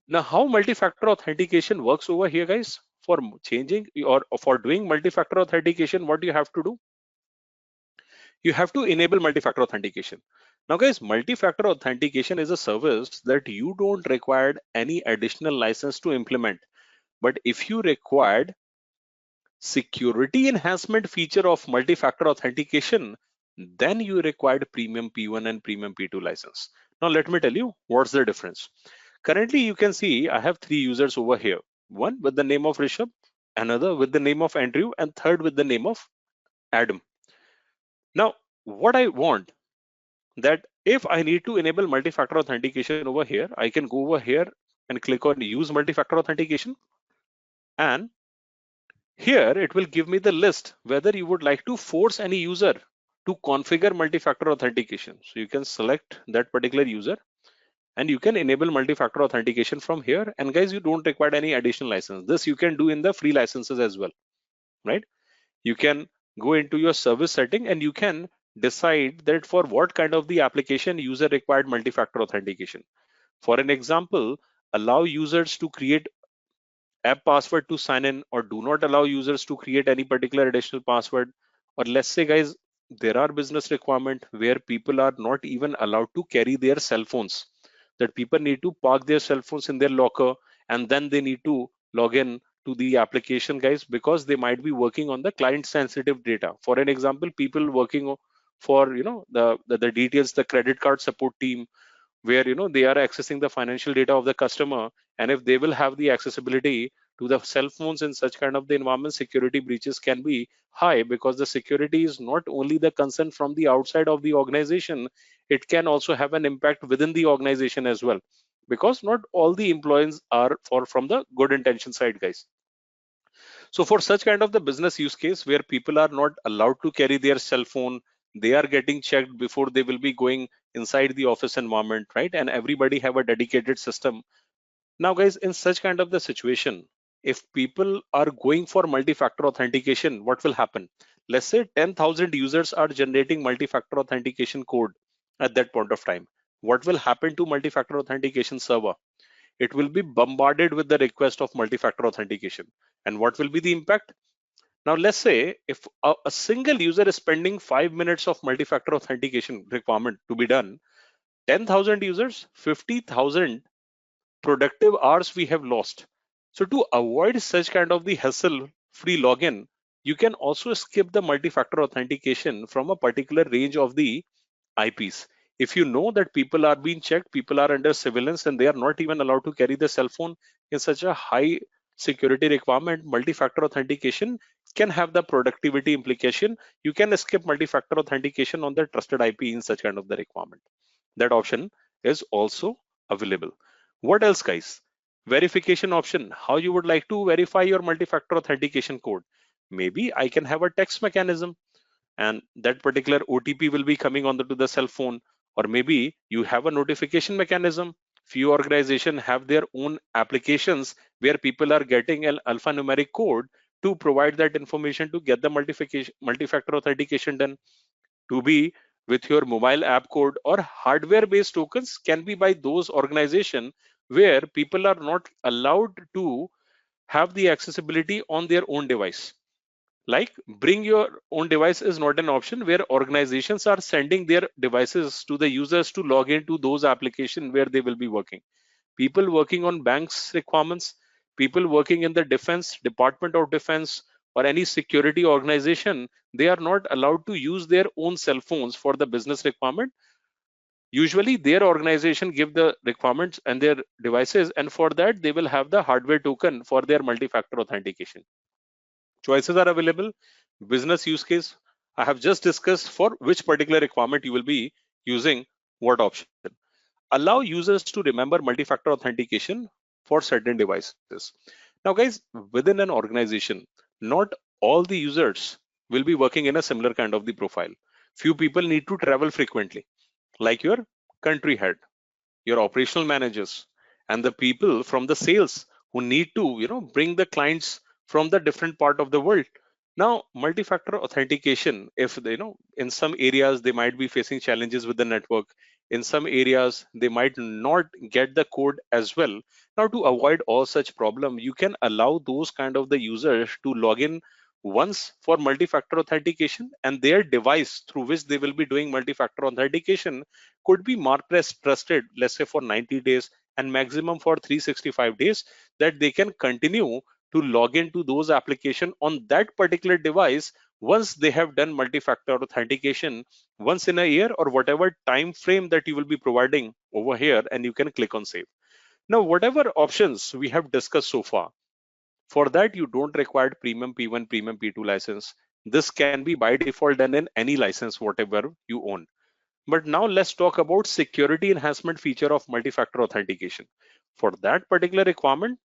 Now, how multi-factor authentication works over here, guys? For changing or for doing multi-factor authentication, what you have to do? You have to enable multi-factor authentication. Now, guys, multi-factor authentication is a service that you don't require any additional license to implement. But if you required security enhancement feature of multi-factor authentication, then you required premium P1 and premium P2 license. Now, let me tell you what's the difference. Currently, you can see I have 3 users over here. One with the name of Rishabh, another with the name of Andrew, and third with the name of Adam. Now, what I want, that if I need to enable multi-factor authentication over here, I can go over here and click on use multi-factor authentication. And here it will give me the list whether you would like to force any user to configure multi-factor authentication. So you can select that particular user and you can enable multi-factor authentication from here. And guys, you don't require any additional license. This you can do in the free licenses as well, right? You can go into your service setting and you can decide that for what kind of the application user required multi-factor authentication. For an example, allow users to create app password to sign in, or do not allow users to create any particular additional password. Or let's say guys, there are business requirement where people are not even allowed to carry their cell phones, that people need to park their cell phones in their locker and then they need to log in to the application, guys, because they might be working on the client sensitive data. For an example, people working for the details, the credit card support team, where they are accessing the financial data of the customer, and if they will have the accessibility to the cell phones in such kind of the environment, security breaches can be high, because the security is not only the concern from the outside of the organization, it can also have an impact within the organization as well, because not all the employees are from the good intention side, guys. So for such kind of the business use case where people are not allowed to carry their cell phone, they are getting checked before they will be going inside the office environment, right? And everybody have a dedicated system. Now guys, in such kind of the situation, if people are going for multi-factor authentication, what will happen? Let's say 10,000 users are generating multi-factor authentication code at that point of time. What will happen to multi-factor authentication server? It will be bombarded with the request of multi-factor authentication. And what will be the impact? Now, let's say if a single user is spending 5 minutes of multi-factor authentication requirement to be done, 10,000 users, 50,000 productive hours we have lost. So to avoid such kind of the hassle-free login, you can also skip the multi-factor authentication from a particular range of the IPs. If you know that people are being checked, people are under surveillance, and they are not even allowed to carry the cell phone in such a high security requirement, multi-factor authentication can have the productivity implication. You can skip multi-factor authentication on the trusted IP in such kind of the requirement. That option is also available. What else, guys? Verification option. How you would like to verify your multi-factor authentication code? Maybe I can have a text mechanism, and that particular OTP will be coming onto the cell phone. Or maybe you have a notification mechanism. Few organizations have their own applications where people are getting an alphanumeric code to provide that information to get the multi-factor authentication done. To be with your mobile app code or hardware based tokens can be by those organizations where people are not allowed to have the accessibility on their own device. Like bring your own device is not an option, where organizations are sending their devices to the users to log into those applications where they will be working. People working on banks requirements, people working in the defense, Department of Defense, or any security organization, they are not allowed to use their own cell phones for the business requirement. Usually their organization give the requirements and their devices, and for that they will have the hardware token for their multi-factor authentication. Choices are available. Business use case, I have just discussed for which particular requirement you will be using what option. Allow users to remember multi-factor authentication for certain devices. Now guys, within an organization, not all the users will be working in a similar kind of the profile. Few people need to travel frequently, like your country head, your operational managers, and the people from the sales who need to bring the clients from the different part of the world. Now multi-factor authentication, if in some areas they might be facing challenges with the network, in some areas they might not get the code as well. Now to avoid all such problem, you can allow those kind of the users to log in once for multi-factor authentication, and their device through which they will be doing multi-factor authentication could be marked as trusted, let's say for 90 days and maximum for 365 days, that they can continue to log into those applications on that particular device once they have done multi-factor authentication once in a year or whatever time frame that you will be providing over here, and you can click on save. Now whatever options we have discussed so far, for that you don't require premium P1, premium P2 license. This can be by default done in any license whatever you own. But now let's talk about security enhancement feature of multi-factor authentication. For that particular requirement,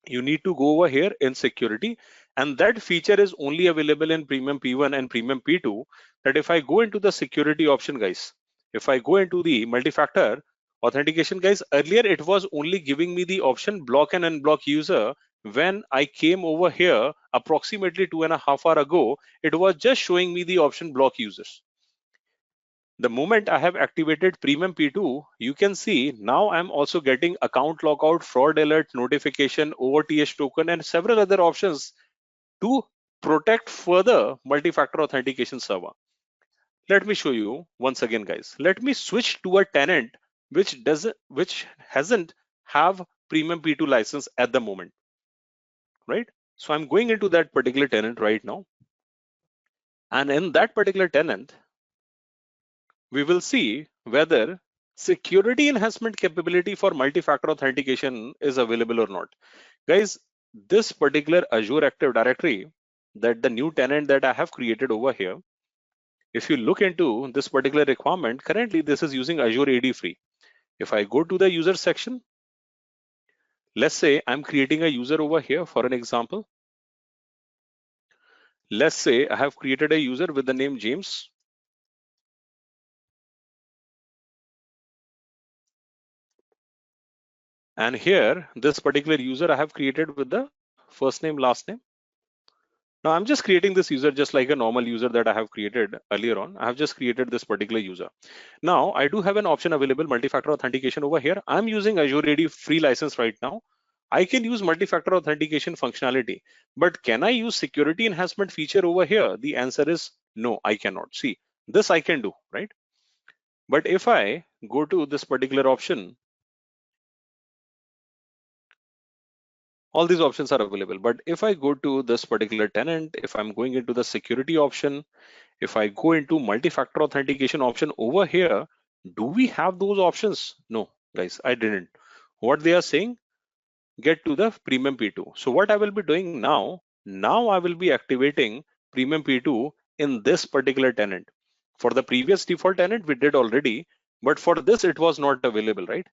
you need to go over here in security, and that feature is only available in Premium P1 and Premium P2. That if I go into the security option, guys, if I go into the multi-factor authentication, guys, earlier it was only giving me the option block and unblock user. When I came over here approximately 2.5 hours ago, it was just showing me the option block users. The moment I have activated Premium P2, you can see now I'm also getting account logout, fraud alert, notification, OTH token, and several other options to protect further multi-factor authentication server. Let me show you once again, guys. Let me switch to a tenant which hasn't have Premium P2 license at the moment, right? So I'm going into that particular tenant right now, and in that particular tenant, we will see whether security enhancement capability for multi-factor authentication is available or not. Guys, this particular Azure Active Directory, that the new tenant that I have created over here, if you look into this particular requirement, currently this is using Azure AD free. If I go to the user section, let's say I'm creating a user over here for an example. Let's say I have created a user with the name James. And here, this particular user I have created with the first name, last name. Now I'm just creating this user just like a normal user that I have created earlier on. I have just created this particular user. Now I do have an option available, multi-factor authentication over here. I'm using Azure AD free license right now. I can use multi-factor authentication functionality, but can I use security enhancement feature over here? The answer is no, I cannot. See, this I can do, right? But if I go to this particular option, all these options are available. But if I go to this particular tenant, if I'm going into the security option, if I go into multi-factor authentication option over here, do we have those options? No, guys, I didn't. What they are saying, get to the Premium P2. So what I will be doing now I will be activating Premium P2 in this particular tenant. For the previous default tenant, we did already, but for this, it was not available, right?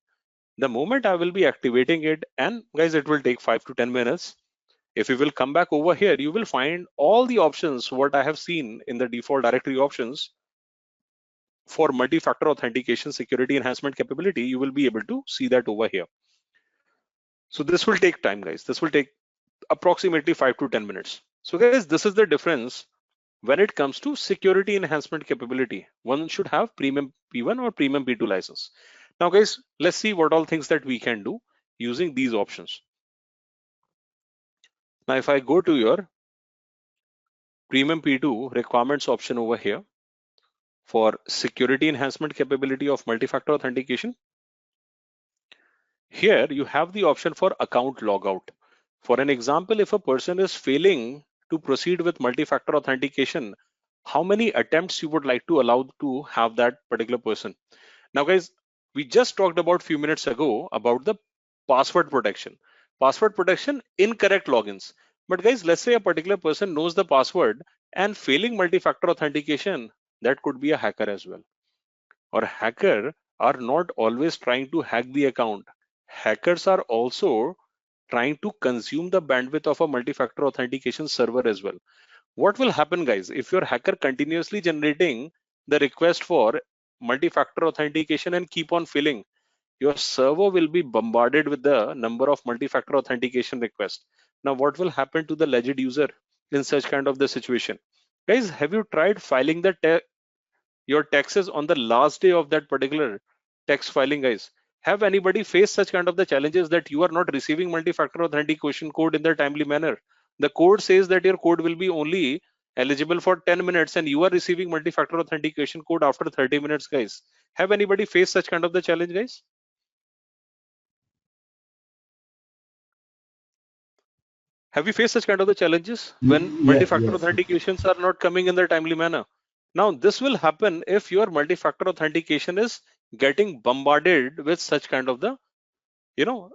The moment I will be activating it, and guys, it will take 5 to 10 minutes. If you will come back over here, you will find all the options what I have seen in the default directory options for multi-factor authentication security enhancement capability. You will be able to see that over here. So this will take time, guys. This will take approximately 5 to 10 minutes. So guys, this is the difference when it comes to security enhancement capability. One should have Premium P1 or Premium P2 license. Now guys, let's see what all things that we can do using these options. Now if I go to your Premium P2 requirements option over here for security enhancement capability of multi-factor authentication, here you have the option for account logout. For an example, if a person is failing to proceed with multi-factor authentication, how many attempts you would like to allow to have that particular person? Now guys, we just talked about few minutes ago about the password protection. Password protection, incorrect logins. But guys, let's say a particular person knows the password and failing multi-factor authentication, that could be a hacker as well. Or hacker are not always trying to hack the account. Hackers are also trying to consume the bandwidth of a multi-factor authentication server as well. What will happen, guys, if your hacker continuously generating the request for multi-factor authentication and keep on filling? Your server will be bombarded with the number of multi-factor authentication requests. Now, what will happen to the legit user in such kind of the situation? Guys, have you tried filing your taxes on the last day of that particular tax filing, guys? Have anybody faced such kind of the challenges that you are not receiving multi-factor authentication code in the timely manner? The code says that your code will be only eligible for 10 minutes and you are receiving multi-factor authentication code after 30 minutes, guys. Have anybody faced such kind of the challenge, guys? Have you faced such kind of the challenges when multi-factor authentications are not coming in the timely manner? Now, this will happen if your multi-factor authentication is getting bombarded with such kind of the,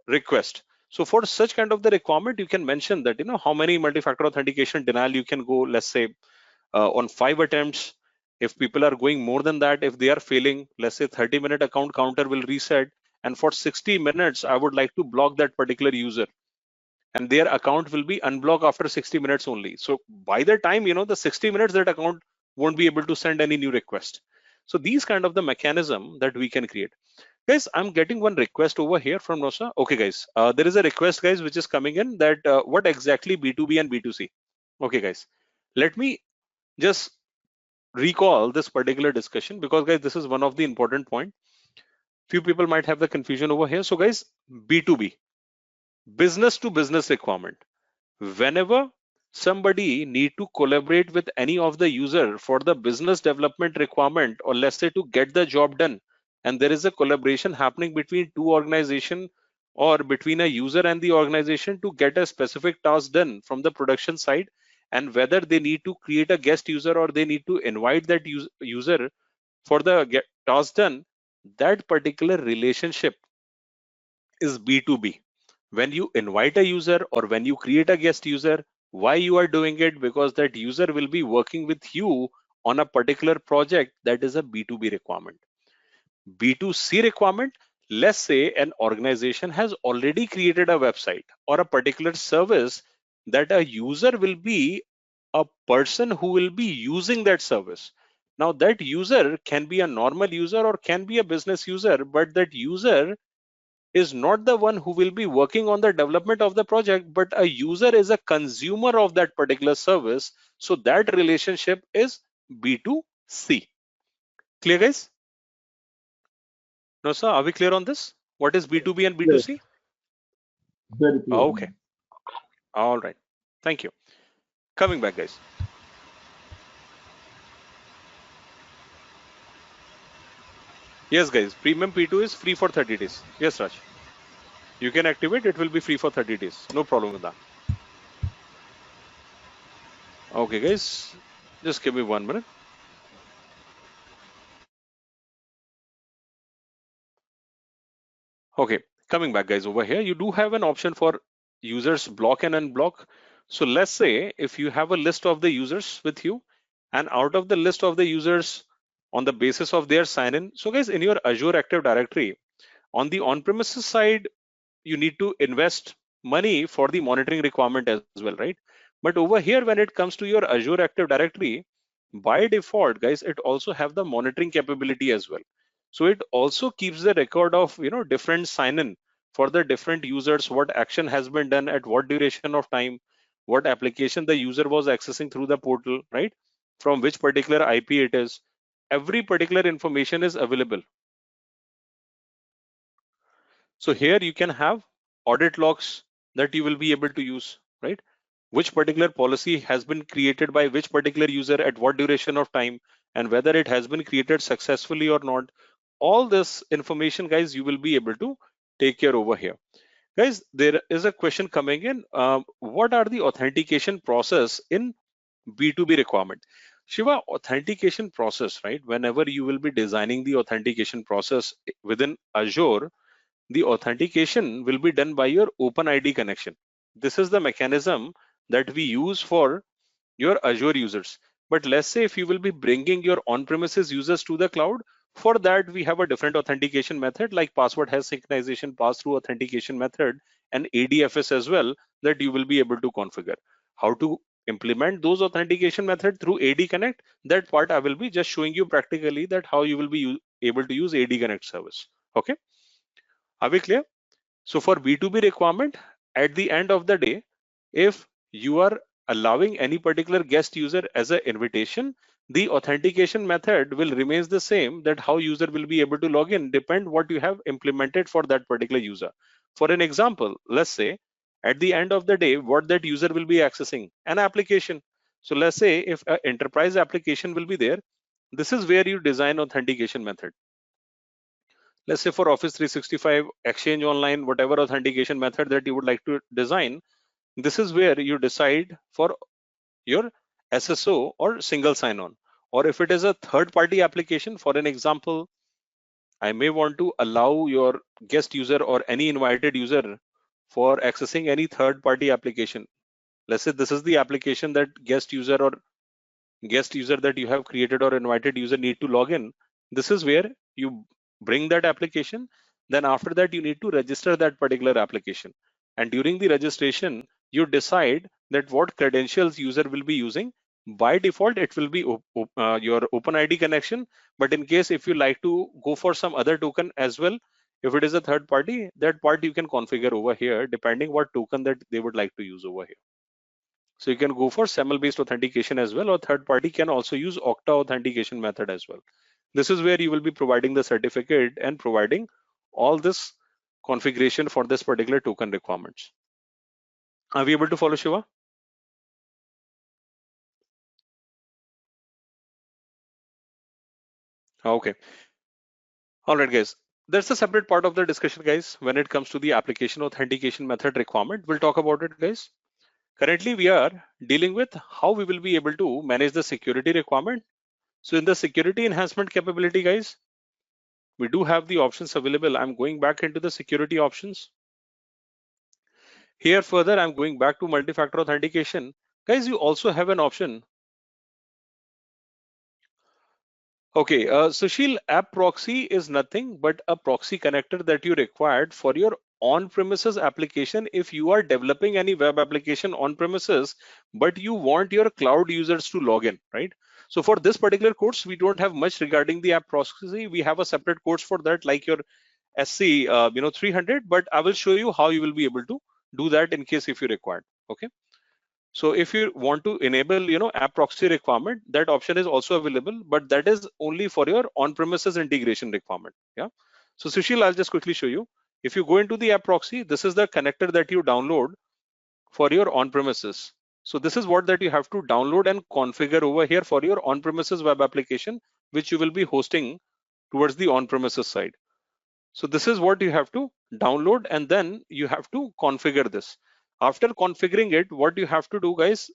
request. So for such kind of the requirement, you can mention that, how many multi-factor authentication denial you can go, let's say on 5 attempts. If people are going more than that, if they are failing, let's say 30-minute account counter will reset. And for 60 minutes, I would like to block that particular user. and their account will be unblocked after 60 minutes only. So by the time, the 60 minutes, that account won't be able to send any new request. So these kind of the mechanism that we can create. Guys, I'm getting one request over here from Nosa. Okay, guys, there is a request, guys, which is coming in that what exactly B2B and B2C. Okay, guys, let me just recall this particular discussion, because guys, this is one of the important point. Few people might have the confusion over here. So guys, B2B, business to business requirement. Whenever somebody need to collaborate with any of the user for the business development requirement, or let's say to get the job done, and there is a collaboration happening between two organization or between a user and the organization to get a specific task done from the production side, and whether they need to create a guest user or they need to invite that user for the task done, that particular relationship is B2B. When you invite a user or when you create a guest user, why you are doing it? Because that user will be working with you on a particular project. That is a B2B requirement. B2C requirement, let's say an organization has already created a website or a particular service, that a user will be a person who will be using that service. Now that user can be a normal user or can be a business user, but that user is not the one who will be working on the development of the project, but a user is a consumer of that particular service. So that relationship is B2C. Clear, guys? No, sir, are we clear on this? What is B2B and Yes, B2C? very clear. Okay. All right. Thank you. Coming back, guys. Yes, guys, premium P2 is free for 30 days. Yes, Raj. You can activate, it will be free for 30 days. No problem with that. Okay, guys, just give me 1 minute. Okay, coming back, guys, over here, you do have an option for users block and unblock. So let's say if you have a list of the users with you, and out of the list of the users on the basis of their sign in. So guys, in your Azure Active Directory, on the on-premises side, you need to invest money for the monitoring requirement as well, right? But over here, when it comes to your Azure Active Directory, by default, guys, it also have the monitoring capability as well. So it also keeps the record of different sign-in for the different users, what action has been done at what duration of time, what application the user was accessing through the portal, right? From which particular IP it is. Every particular information is available. So here you can have audit logs that you will be able to use, right? Which particular policy has been created by which particular user at what duration of time, and whether it has been created successfully or not. All this information, guys, you will be able to take care over here. Guys, there is a question coming in. What are the authentication process in B2B requirement? Shiva, authentication process, right? Whenever you will be designing the authentication process within Azure, the authentication will be done by your OpenID connection. This is the mechanism that we use for your Azure users. But let's say if you will be bringing your on-premises users to the cloud, for that we have a different authentication method like password hash synchronization, pass-through authentication method, and ADFS as well, that you will be able to configure. How to implement those authentication method through AD Connect, that part I will be just showing you practically, that how you will be able to use AD Connect service. Okay, are we clear? So for B2B requirement, at the end of the day, if you are allowing any particular guest user as an invitation, the authentication method will remains the same, that how user will be able to log in depend what you have implemented for that particular user. For an example, let's say at the end of the day, what that user will be accessing an application. So let's say if an enterprise application will be there, this is where you design authentication method. Let's say for Office 365, Exchange Online, whatever authentication method that you would like to design, this is where you decide for your SSO or single sign-on. Or if it is a third-party application, for an example, I may want to allow your guest user or any invited user for accessing any third-party application. Let's say this is the application that guest user that you have created or invited user need to log in. This is where you bring that application. Then after that, you need to register that particular application. and during the registration, you decide that what credentials user will be using. By default, it will be your OpenID connection. But in case if you like to go for some other token as well, if it is a third party, that part you can configure over here, depending what token that they would like to use over here. So you can go for SAML-based authentication as well, or third party can also use Okta authentication method as well. This is where you will be providing the certificate and providing all this configuration for this particular token requirements. Are we able to follow, Shiva? Okay. All right, guys. That's a separate part of the discussion, guys. When it comes to the application authentication method requirement, we'll talk about it, guys. Currently, we are dealing with how we will be able to manage the security requirement. So in the security enhancement capability, guys, we do have the options available. I'm going back into the security options. Here further, I'm going back to multi-factor authentication. Guys, you also have an option. Okay, Sushil, app proxy is nothing but a proxy connector that you required for your on-premises application. If you are developing any web application on premises, but you want your cloud users to log in, right? So for this particular course, we don't have much regarding the app proxy. We have a separate course for that, like your SC 300, but I will show you how you will be able to do that in case if you require. Okay. So if you want to enable app proxy requirement, that option is also available, but that is only for your on-premises integration requirement. Yeah. So Sushil, I'll just quickly show you. If you go into the app proxy, this is the connector that you download for your on-premises. So this is what that you have to download and configure over here for your on-premises web application, which you will be hosting towards the on-premises side. So this is what you have to download, and then you have to configure this. After configuring it, what you have to do, guys,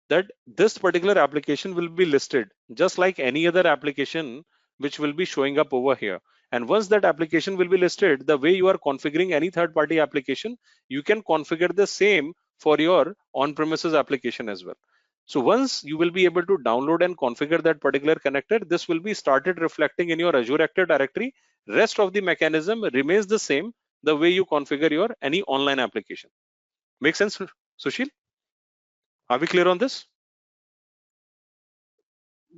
that this particular application will be listed just like any other application which will be showing up over here. And once that application will be listed, the way you are configuring any third-party application, you can configure the same for your on-premises application as well. So once you will be able to download and configure that particular connector, this will be started reflecting in your Azure Active Directory. Rest of the mechanism remains the same, the way you configure your any online application. Make sense, Sushil? Are we clear on this?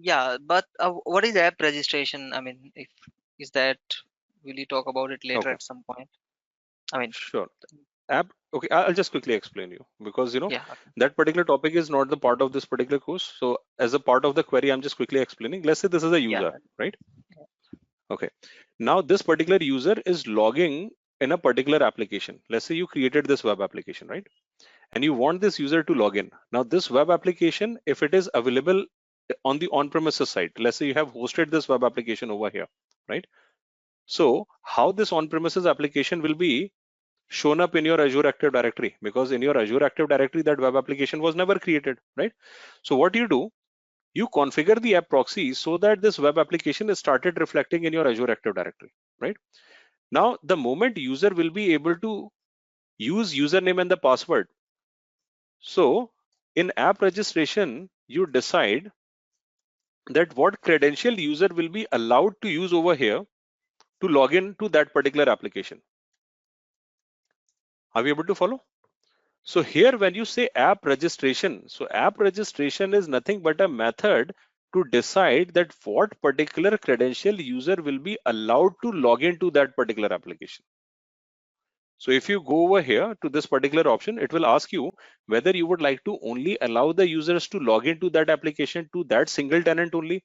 Yeah, but what is app registration? I mean, if is that, will you talk about it later Okay. at some point? I mean, Sure. App. Okay, I'll just quickly explain you, because yeah, okay. that particular topic is not the part of this particular course. So as a part of the query, I'm just quickly explaining. Let's say this is a user, Yeah. right? Okay. Now this particular user is logging in a particular application. Let's say you created this web application, right? And you want this user to log in. Now this web application, if it is available on the on-premises side, let's say you have hosted this web application over here, right? So how this on-premises application will be shown up in your Azure Active Directory, because in your Azure Active Directory, that web application was never created, right? So what you do, you configure the app proxy so that this web application is started reflecting in your Azure Active Directory, right? Now, the moment user will be able to use username and the password. So in app registration, you decide that what credential user will be allowed to use over here to log in to that particular application. Are we able to follow? So here when you say app registration, so app registration is nothing but a method to decide that what particular credential user will be allowed to log into that particular application. So if you go over here to this particular option, it will ask you whether you would like to only allow the users to log into that application to that single tenant only,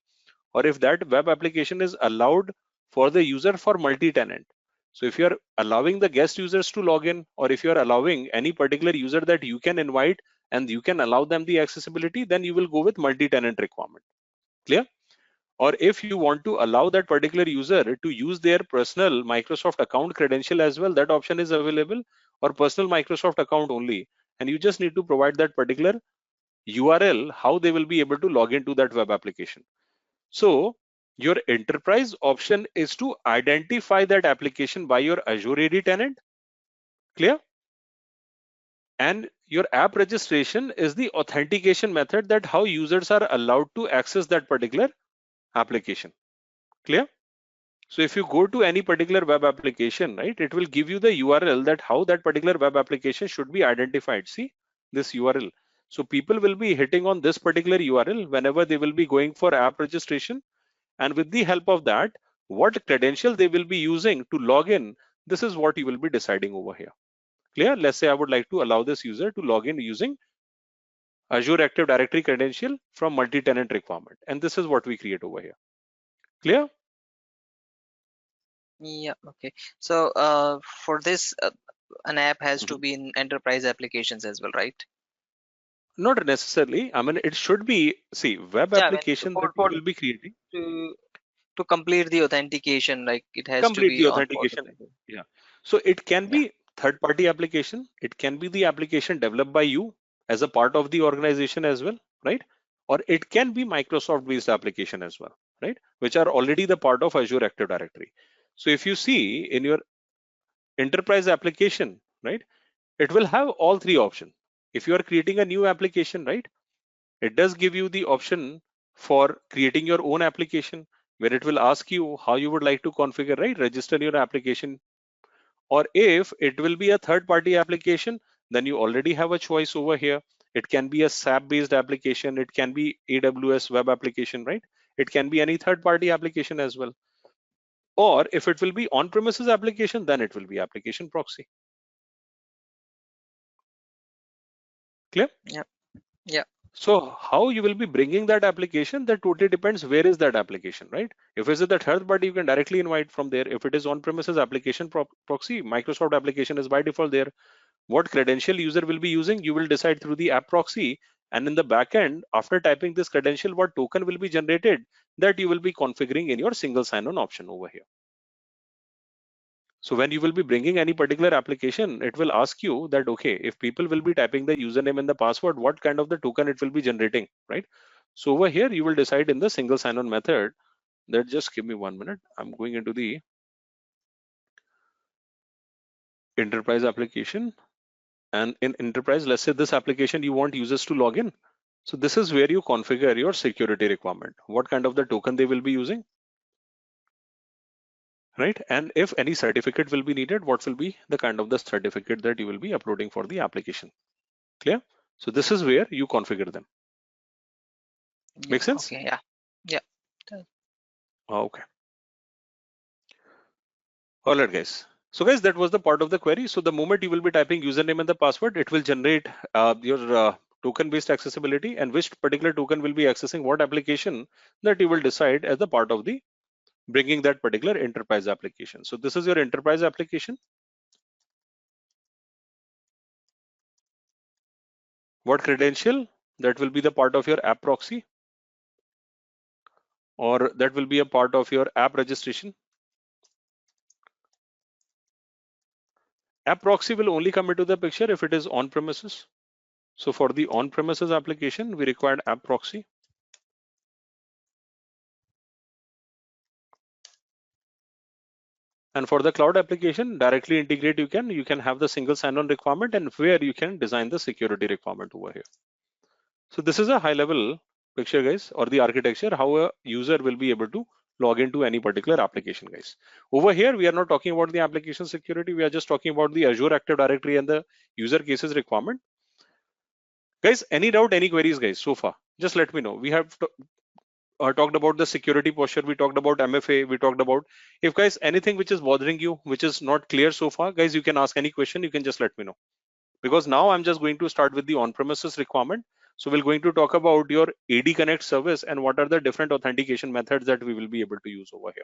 or if that web application is allowed for the user for multi-tenant. So if you're allowing the guest users to log in, or if you're allowing any particular user that you can invite and you can allow them the accessibility, then you will go with multi-tenant requirement. Clear? Or if you want to allow that particular user to use their personal Microsoft account credential as well, that option is available, or personal Microsoft account only. And you just need to provide that particular URL, how they will be able to log into that web application. So your enterprise option is to identify that application by your Azure AD tenant. Clear? And your app registration is the authentication method, that how users are allowed to access that particular application. Clear? So if you go to any particular web application, right, it will give you the URL that how that particular web application should be identified. See this URL. So people will be hitting on this particular URL whenever they will be going for app registration. And with the help of that, what credential they will be using to log in, this is what you will be deciding over here. Clear? Let's say I would like to allow this user to log in using Azure Active Directory credential from multi-tenant requirement. And this is what we create over here. Clear? Yeah, okay. So for this, an app has to be in enterprise applications as well, right? Not necessarily. I mean, it should be, see, web Yeah, I mean, application that you will be creating. To complete the authentication, like it has to Complete be the on board. authentication. Yeah. So it can be third-party application. It can be the application developed by you as a part of the organization as well, right? Or it can be Microsoft-based application as well, right? Which are already the part of Azure Active Directory. So if you see in your enterprise application, right, it will have all three options. If you are creating a new application, right, it does give you the option for creating your own application where it will ask you how you would like to configure, right, register your application. Or if it will be a third-party application, then you already have a choice over here. It can be a SAP-based application. It can be AWS web application, right? It can be any third-party application as well. Or if it will be on-premises application, then it will be application proxy. Clear? Yeah. Yeah. So how you will be bringing that application, that totally depends where is that application, right? If it's the third party, you can directly invite from there. If it is on-premises application proxy, Microsoft application is by default there. What credential user will be using, you will decide through the app proxy. And in the backend, after typing this credential, what token will be generated, that you will be configuring in your single sign-on option over here. So when you will be bringing any particular application, it will ask you that, okay, if people will be typing the username and the password, what kind of the token it will be generating, right? So over here, you will decide in the single sign-on method that, just give me 1 minute. I'm going into the enterprise application. And in enterprise, let's say this application, you want users to log in. So this is where you configure your security requirement, what kind of the token they will be using, right? And if any certificate will be needed, what will be the kind of the certificate that you will be uploading for the application. Clear? So this is where you configure them. Make sense? Okay. Yeah. Yeah. Okay. All right, guys. So guys, that was the part of the query. So the moment you will be typing username and the password, it will generate your token-based accessibility, and which particular token will be accessing what application, that you will decide as the part of the bringing that particular enterprise application. So this is your enterprise application. What credential? That will be the part of your app proxy, or that will be a part of your app registration. App proxy will only come into the picture if it is on premises. So for the on premises application, we required app proxy. And for the cloud application, directly integrate, you can have the single sign-on requirement, and where you can design the security requirement over here. So this is a high level picture, guys, or the architecture, how a user will be able to log into any particular application, guys. Over here, we are not talking about the application security. We are just talking about the Azure Active Directory and the user cases requirement. Guys, any doubt, any queries, guys, so far? Just let me know. We have talked about the security posture. We talked about MFA. We talked about, if guys, anything which is bothering you, which is not clear so far, guys, you can ask any question. You can just let me know. Because now I'm just going to start with the on-premises requirement. So we're going to talk about your AD Connect service and what are the different authentication methods that we will be able to use over here.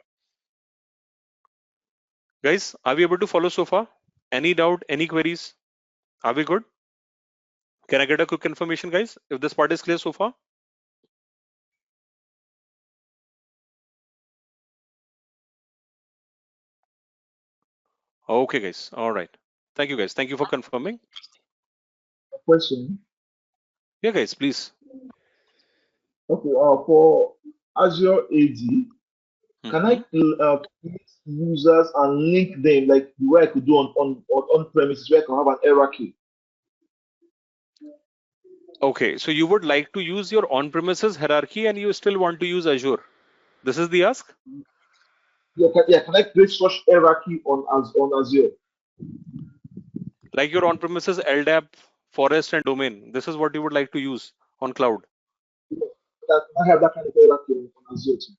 Guys, are we able to follow so far? Any doubt, any queries? Are we good? Can I get a quick confirmation, guys, if this part is clear so far? Okay, guys. All right. Thank you, guys. Thank you for confirming. Question. Yeah, guys, please. Okay. For Azure AD, can I create users and link them like the way I could do on premises, where I can have an hierarchy? Okay, so you would like to use your on-premises hierarchy and you still want to use Azure. This is the ask? Can I create such hierarchy on Azure? Like your on-premises LDAP, forest, and domain. This is what you would like to use on cloud. I have that kind of hierarchy on Azure too.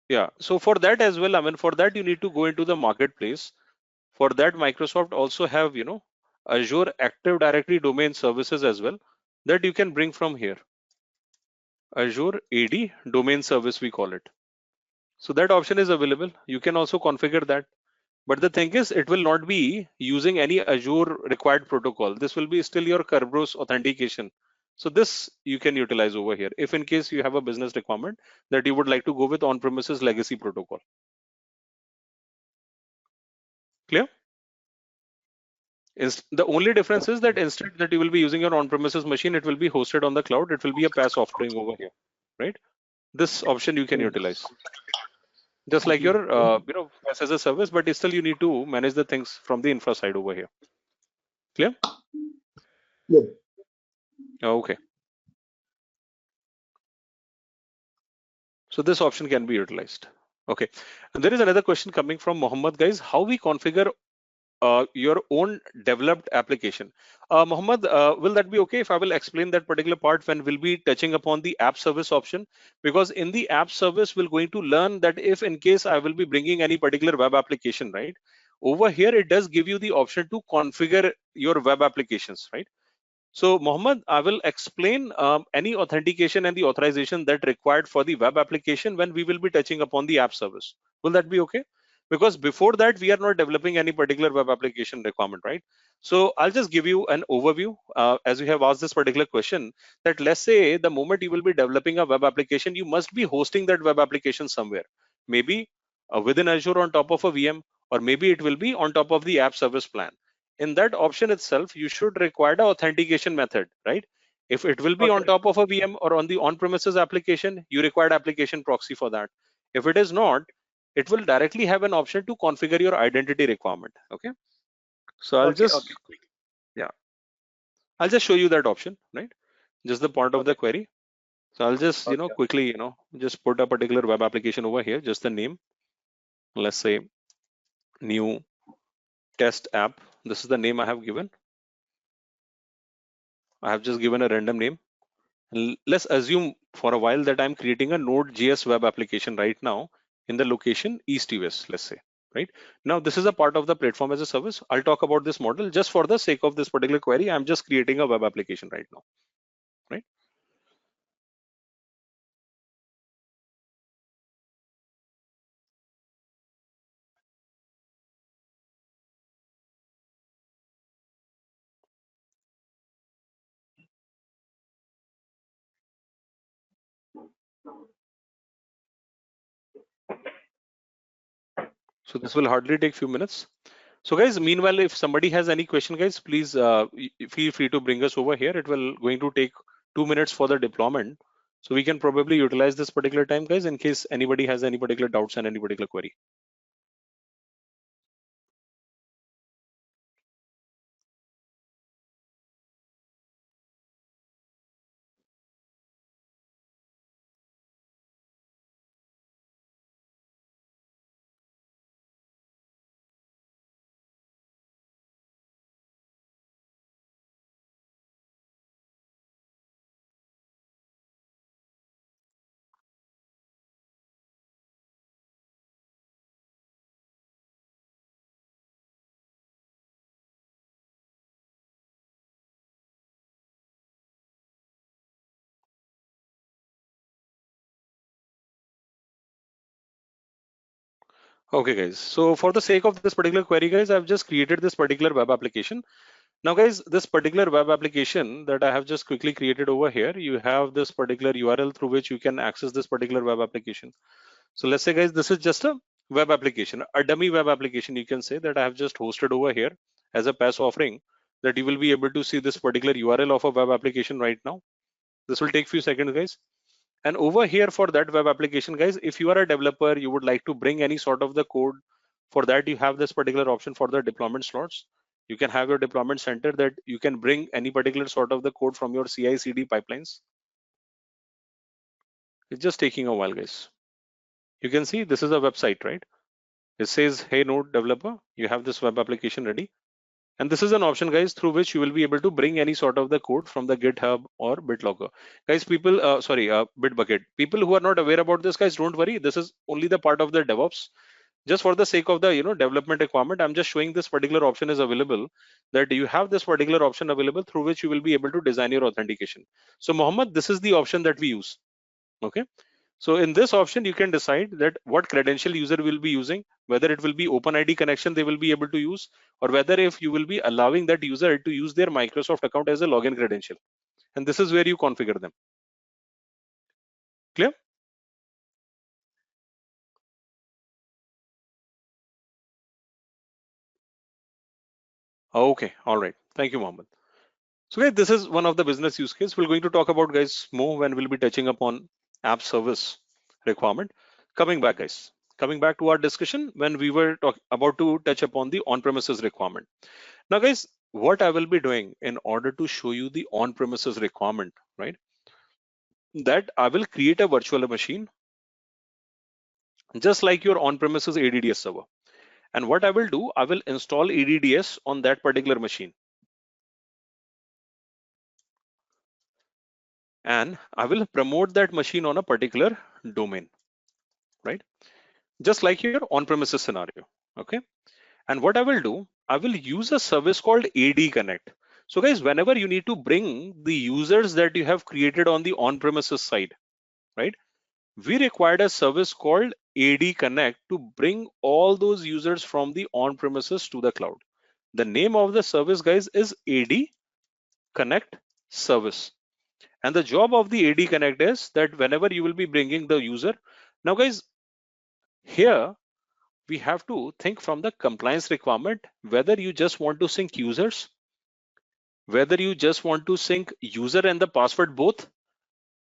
Yeah. So for that as well, I mean, for that you need to go into the marketplace. For that, Microsoft also have, Azure Active Directory domain services as well that you can bring from here. Azure AD domain service, we call it. So that option is available. You can also configure that. But the thing is, it will not be using any Azure required protocol. This will be still your Kerberos authentication. So this you can utilize over here if in case you have a business requirement that you would like to go with on-premises legacy protocol. Clear? The only difference is that instead that you will be using your on-premises machine, it will be hosted on the cloud. It will be a PaaS offering over here, right? This option you can utilize. Just like your, PaaS as a service, but still you need to manage the things from the infra side over here. Clear? Yeah. Okay. So this option can be utilized. Okay. And there is another question coming from Mohammed, guys. How we configure your own developed application? Mohammed, will that be okay if I will explain that particular part when we'll be touching upon the app service option? Because in the app service, we're going to learn that if in case I will be bringing any particular web application, right? Over here, it does give you the option to configure your web applications, right? So Mohammed, I will explain any authentication and the authorization that required for the web application when we will be touching upon the app service. Will that be okay? Because before that, we are not developing any particular web application requirement, right? So I'll just give you an overview as you have asked this particular question that let's say the moment you will be developing a web application, you must be hosting that web application somewhere, maybe within Azure on top of a VM, or maybe it will be on top of the app service plan. In that option itself, you should require the authentication method, right? If it will be on top of a VM or on the on-premises application, you require application proxy for that. If it is not, it will directly have an option to configure your identity requirement. Okay. So I'll just, yeah, I'll just show you that option, right? Just the point of the query. So I'll just, quickly, just put a particular web application over here, just the name. Let's say new test app. This is the name I have given. I have just given a random name. Let's assume for a while that I'm creating a Node.js web application right now in the location East US, let's say, right? Now, this is a part of the platform as a service. I'll talk about this model just for the sake of this particular query. I'm just creating a web application right now, right? So this will hardly take few minutes. So guys, meanwhile, if somebody has any question, guys, please feel free to bring us over here. It will going to take 2 minutes for the deployment. So we can probably utilize this particular time, guys, in case anybody has any particular doubts and any particular query. Okay, guys. So for the sake of this particular query, guys, I've just created this particular web application. Now, guys, this particular web application that I have just quickly created over here, you have this particular URL through which you can access this particular web application. So let's say, guys, this is just a web application, a dummy web application, you can say, that I have just hosted over here as a PaaS offering, that you will be able to see this particular URL of a web application right now. This will take few seconds, guys. And over here for that web application, guys, if you are a developer, you would like to bring any sort of the code, for that you have this particular option for the deployment slots. You can have your deployment center that you can bring any particular sort of the code from your CI/CD pipelines. It's just taking a while, guys. You can see this is a website, right? It says, hey node developer, you have this web application ready. And this is an option, guys, through which you will be able to bring any sort of the code from the GitHub or BitLocker. Guys, Bitbucket. People who are not aware about this, guys, don't worry. This is only the part of the DevOps. Just for the sake of the development requirement, I'm just showing this particular option is available, that you have this particular option available through which you will be able to design your authentication. So Mohammed, this is the option that we use. Okay. So in this option, you can decide that what credential user will be using, whether it will be OpenID connection they will be able to use, or whether if you will be allowing that user to use their Microsoft account as a login credential. And this is where you configure them. Clear? Okay, all right. Thank you, Mohammed. So guys, this is one of the business use case. We're going to talk about, guys, more when we'll be touching upon app service requirement. Coming back, guys. Coming back to our discussion when we were about to touch upon the on-premises requirement. Now, guys, what I will be doing in order to show you the on-premises requirement, right? That I will create a virtual machine, just like your on-premises ADDS server. And what I will do, I will install ADDS on that particular machine. And I will promote that machine on a particular domain, right? Just like your on-premises scenario, okay? And what I will do, I will use a service called AD Connect. So guys, whenever you need to bring the users that you have created on the on-premises side, right? We required a service called AD Connect to bring all those users from the on-premises to the cloud. The name of the service, guys, is AD Connect service. And the job of the AD Connect is that whenever you will be bringing the user, now guys, here we have to think from the compliance requirement, whether you just want to sync users, whether you just want to sync user and the password both,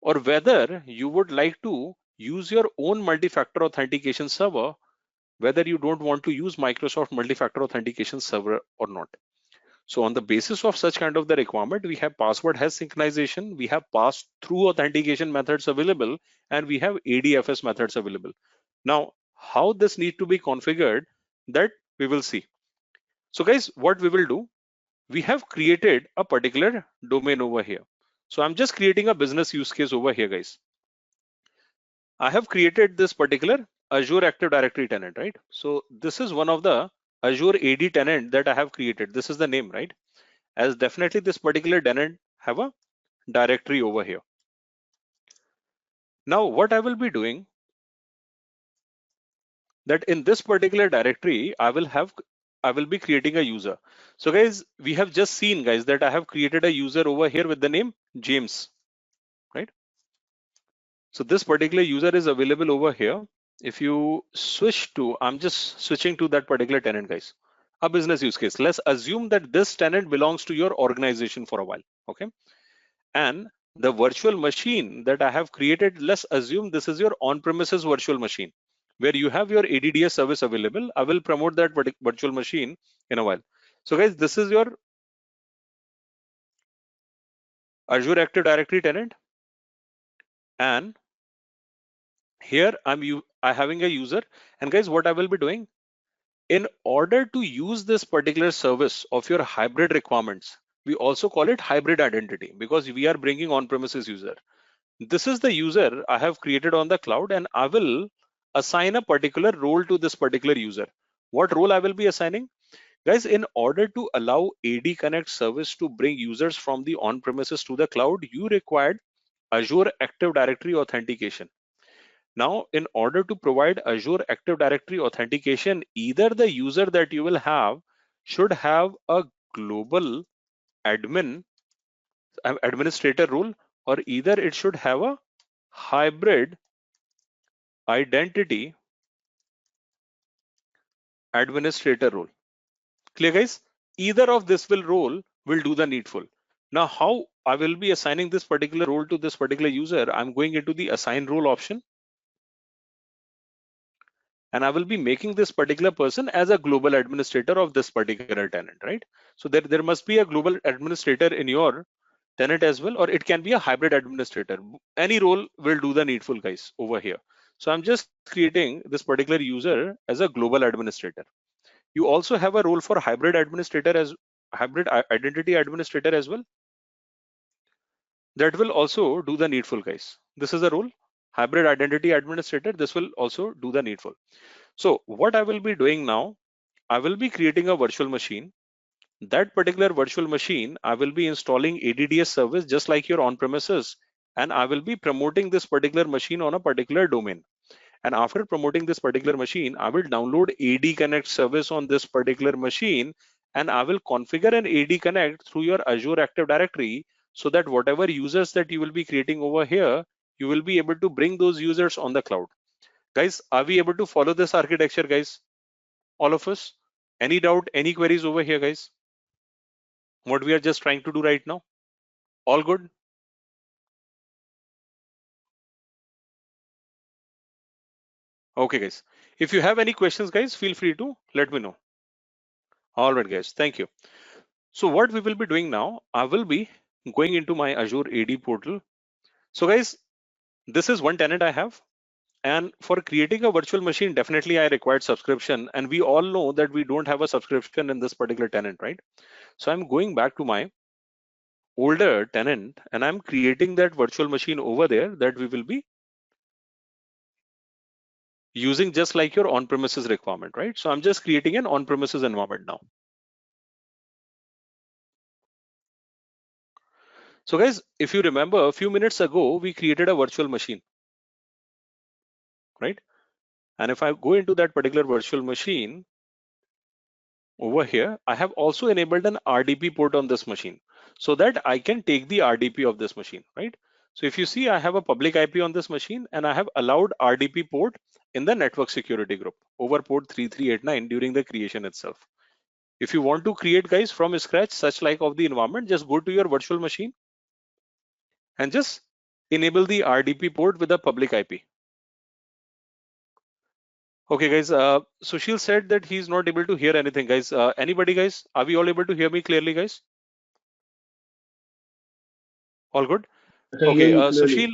or whether you would like to use your own multi-factor authentication server, whether you don't want to use Microsoft multi-factor authentication server or not. So on the basis of such kind of the requirement, we have password hash synchronization, we have pass-through authentication methods available, and we have ADFS methods available. Now, how this need to be configured, that we will see. So guys, what we will do, we have created a particular domain over here. So I'm just creating a business use case over here, guys. I have created this particular Azure Active Directory tenant, right? So this is one of the Azure AD tenant that I have created. This is the name, right? As definitely this particular tenant have a directory over here. Now what I will be doing, that in this particular directory, I will be creating a user. So guys, we have just seen, guys, that I have created a user over here with the name James, right? So this particular user is available over here. If you switch to, I'm just switching to that particular tenant, guys, a business use case. Let's assume that this tenant belongs to your organization for a while, okay? And the virtual machine that I have created, let's assume this is your on-premises virtual machine where you have your ADDS service available. I will promote that virtual machine in a while. So guys, this is your Azure Active Directory tenant. And here I'm having a user. And guys, what I will be doing, in order to use this particular service of your hybrid requirements, we also call it hybrid identity because we are bringing on-premises user. This is the user I have created on the cloud, and I will assign a particular role to this particular user. What role I will be assigning? Guys, in order to allow AD Connect service to bring users from the on-premises to the cloud, you required Azure Active Directory authentication. Now, in order to provide Azure Active Directory authentication, either the user that you will have should have a global administrator role, or either it should have a hybrid identity administrator role. Clear, guys? Either of this role will do the needful. Now, how I will be assigning this particular role to this particular user, I'm going into the assign role option, and I will be making this particular person as a global administrator of this particular tenant, right? So there must be a global administrator in your tenant as well, or it can be a hybrid administrator. Any role will do the needful, guys, over here. So I'm just creating this particular user as a global administrator. You also have a role for hybrid identity administrator as well. That will also do the needful, guys. This is a role, hybrid identity administrator. This will also do the needful. So what I will be doing now, I will be creating a virtual machine. That particular virtual machine, I will be installing ADDS service just like your on-premises, and I will be promoting this particular machine on a particular domain. And after promoting this particular machine, I will download AD Connect service on this particular machine, and I will configure an AD Connect through your Azure Active Directory, so that whatever users that you will be creating over here, you will be able to bring those users on the cloud. Guys, are we able to follow this architecture, guys? All of us? Any doubt, any queries over here, guys? What we are just trying to do right now? All good? Okay, guys. If you have any questions, guys, feel free to let me know. All right, guys. Thank you. So what we will be doing now, I will be going into my Azure AD portal. So guys, this is one tenant I have. And for creating a virtual machine, definitely I required subscription. And we all know that we don't have a subscription in this particular tenant, right? So I'm going back to my older tenant and I'm creating that virtual machine over there that we will be using just like your on-premises requirement, right? So I'm just creating an on-premises environment now. So guys, if you remember a few minutes ago, we created a virtual machine, right? And if I go into that particular virtual machine over here, I have also enabled an RDP port on this machine so that I can take the RDP of this machine, right? So if you see, I have a public IP on this machine and I have allowed RDP port in the network security group over port 3389 during the creation itself. If you want to create, guys, from scratch such like of the environment, just go to your virtual machine and just enable the RDP port with a public IP. Okay, guys. Sushil said that he's not able to hear anything, guys. Anybody, guys? Are we all able to hear me clearly, guys? All good? I can hear Okay, you clearly. Sushil.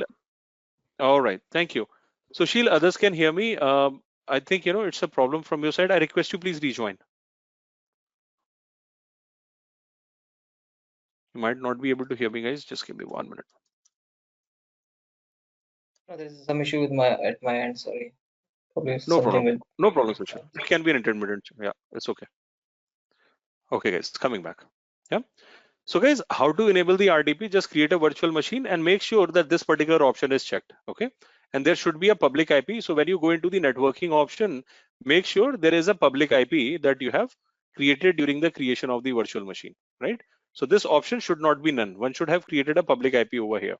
All right, thank you. Sushil, others can hear me. I think it's a problem from your side. I request you please rejoin. You might not be able to hear me, guys. Just give me 1 minute. No, there is some issue with my end. Sorry, probably No something problem. with. No problem, Sushil. It can be an intermittent. Yeah, it's okay. Okay, guys, coming back. Yeah. So guys, how to enable the RDP? Just create a virtual machine and make sure that this particular option is checked. Okay. And there should be a public IP. So when you go into the networking option, make sure there is a public IP that you have created during the creation of the virtual machine, right? So this option should not be none. One should have created a public IP over here.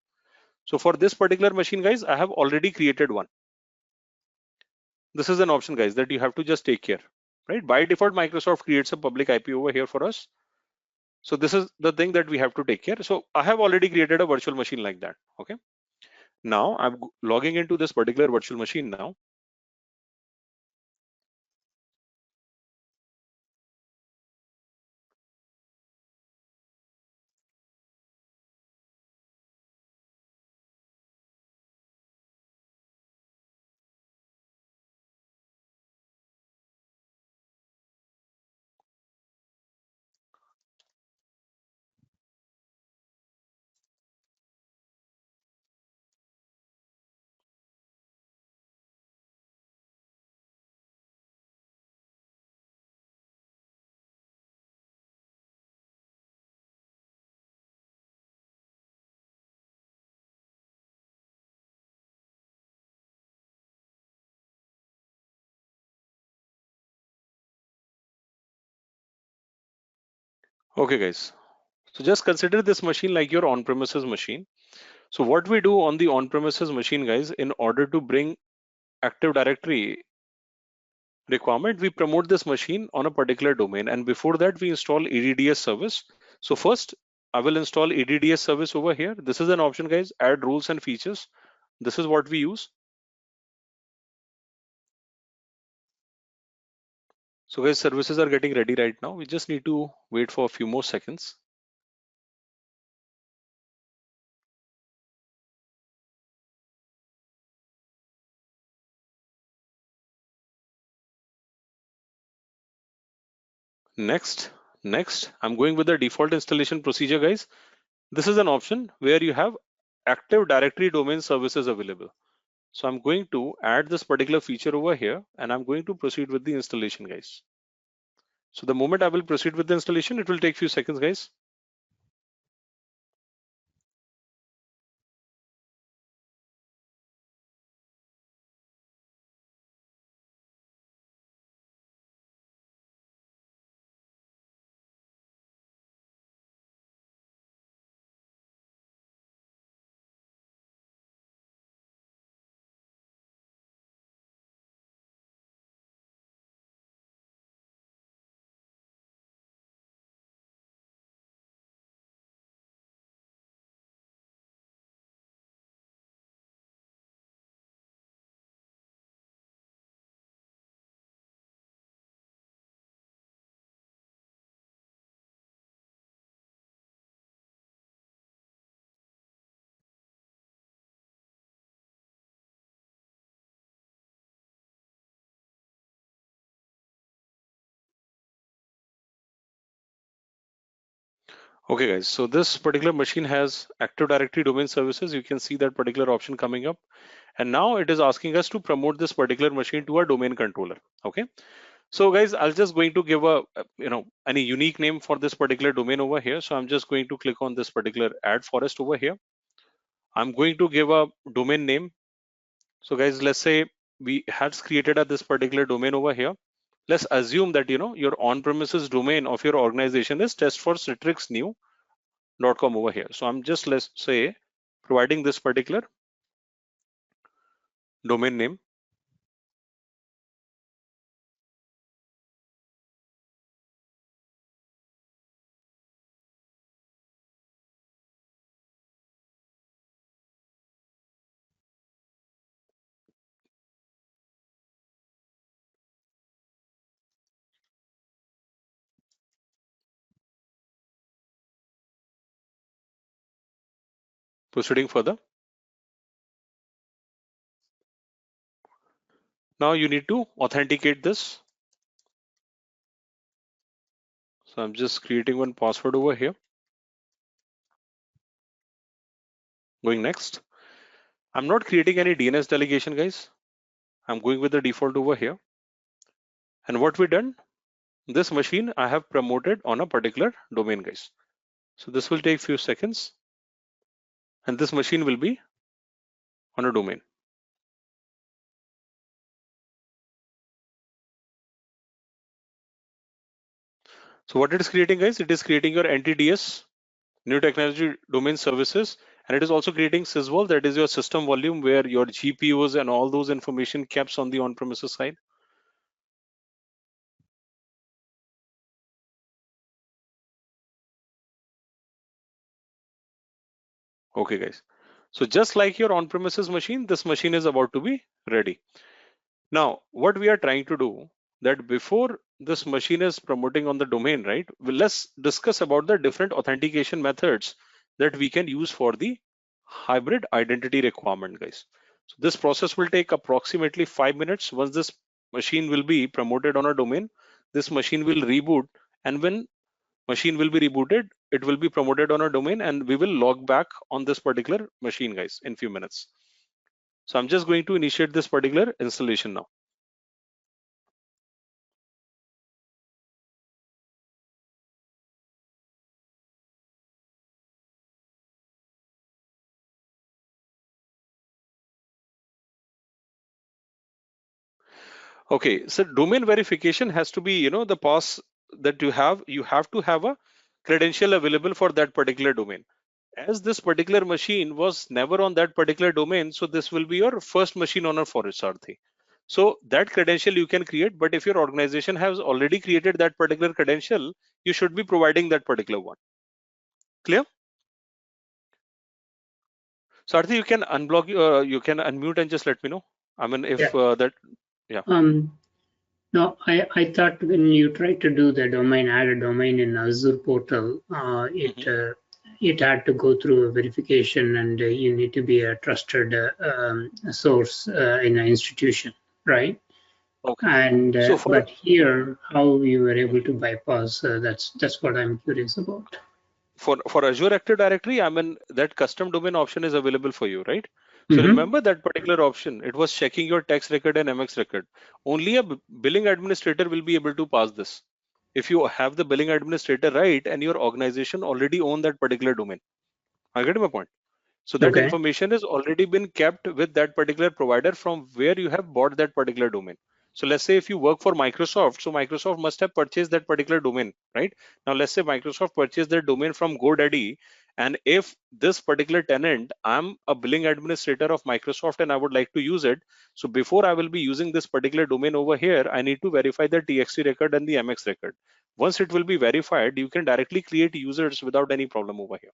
So for this particular machine, guys, I have already created one. This is an option, guys, that you have to just take care, right? By default, Microsoft creates a public IP over here for us. So this is the thing that we have to take care. So I have already created a virtual machine like that. Okay. Now I'm logging into this particular virtual machine now. Okay, guys. So just consider this machine like your on-premises machine. So what we do on the on-premises machine, guys, in order to bring Active Directory requirement, we promote this machine on a particular domain. And before that, we install ADDS service. So first, I will install ADDS service over here. This is an option, guys, add rules and features. This is what we use. So guys, services are getting ready right now. We just need to wait for a few more seconds. Next, I'm going with the default installation procedure, guys. This is an option where you have Active Directory domain services available. So I'm going to add this particular feature over here, and I'm going to proceed with the installation, guys. So the moment I will proceed with the installation, it will take few seconds, guys. Okay, guys, so this particular machine has Active Directory domain services. You can see that particular option coming up. And now it is asking us to promote this particular machine to our domain controller. Okay. So guys, I'll just going to give a, any unique name for this particular domain over here. So I'm just going to click on this particular add forest over here. I'm going to give a domain name. So guys, let's say we have created this particular domain over here. Let's assume that, your on-premises domain of your organization is testforcitrixnew.com over here. So I'm just, let's say, providing this particular domain name. Proceeding further. Now you need to authenticate this. So I'm just creating one password over here. Going next. I'm not creating any DNS delegation, guys. I'm going with the default over here. And what we done, this machine I have promoted on a particular domain, guys. So this will take few seconds. And this machine will be on a domain. So what it is creating, guys, it is creating your NTDS, New Technology Domain Services, and it is also creating sysvol, that is your system volume, where your GPUs and all those information kept on the on-premises side. Okay, guys. So just like your on-premises machine, this machine is about to be ready. Now, what we are trying to do, that before this machine is promoting on the domain, right? Let's discuss about the different authentication methods that we can use for the hybrid identity requirement, guys. So this process will take approximately 5 minutes. Once this machine will be promoted on a domain, this machine will reboot, and when machine will be rebooted, it will be promoted on a domain, and we will log back on this particular machine, guys, in few minutes. So I'm just going to initiate this particular installation now. Okay, so domain verification has to be, the pass that you have to have a credential available for that particular domain. As this particular machine was never on that particular domain, so this will be your first machine on a forest Sarthi. So that credential you can create, but if your organization has already created that particular credential, you should be providing that particular one. Clear? Sarthi, you can unblock, you can unmute and just let me know. I mean, if that, yeah. No, I thought when you try to do the domain, add a domain in Azure portal, it had to go through a verification, and you need to be a trusted source in an institution, right? Okay. And So for but here, how you were able to bypass, that's what I'm curious about. for Azure Active Directory, I mean that custom domain option is available for you, right? So remember that particular option, it was checking your tax record and MX record. Only a billing administrator will be able to pass this. If you have the billing administrator right and your organization already own that particular domain. I get my point. So that Okay. information has already been kept with that particular provider from where you have bought that particular domain. So let's say if you work for Microsoft, so Microsoft must have purchased that particular domain, right? Now let's say Microsoft purchased that domain from GoDaddy, and if this particular tenant, I'm a billing administrator of Microsoft and I would like to use it. So before I will be using this particular domain over here, I need to verify the TXT record and the MX record. Once it will be verified, you can directly create users without any problem over here.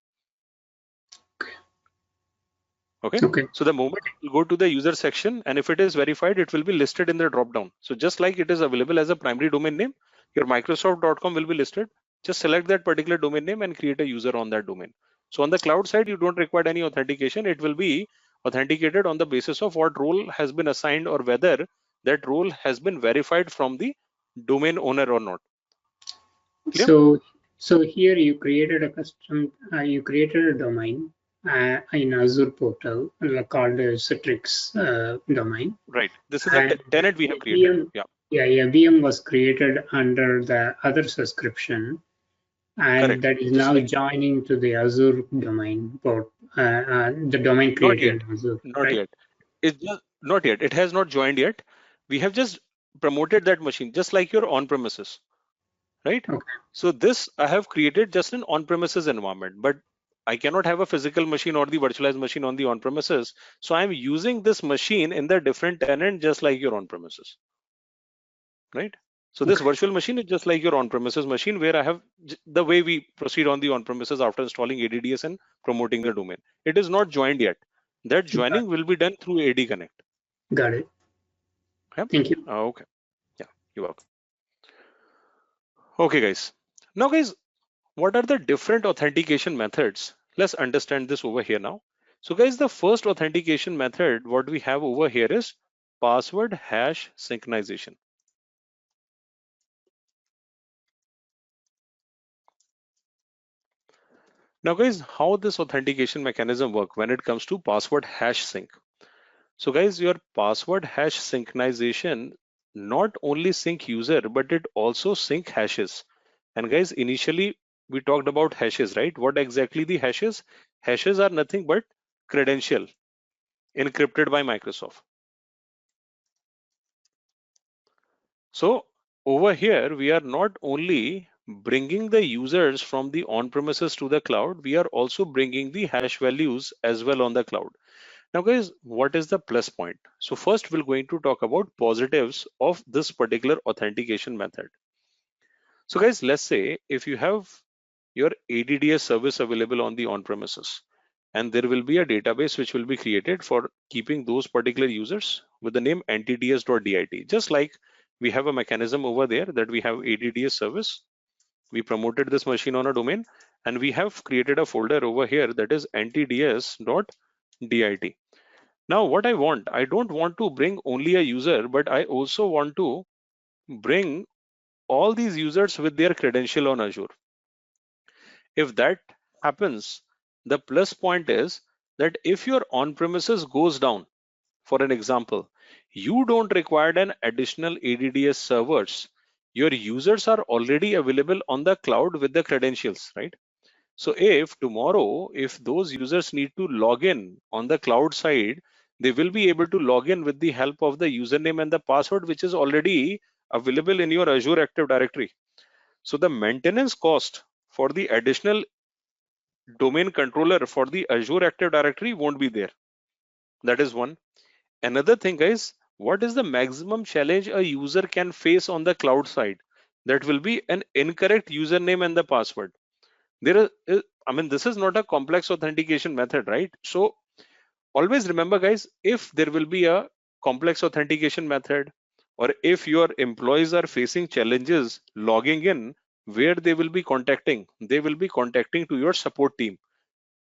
Okay. So the moment you go to the user section, and if it is verified, it will be listed in the drop down. So just like it is available as a primary domain name, your Microsoft.com will be listed. Just select that particular domain name and create a user on that domain. So on the cloud side, you don't require any authentication. It will be authenticated on the basis of what role has been assigned or whether that role has been verified from the domain owner or not. Clear? So here you created a custom, you created a domain in Azure portal called Citrix domain. Right. This is a tenant we have created. VM was created under the other subscription, and correct. that is just now like joining to the Azure domain port. The domain created in Azure. Not yet. It's just not yet. It has not joined yet. We have just promoted that machine, just like your on-premises, right? Okay. So this I have created just an on-premises environment, but I cannot have a physical machine or the virtualized machine on the on-premises. So I'm using this machine in the different tenant, just like your on-premises, right? So this virtual machine is just like your on-premises machine, where I have the way we proceed on the on-premises after installing ADDS and promoting the domain. It is not joined yet. That joining will be done through AD Connect. Got it. Yep. Thank you. Okay. Yeah, you're welcome. Okay, guys. Now, guys, what are the different authentication methods? Let's understand this over here now. So, guys, the first authentication method, what we have over here is password hash synchronization. Now, guys, how this authentication mechanism work when it comes to password hash sync? So, guys, your password hash synchronization not only sync user, but it also sync hashes. And guys, initially we talked about hashes, right? What exactly the hashes? Hashes are nothing but credential encrypted by Microsoft. So over here, we are not only bringing the users from the on-premises to the cloud, we are also bringing the hash values as well on the cloud. Now, guys, what is the plus point? So first, we're going to talk about positives of this particular authentication method. So guys, let's say if you have your ADDS service available on the on-premises, and there will be a database which will be created for keeping those particular users with the name ntds.dit. Just like we have a mechanism over there that we have ADDS service. We promoted this machine on a domain, and we have created a folder over here that is ntds.dit. Now, what I don't want to bring only a user, but I also want to bring all these users with their credential on Azure. If that happens, the plus point is that if your on-premises goes down, for an example, you don't require an additional ADDS servers. Your users are already available on the cloud with the credentials, right? So if tomorrow, if those users need to log in on the cloud side, they will be able to log in with the help of the username and the password, which is already available in your Azure Active Directory. So the maintenance cost for the additional domain controller for the Azure Active Directory won't be there. That is one. Another thing, guys, what is the maximum challenge a user can face on the cloud side? That will be an incorrect username and the password. There is, I mean, this is not a complex authentication method, right? So always remember, guys, if there will be a complex authentication method, or if your employees are facing challenges logging in, where they will be contacting to your support team.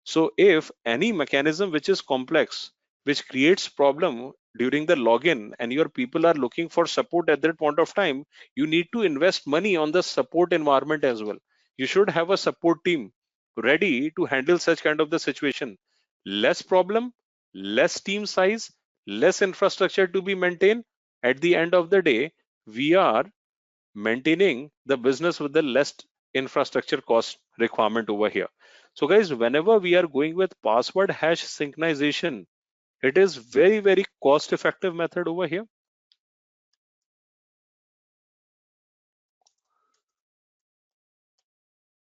So if any mechanism which is complex, which creates problem during the login and your people are looking for support at that point of time, you need to invest money on the support environment as well. You should have a support team ready to handle such kind of the situation. Less problem, less team size, less infrastructure to be maintained. At the end of the day, we are maintaining the business with the less infrastructure cost requirement over here. So guys, whenever we are going with password hash synchronization, it is very cost effective method over here.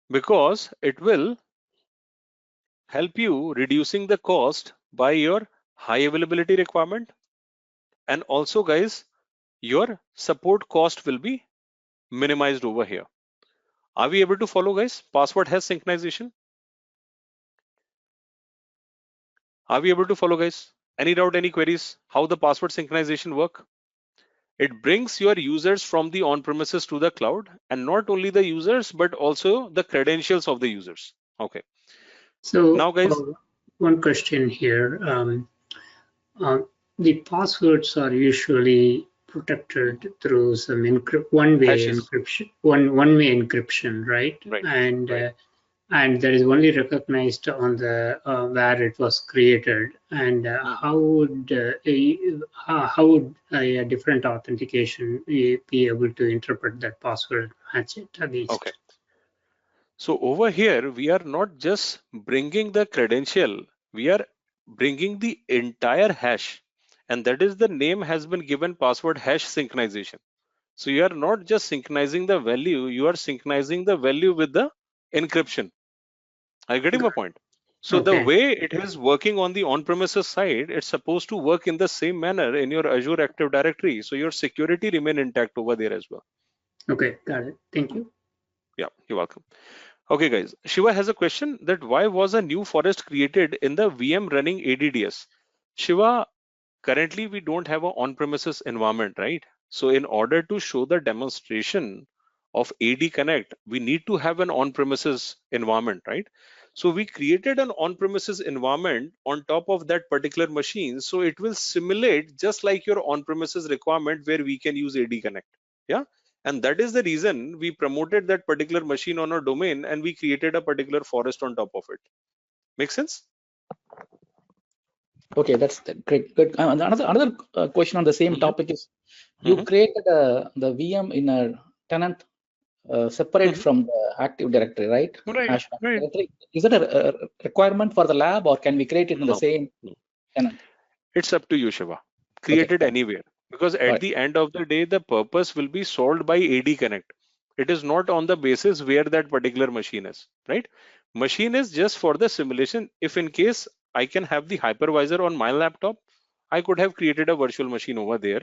Because it will help you reducing the cost by your high availability requirement. And also guys, your support cost will be minimized over here. Are we able to follow guys? Password hash synchronization. Are we able to follow guys? Any doubt, any queries? How the password synchronization work? It brings your users from the on-premises to the cloud, and not only the users, but also the credentials of the users. Okay. So now guys, one question here. The passwords are usually protected through some one-way encryption, one-way encryption, right? And that is only recognized on the where it was created. And how would a different authentication be able to interpret that password match it against? Okay. So over here, we are not just bringing the credential, we are bringing the entire hash, and that is the name has been given password hash synchronization. So you are not just synchronizing the value, you are synchronizing the value with the encryption. Are you getting my point? So the way it is working on the on-premises side, it's supposed to work in the same manner in your Azure Active Directory. So your security remain intact over there as well. Okay, got it. Thank you. Yeah, you're welcome. Okay, guys. Shiva has a question that why was a new forest created in the VM running ADDS? Shiva, currently we don't have an on-premises environment, right? So in order to show the demonstration of AD Connect, we need to have an on-premises environment, right? So we created an on-premises environment on top of that particular machine. So it will simulate just like your on-premises requirement where we can use AD Connect. Yeah. And that is the reason we promoted that particular machine on our domain and we created a particular forest on top of it. Make sense? Okay, that's great. Good. Another question on the same topic is, you created the VM in a tenant separate from the Active Directory, right? Right. Directory. Is that a requirement for the lab, or can we create it in the same tenant? It's up to you, Shiva. Create it anywhere, because at the end of the day, the purpose will be solved by AD Connect. It is not on the basis where that particular machine is, right? Machine is just for the simulation. If in case I can have the hypervisor on my laptop, I could have created a virtual machine over there.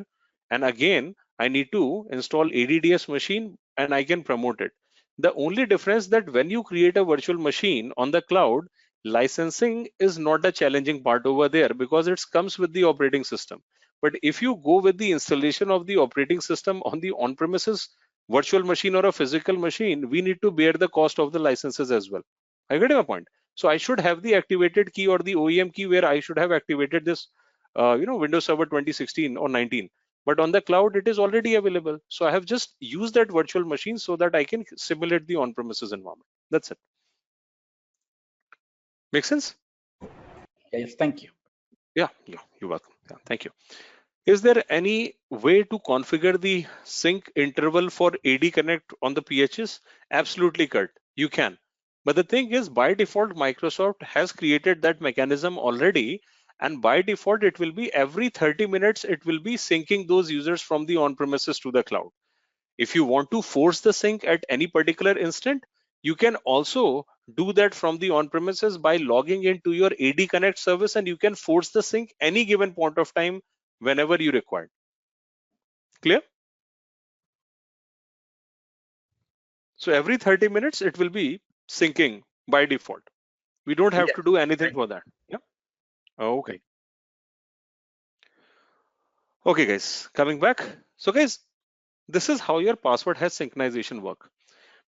And again, I need to install ADDS machine and I can promote it. The only difference that when you create a virtual machine on the cloud, licensing is not a challenging part over there because it comes with the operating system. But if you go with the installation of the operating system on the on-premises virtual machine or a physical machine, we need to bear the cost of the licenses as well. I get my point. So I should have the activated key or the OEM key where I should have activated this, Windows Server 2016 or 19. But on the cloud, it is already available. So I have just used that virtual machine so that I can simulate the on-premises environment. That's it. Make sense? Yes, thank you. Yeah, you're welcome. Yeah, thank you. Is there any way to configure the sync interval for AD Connect on the PHs? Absolutely, Kurt. You can. But the thing is, by default, Microsoft has created that mechanism already. And by default, it will be every 30 minutes, it will be syncing those users from the on-premises to the cloud. If you want to force the sync at any particular instant, you can also do that from the on-premises by logging into your AD Connect service, and you can force the sync any given point of time whenever you require. Clear? So every 30 minutes, it will be syncing by default. We don't have to do anything for that. Yeah. Okay. Okay, guys, coming back. So guys, this is how your password hash synchronization work.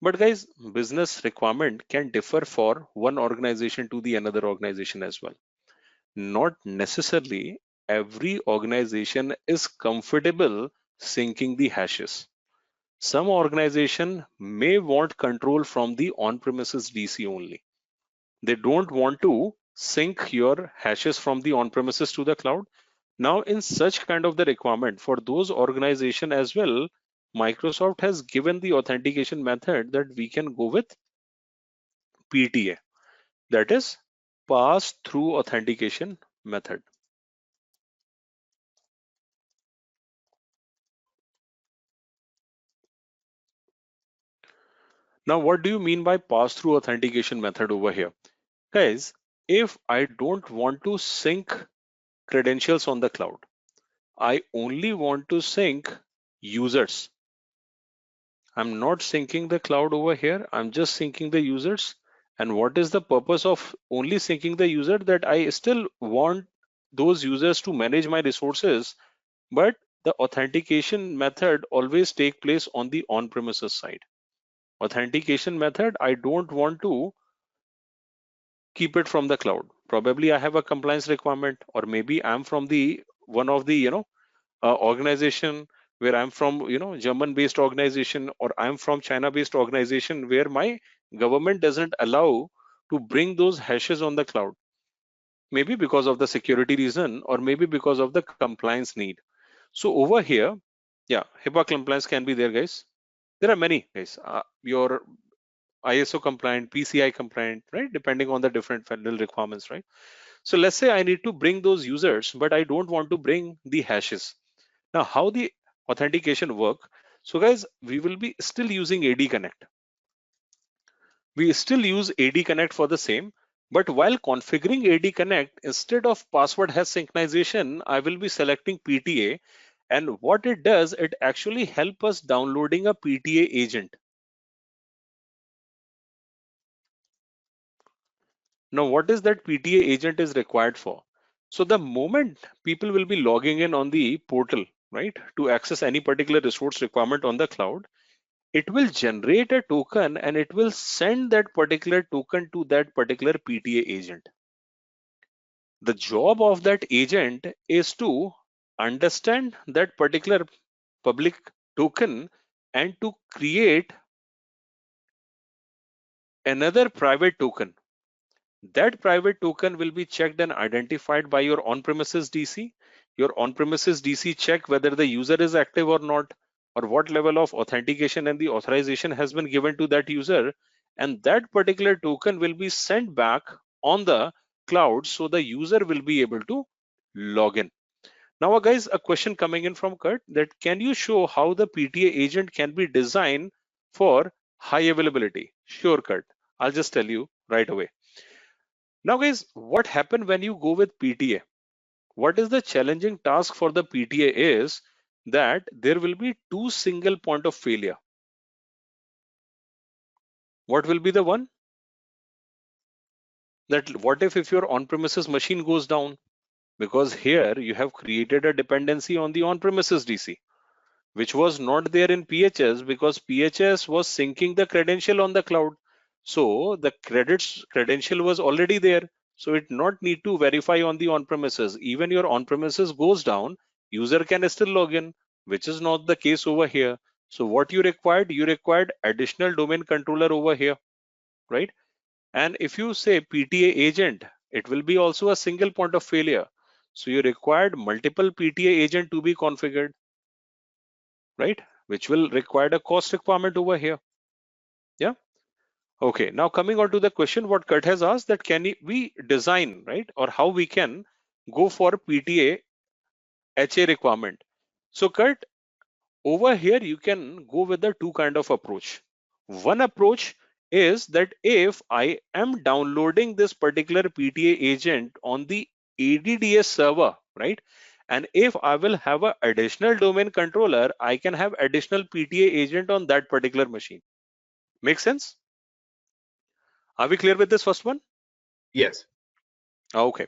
But guys, business requirement can differ for one organization to the another organization as well. Not necessarily every organization is comfortable syncing the hashes. Some organization may want control from the on-premises DC only. They don't want to sync your hashes from the on-premises to the cloud. Now, in such kind of the requirement for those organization as well, Microsoft has given the authentication method that we can go with PTA, that is pass-through authentication method. Now, what do you mean by pass-through authentication method over here? Guys, if I don't want to sync credentials on the cloud, I only want to sync users. I'm not syncing the cloud over here. I'm just syncing the users. And what is the purpose of only syncing the user? That I still want those users to manage my resources, but the authentication method always take place on the on-premises side. Authentication method, I don't want to keep it from the cloud. Probably I have a compliance requirement, or maybe I'm from the one of the organization where I'm from, German-based organization, or I'm from China-based organization where my government doesn't allow to bring those hashes on the cloud. Maybe because of the security reason, or maybe because of the compliance need. So over here, yeah, HIPAA compliance can be there, guys. There are many, guys. Your ISO compliant, PCI compliant, right? Depending on the different federal requirements, right? So let's say I need to bring those users, but I don't want to bring the hashes. Now, how the authentication work? So guys, we will be still using AD Connect. We still use AD Connect for the same, but while configuring AD Connect, instead of password hash synchronization, I will be selecting PTA. And what it does, it actually helps us downloading a PTA agent. Now, what is that PTA agent is required for? So the moment people will be logging in on the portal, right, to access any particular resource requirement on the cloud, it will generate a token and it will send that particular token to that particular PTA agent. The job of that agent is to understand that particular public token and to create another private token. That private token will be checked and identified by your on-premises DC. Your on-premises DC check whether the user is active or not, or what level of authentication and the authorization has been given to that user. And that particular token will be sent back on the cloud, so the user will be able to log in. Now, guys, a question coming in from Kurt, that can you show how the PTA agent can be designed for high availability? Sure, Kurt. I'll just tell you right away. Now, guys, what happened when you go with PTA? What is the challenging task for the PTA is that there will be two single point of failure. What will be the one? That what if your on-premises machine goes down? Because here you have created a dependency on the on-premises DC, which was not there in PHS, because PHS was syncing the credential on the cloud. So the credential was already there. So it not need to verify on the on-premises. Even your on-premises goes down, user can still log in, which is not the case over here. So what you required additional domain controller over here, right? And if you say PTA agent, it will be also a single point of failure. So you required multiple PTA agent to be configured, right? Which will require a cost requirement over here. Yeah. Okay. Now coming on to the question, what Kurt has asked, that can we design, right? Or how we can go for PTA HA requirement. So Kurt, over here, you can go with the two kind of approach. One approach is that if I am downloading this particular PTA agent on the ADDS server, right? And if I will have an additional domain controller, I can have additional PTA agent on that particular machine. Make sense? Are we clear with this first one? Yes. Okay.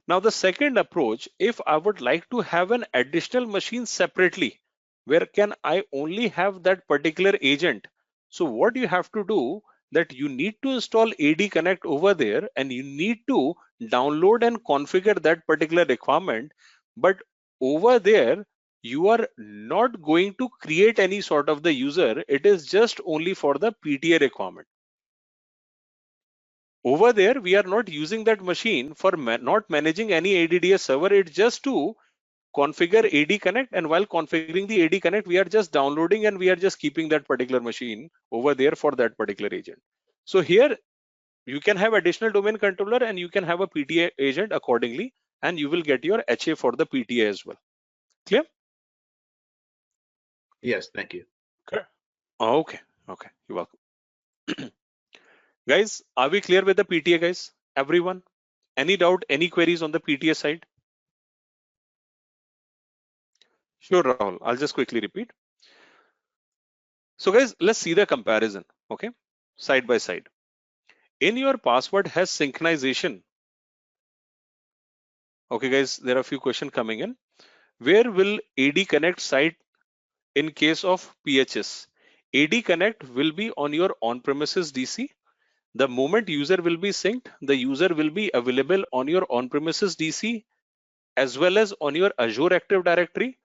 Now the second approach, if I would like to have an additional machine separately, where can I only have that particular agent? So what you have to do, that you need to install AD Connect over there, and you need to download and configure that particular requirement. But over there, you are not going to create any sort of the user. It is just only for the PTA requirement. Over there, we are not using that machine for not managing any ADDS server. It's just to configure AD Connect, and while configuring the AD Connect, we are just downloading and we are just keeping that particular machine over there for that particular agent. So here you can have additional domain controller and you can have a PTA agent accordingly, and you will get your HA for the PTA as well. Clear? Yes, thank you. Okay, you're welcome. Guys, are we clear with the PTA, guys? Everyone? Any doubt, any queries on the PTA side? Sure, Rahul. I'll just quickly repeat. So guys, let's see the comparison, okay? Side by side. In your password has synchronization. Okay, guys, there are a few questions coming in. Where will AD Connect site in case of PHS? AD Connect will be on your on-premises DC. The moment user will be synced, the user will be available on your on-premises DC as well as on your Azure Active Directory.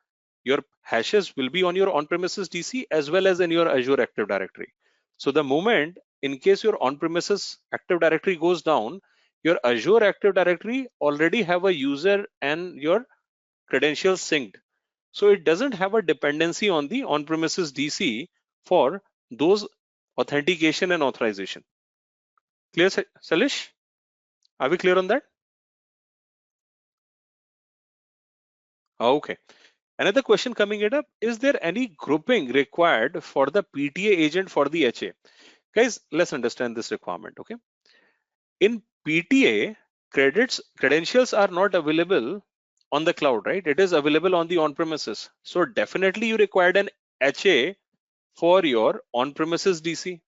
Your hashes will be on your on-premises DC as well as in your Azure Active Directory. So the moment, in case your on-premises Active Directory goes down, your Azure Active Directory already have a user and your credentials synced. So it doesn't have a dependency on the on-premises DC for those authentication and authorization. Clear, Salish? Are we clear on that? Okay. Another question coming it up, is there any grouping required for the PTA agent for the HA? Guys, let's understand this requirement, okay? In PTA, credentials are not available on the cloud, right? It is available on the on-premises. So definitely you required an HA for your on-premises DC,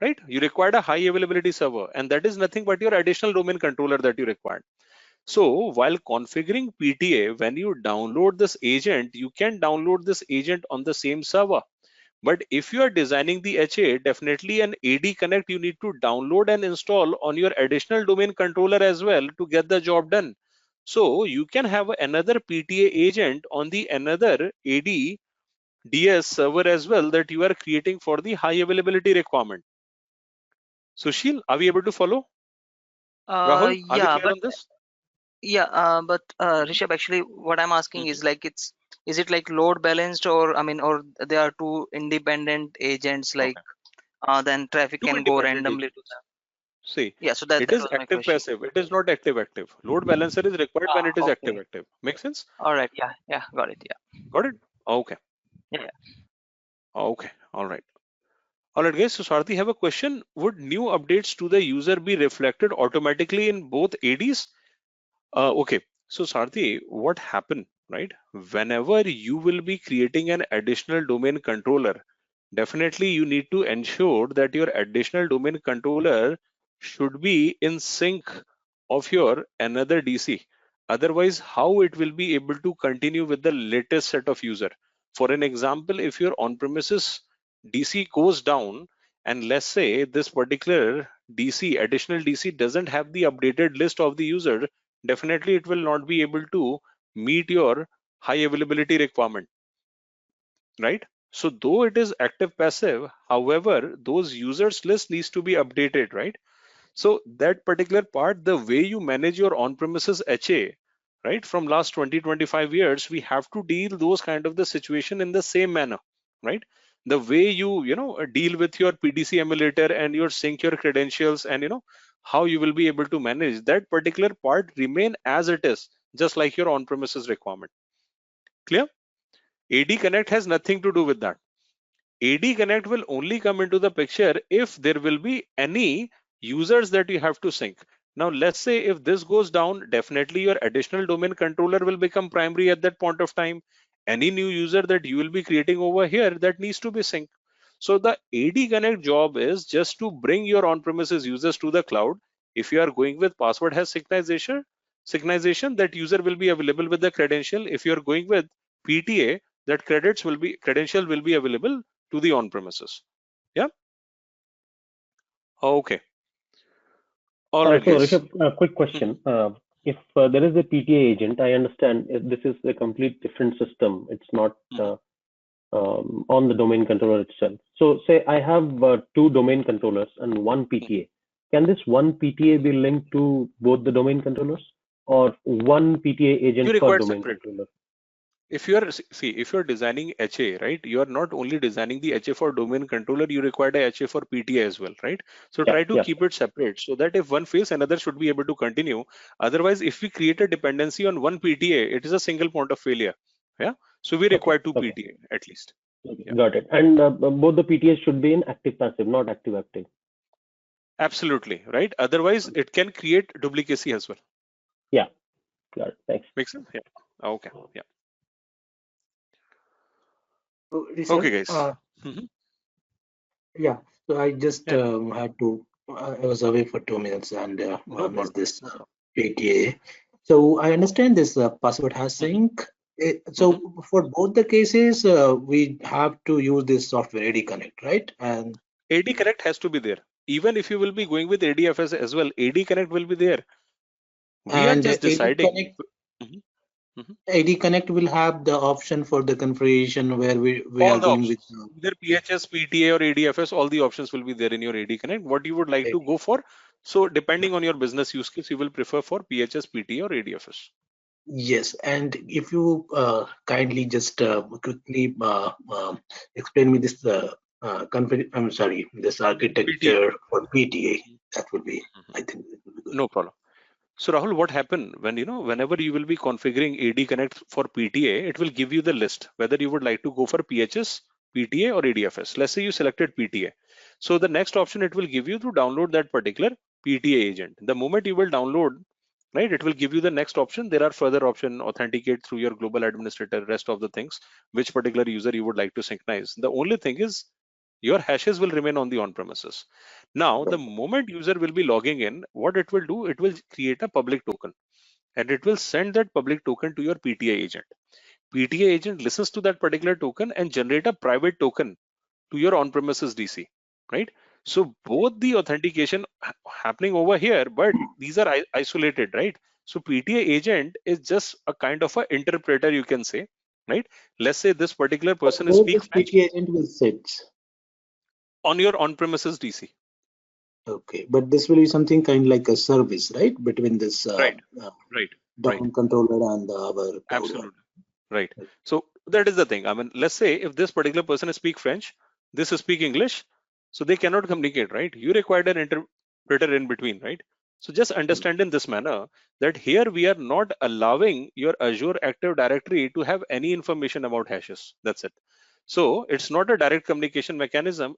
right? You required a high availability server, and that is nothing but your additional domain controller that you required. So while configuring PTA, when you download this agent, you can download this agent on the same server. But if you are designing the HA, definitely an AD Connect you need to download and install on your additional domain controller as well to get the job done. So you can have another PTA agent on the another AD DS server as well that you are creating for the high availability requirement. Sushil, are we able to follow? Rahul, are we Yeah, clear on this? but Rishabh, actually, what I'm asking is like, is it like load balanced, or I mean, or there are two independent agents, like then traffic Two can go independent randomly to agents. them? See, Yeah, so that it that is was my active question. passive. It is not active active. Load balancer is required when it is active Okay. active. Make sense? All right. Yeah, got it. Yeah. Got it? Okay. Yeah. Okay. All right. All right, guys. So Sarthi, have a question. Would new updates to the user be reflected automatically in both ADs? Okay. So Sarthi, what happened, right? Whenever you will be creating an additional domain controller, definitely you need to ensure that your additional domain controller should be in sync of your another DC. Otherwise, how it will be able to continue with the latest set of user? For an example, if your on-premises DC goes down, and let's say this particular DC, additional DC doesn't have the updated list of the user, definitely it will not be able to meet your high availability requirement, right? So though it is active passive, however, those users list needs to be updated, right? So that particular part, the way you manage your on-premises HA, right? From last 20-25 years, we have to deal those kind of the situation in the same manner, right? The way you deal with your PDC emulator and your sync your credentials, and how you will be able to manage that particular part remain as it is, just like your on-premises requirement. Clear? AD Connect has nothing to do with that. AD Connect will only come into the picture if there will be any users that you have to sync. Now, let's say if this goes down, definitely your additional domain controller will become primary at that point of time. Any new user that you will be creating over here, that needs to be synced. So the AD Connect job is just to bring your on-premises users to the cloud. If you are going with password has synchronization, that user will be available with the credential. If you are going with PTA, that credential will be available to the on-premises. Yeah. Okay. All right, So guys. Rishabh, a quick question. if there is a PTA agent, I understand this is a complete different system. It's not on the domain controller itself. So say I have 2 domain controllers and 1 PTA. Can this 1 PTA be linked to both the domain controllers, or 1 PTA agent per domain controller? If you are designing HA, right, you are not only designing the HA for domain controller, you require a HA for PTA as well, right? So try to keep it separate so that if one fails, another should be able to continue. Otherwise, if we create a dependency on 1 PTA, it is a single point of failure. Yeah. So we require 2 PTA at least. Got it. And both the PTAs should be in active passive, not active active. Absolutely, right? Otherwise, it can create duplicacy as well. Yeah. Got it. Thanks. Makes sense? Yeah. Okay. Yeah. Okay, guys. Yeah, so I just had to, I was away for 2 minutes and missed this PTA. So I understand this password hash sync. So for both the cases, we have to use this software AD Connect, right? And AD Connect has to be there. Even if you will be going with ADFS as well, AD Connect will be there. We are just deciding. AD Connect will have the option for the configuration where we are going with either PHS, PTA, or ADFS. All the options will be there in your AD Connect. What you would like to go for. So depending on your business use case, you will prefer for PHS, PTA, or ADFS. Yes, and if you kindly just quickly explain me this this architecture for PTA, that would be, I think, no problem. So Rahul, what happened when whenever you will be configuring AD Connect for PTA, it will give you the list whether you would like to go for PHS, PTA, or ADFS. Let's say you selected PTA. So the next option it will give you to download that particular PTA agent. The moment you will download, right, it will give you the next option. There are further options: authenticate through your global administrator, rest of the things, which particular user you would like to synchronize. The only thing is your hashes will remain on the on-premises. Now, the moment user will be logging in, what it will do, it will create a public token and it will send that public token to your PTA agent. PTA agent listens to that particular token and generate a private token to your on-premises DC, right? So both the authentication happening over here, but these are isolated, right? So PTA agent is just a kind of an interpreter, you can say, right? Let's say this particular person is speaking French. PTA agent will sit on your on-premises DC. Okay, but this will be something kind of like a service, right? Between this domain controller and our absolutely right. So that is the thing. I mean, let's say if this particular person speak French, this speak English, so they cannot communicate, right? You require an interpreter in between, right? So just understand in this manner that here we are not allowing your Azure Active Directory to have any information about hashes. That's it. So it's not a direct communication mechanism.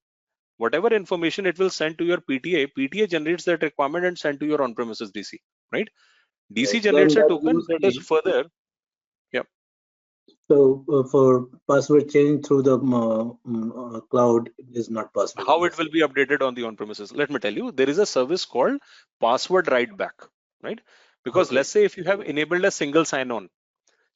Whatever information it will send to your PTA, PTA generates that requirement and send to your on-premises DC, right? DC generates a token that is further. Yeah. So for password change through the cloud is not possible. How it will be updated on the on-premises? Let me tell you, there is a service called password write back, right? Because let's say if you have enabled a single sign-on,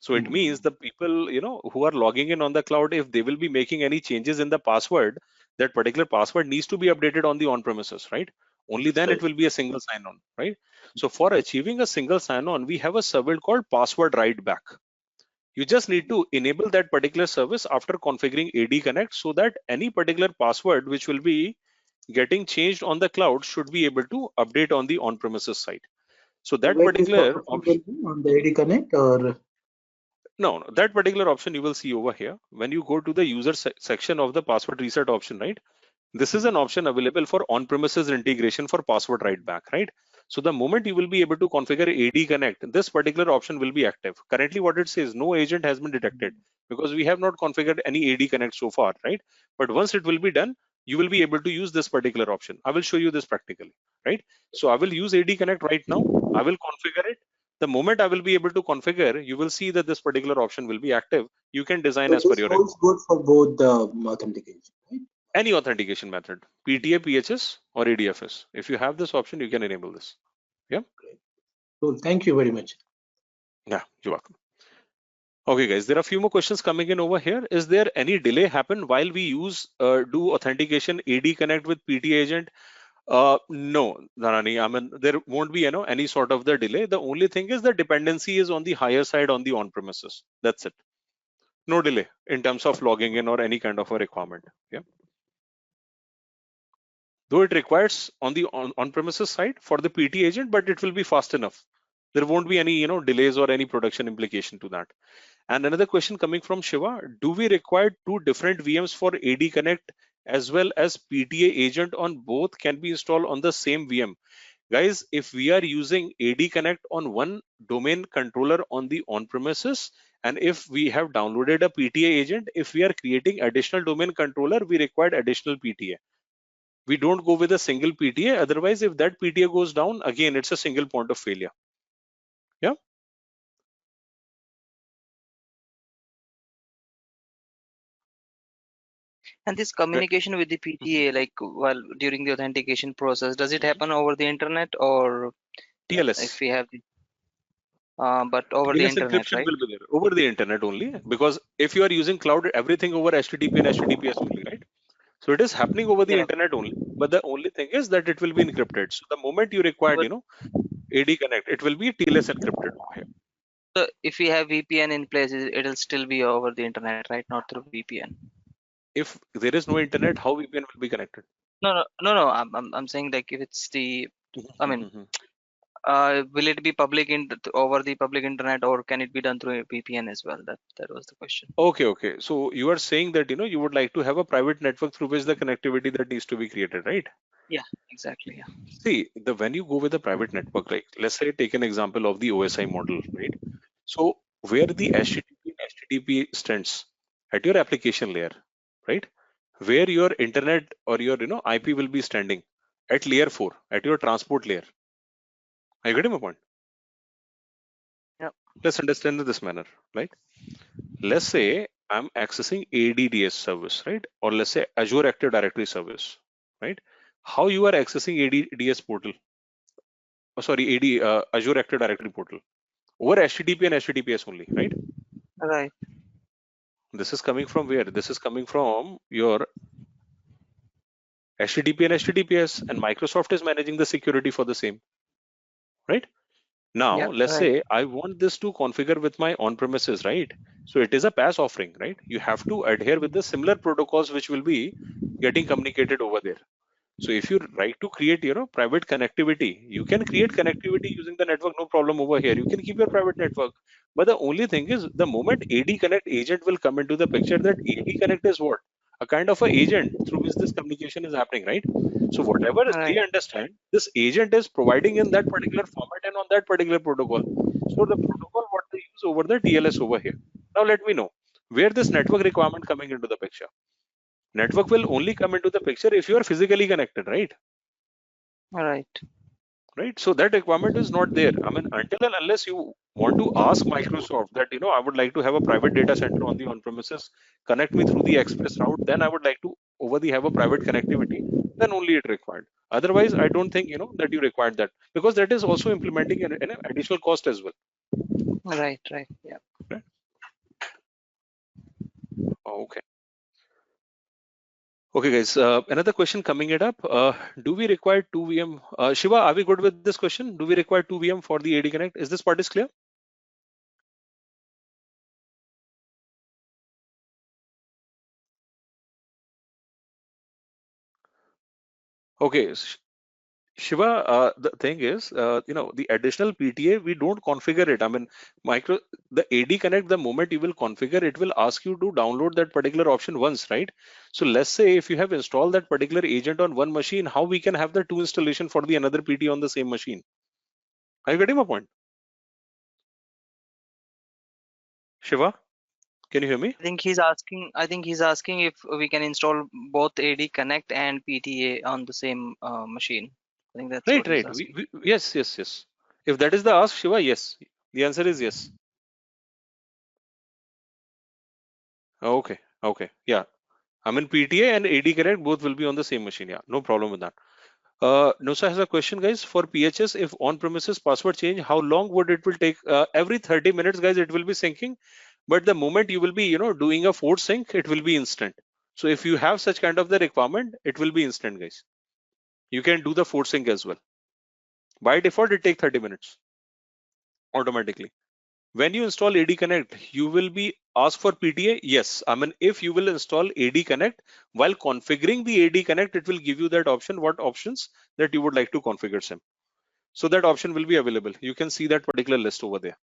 so it means the people who are logging in on the cloud, if they will be making any changes in the password, that particular password needs to be updated on the on-premises, right? Only then it will be a single sign-on, right? So for achieving a single sign-on, we have a service called password write back. You just need to enable that particular service after configuring AD Connect so that any particular password which will be getting changed on the cloud should be able to update on the on-premises side. So that particular option on the AD Connect, or no, that particular option you will see over here when you go to the user section of the password reset option, right? This is an option available for on-premises integration for password write back, right? So the moment you will be able to configure AD Connect, this particular option will be active. Currently what it says, no agent has been detected because we have not configured any AD Connect so far, right? But once it will be done, you will be able to use this particular option. I will show you this practically, right? So I will use AD Connect right now. I will configure it. The moment I will be able to configure, you will see that this particular option will be active. You can design as per your requirement. This good for both the authentication, right? Any authentication method, PTA, PHS, or ADFS. If you have this option, you can enable this. Yeah. Great. Cool. Thank you very much. Yeah, you're welcome. Okay, guys, there are a few more questions coming in over here. Is there any delay happen while we do authentication AD Connect with PTA agent? No, Dhanani, I mean, there won't be, any sort of the delay. The only thing is the dependency is on the higher side on the on-premises. That's it. No delay in terms of logging in or any kind of a requirement. Yeah. Though it requires on the on-premises side for the PT agent, but it will be fast enough. There won't be any, delays or any production implication to that. And another question coming from Shiva, do we require two different VMs for AD Connect as well as PTA agent on both can be installed on the same VM? Guys, if we are using AD Connect on one domain controller on the on-premises, and if we have downloaded a PTA agent, if we are creating additional domain controller, we require additional PTA. We don't go with a single PTA. Otherwise, if that PTA goes down, again, it's a single point of failure. Yeah. And this communication with the PTA, like while during the authentication process, does it happen over the internet or TLS? If we have the, but over the TLS internet, encryption right? will be there over the internet only, because if you are using cloud, everything over HTTP and HTTPS only, right? So it is happening over the internet only, but the only thing is that it will be encrypted. So the moment you require, AD Connect, it will be TLS encrypted over here. So if we have VPN in place, it'll still be over the internet, right? Not through VPN. If there is no internet, how VPN will be connected? No. I'm saying like if it's the, I mean, will it be public over the public internet, or can it be done through a VPN as well? That was the question. Okay. So you are saying that you would like to have a private network through which the connectivity that needs to be created, right? Yeah, exactly. Yeah. See, when you go with a private network, like let's say take an example of the OSI model, right? So where the HTTP and HTTP stands at your application layer, right? Where your internet or your IP will be standing at layer 4 at your transport layer. Are you getting my point? Yeah. Let's understand in this manner, right? Let's say I'm accessing ADDS service, right? Or let's say Azure Active Directory service, right? How you are accessing ADDS portal? Oh, sorry, Azure Active Directory portal over HTTP and HTTPS only, right? Right. This is coming from where? This is coming from your HTTP and HTTPS, and Microsoft is managing the security for the same, right? Now, let's say I want this to configure with my on-premises, right? So it is a PaaS offering, right? You have to adhere with the similar protocols which will be getting communicated over there. So if you like to create, private connectivity, you can create connectivity using the network, no problem over here. You can keep your private network. But the only thing is the moment AD Connect agent will come into the picture, that AD Connect is what? A kind of an agent through which this communication is happening, right? So whatever they understand, this agent is providing in that particular format and on that particular protocol. So the protocol what they use over the TLS over here. Now let me know where this network requirement coming into the picture. Network will only come into the picture if you are physically connected, right? Right. So that requirement is not there. I mean, until and unless you want to ask Microsoft that, I would like to have a private data center on the on-premises, connect me through the express route, then I would like to have a private connectivity, then only it required. Otherwise, I don't think, that you required that, because that is also implementing an additional cost as well. Right. Yeah. Right. Okay. Okay, guys. Another question coming it up. Do we require 2 VM? Shiva, are we good with this question? Do we require 2 VM for the AD Connect? Is this part is clear? Okay, Shiva, the thing is, the additional PTA, we don't configure it. I mean, the AD Connect, the moment you will configure, it will ask you to download that particular option once, right? So let's say if you have installed that particular agent on one machine, how we can have the 2 installation for the another PT on the same machine? Are you getting my point? Shiva, can you hear me? I think he's asking if we can install both AD Connect and PTA on the same machine. I think that's what he's asking. Yes. If that is the ask, Shiva, yes. The answer is yes. Okay. Yeah. I mean, PTA and AD Connect both will be on the same machine. Yeah, no problem with that. Nusa has a question, guys. For PHS, if on-premises password change, how long would it will take? Every 30 minutes, guys, it will be syncing. But the moment you will be, doing a force sync, it will be instant. So if you have such kind of the requirement, it will be instant, guys. you can do the force sync as well. By default, it takes 30 minutes automatically. When you install AD Connect, you will be asked for PTA. Yes, I mean, if you will install AD Connect, while configuring the AD Connect, it will give you that option, what options that you would like to configure SIM. So that option will be available. You can see that particular list over there.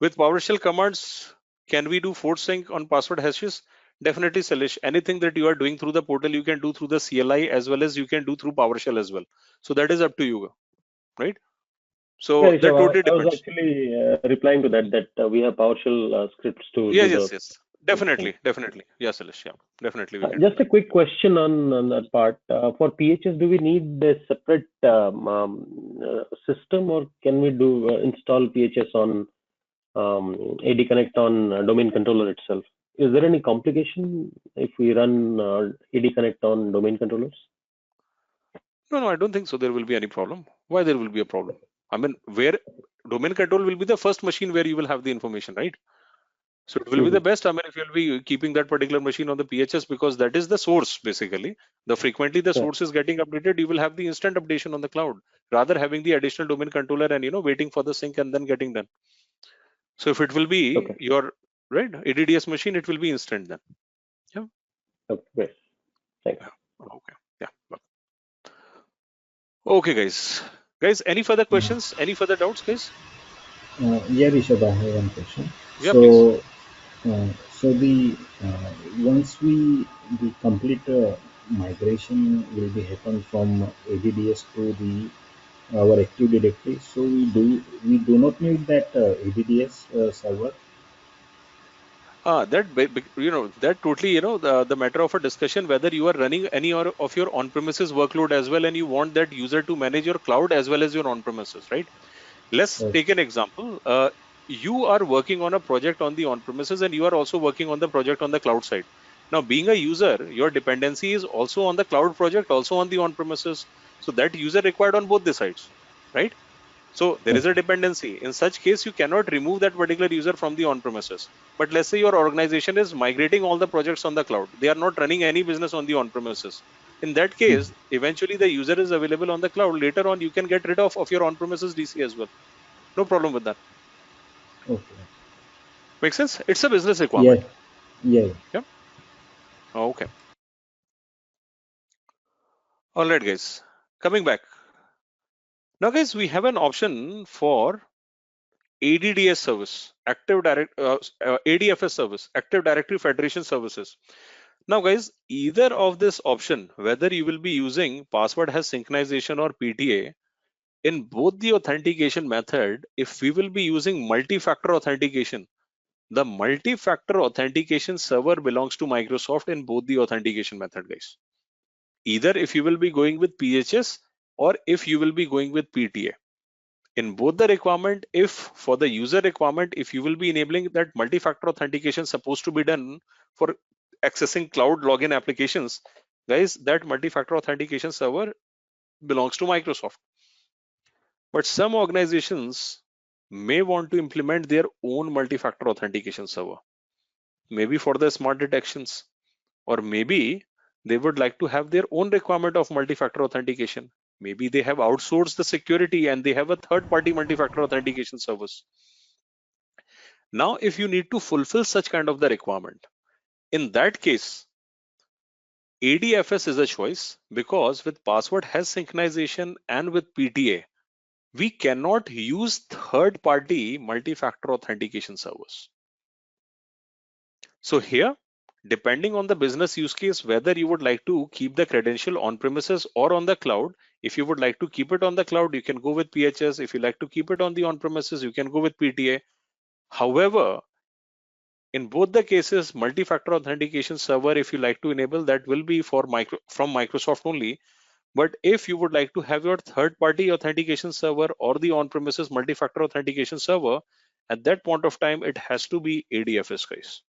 With PowerShell commands, can we do force sync on password hashes? Definitely, Salish. Anything that you are doing through the portal, you can do through the CLI as well as you can do through PowerShell as well. So that is up to you, right? So Yeah, that totally I was depends. actually replying to that we have PowerShell scripts to do the. Yes. Definitely. Yes, Salish. Yeah, definitely we can Just do a quick question on that part. For PHS, do we need a separate system, or can we do install PHS on AD Connect on domain controller itself? Is there any complication if we run AD Connect on domain controllers? No, I don't think so. There will be any problem. Why there will be a problem? I mean, where domain control will be the first machine where you will have the information, right? So it will be the best. I mean, if you'll be keeping that particular machine on the PHS, because that is the source basically. The frequently the source is getting updated, you will have the instant updation on the cloud rather having the additional domain controller and waiting for the sync and then getting done. So if it will be your right ADDS machine, it will be instant then. Yeah. Okay. Thanks. Okay. Yeah. Okay, guys, any further questions? Any further doubts, guys? Yeah, Rishabh, I have one question. Yeah, please. So the once the complete migration will be happen from ADDS to our Active Directory. So we do not need that ADDS server. That totally the matter of a discussion whether you are running any of your on-premises workload as well and you want that user to manage your cloud as well as your on-premises, right? Let's take an example. You are working on a project on the on-premises and you are also working on the project on the cloud side. Now, being a user, your dependency is also on the cloud project, also on the on-premises. So that user required on both the sides, right? So there is a dependency. In such case, you cannot remove that particular user from the on-premises. But let's say your organization is migrating all the projects on the cloud. They are not running any business on the on-premises. In that case, eventually the user is available on the cloud. Later on, you can get rid of your on-premises DC as well. No problem with that. Okay. Make sense? It's a business requirement. Yeah. Yeah. Okay. All right, guys. Coming back. Now, guys, we have an option for ADDS service, ADFS service, Active Directory Federation Services. Now, guys, either of this option, whether you will be using password hash synchronization or PTA, in both the authentication method, if we will be using multi-factor authentication, the multi-factor authentication server belongs to Microsoft in both the authentication method, guys. Either if you will be going with PHS or if you will be going with PTA. In both the requirement, if for the user requirement, if you will be enabling that multi-factor authentication supposed to be done for accessing cloud login applications, guys, that multi-factor authentication server belongs to Microsoft. But some organizations may want to implement their own multi-factor authentication server, maybe for the smart detections, or maybe they would like to have their own requirement of multi-factor authentication. Maybe they have outsourced the security and they have a third-party multi-factor authentication service. Now, if you need to fulfill such kind of the requirement, in that case, ADFS is a choice because with password hash synchronization and with PTA, we cannot use third-party multi-factor authentication servers. So here, depending on the business use case, whether you would like to keep the credential on premises or on the cloud, if you would like to keep it on the cloud, you can go with PHS. If you like to keep it on the on premises, you can go with PTA. However, in both the cases, multi-factor authentication server, if you like to enable, that will be from Microsoft only. But if you would like to have your third-party authentication server or the on-premises multi-factor authentication server, at that point of time, it has to be ADFS, guys.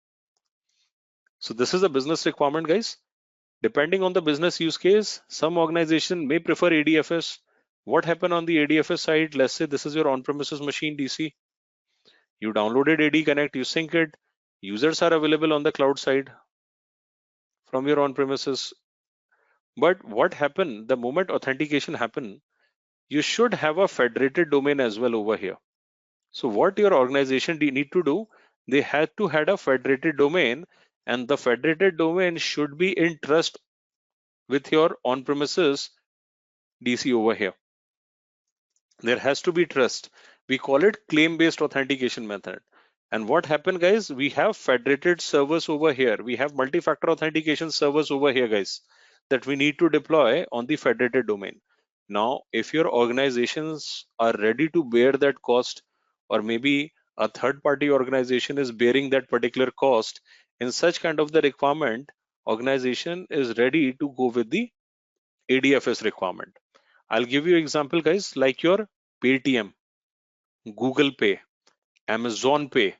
So this is a business requirement, guys. Depending on the business use case, some organization may prefer ADFS. What happened on the ADFS side? Let's say this is your on-premises machine DC. You downloaded AD Connect, you sync it. Users are available on the cloud side from your on-premises. But what happened, the moment authentication happened, you should have a federated domain as well over here. So what your organization need to do, they had to have a federated domain, and the federated domain should be in trust with your on-premises DC over here. There has to be trust. We call it claim-based authentication method. And what happened, guys? We have federated servers over here. We have multi-factor authentication servers over here, guys, that we need to deploy on the federated domain. Now, if your organizations are ready to bear that cost, or maybe a third-party organization is bearing that particular cost, in such kind of the requirement, organization is ready to go with the ADFS requirement. I'll give you example, guys, like your Paytm, Google Pay, Amazon Pay.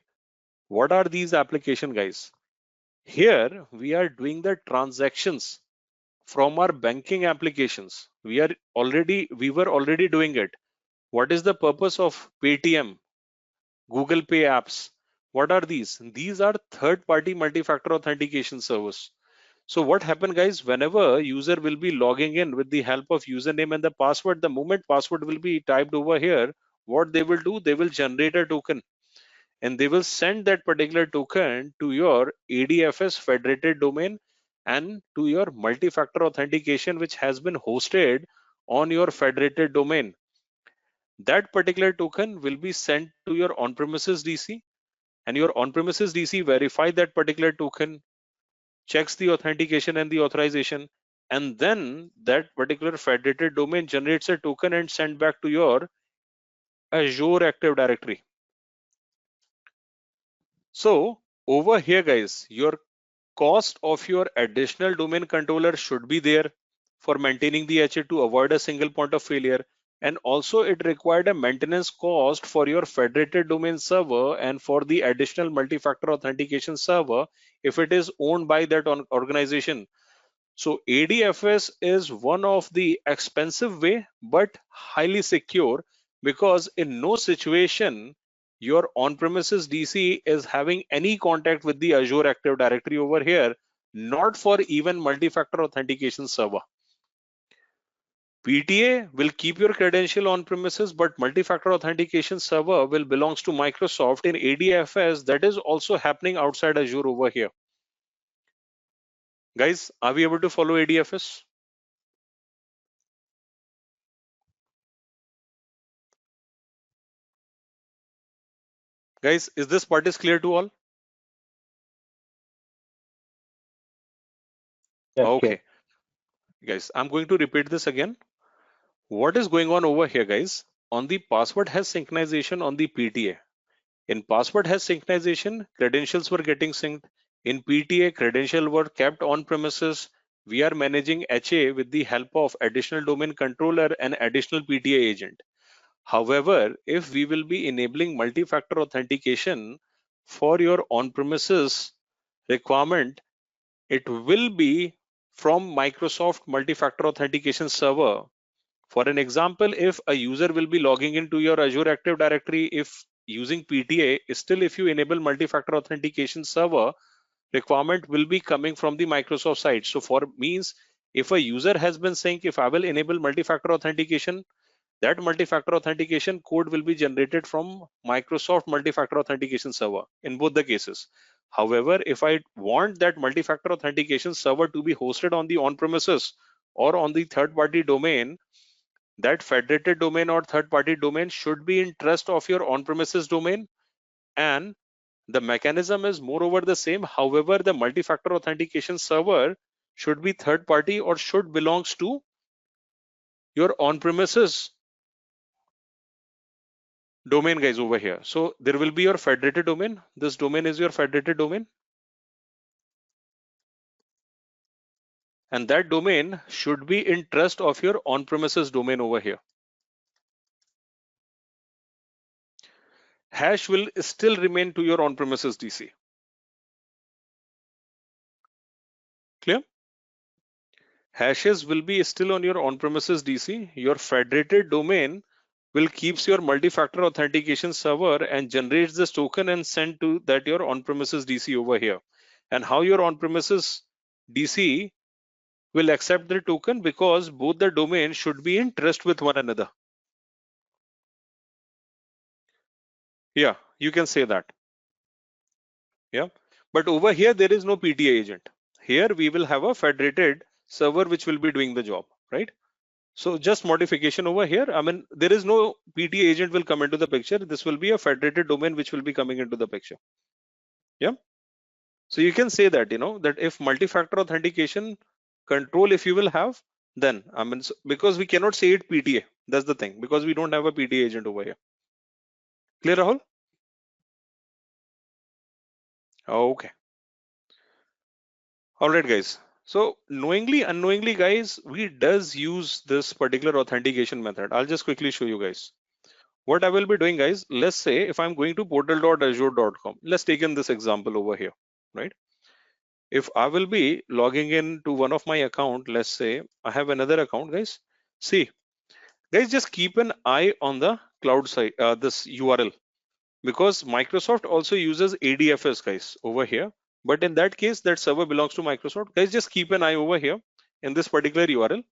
What are these applications, guys? Here we are doing the transactions from our banking applications. We were already doing it. What is the purpose of Paytm, Google Pay apps? What are these? These are third-party multi-factor authentication servers. So what happened, guys, whenever user will be logging in with the help of username and the password, the moment password will be typed over here, what they will do, they will generate a token, and they will send that particular token to your ADFS federated domain and to your multi-factor authentication, which has been hosted on your federated domain. That particular token will be sent to your on-premises DC, and your on-premises DC verify that particular token, checks the authentication and the authorization, and then that particular federated domain generates a token and send back to your Azure Active Directory. So over here, guys, your cost of your additional domain controller should be there for maintaining the HA to avoid a single point of failure. And also it required a maintenance cost for your federated domain server and for the additional multi-factor authentication server if it is owned by that organization. So ADFS is one of the expensive way but highly secure, because in no situation your on-premises DC is having any contact with the Azure Active Directory over here, not for even multi-factor authentication server. PTA will keep your credential on premises, but multi-factor authentication server will belongs to Microsoft. In ADFS, that is also happening outside Azure over here. Guys, are we able to follow ADFS? Guys, is this part is clear to all? Yes, okay. clear. Guys, I'm going to repeat this again. What is going on over here, guys? On the password has synchronization on the PTA. In password has synchronization, credentials were getting synced. In PTA, credentials were kept on premises. We are managing HA with the help of additional domain controller and additional PTA agent. However, if we will be enabling multi-factor authentication for your on-premises requirement, it will be from Microsoft multi-factor authentication server. For an example, if a user will be logging into your Azure Active Directory, if using PTA, still if you enable multi-factor authentication server, requirement will be coming from the Microsoft side. So for means, if a user has been saying, if I will enable multi-factor authentication, that multi-factor authentication code will be generated from Microsoft multi-factor authentication server in both the cases. However, if I want that multi-factor authentication server to be hosted on the on-premises or on the third-party domain, that federated domain or third-party domain should be in trust of your on-premises domain, and the mechanism is moreover the same. However, the multi-factor authentication server should be third-party or should belongs to your on-premises domain, guys, over here. So there will be your federated domain. This domain is your federated domain, and that domain should be in trust of your on-premises domain over here. Hash will still remain to your on-premises DC. Clear? Hashes will be still on your on-premises DC. Your federated domain will keeps your multi-factor authentication server and generates this token and send to that your on-premises DC over here. And how your on-premises DC will accept the token because both the domains should be in trust with one another. Yeah, you can say that. Yeah, but over here there is no PTA agent. Here we will have a federated server which will be doing the job, right? So just modification over here. I mean, there is no PTA agent will come into the picture. This will be a federated domain which will be coming into the picture. Yeah. So you can say that, that if multi-factor authentication control, if you will have, then I mean, because we cannot say it PTA. That's the thing, because we don't have a PTA agent over here. Clear, Rahul? Okay. All right, guys. So knowingly, unknowingly, guys, we does use this particular authentication method. I'll just quickly show you guys. What I will be doing, guys, let's say if I'm going to portal.azure.com, let's take in this example over here, right? If I will be logging in to one of my account, let's say I have another account, guys. See, guys, just keep an eye on the cloud side, this URL, because Microsoft also uses ADFS, guys, over here. But in that case, that server belongs to Microsoft. Guys, just keep an eye over here in this particular URL,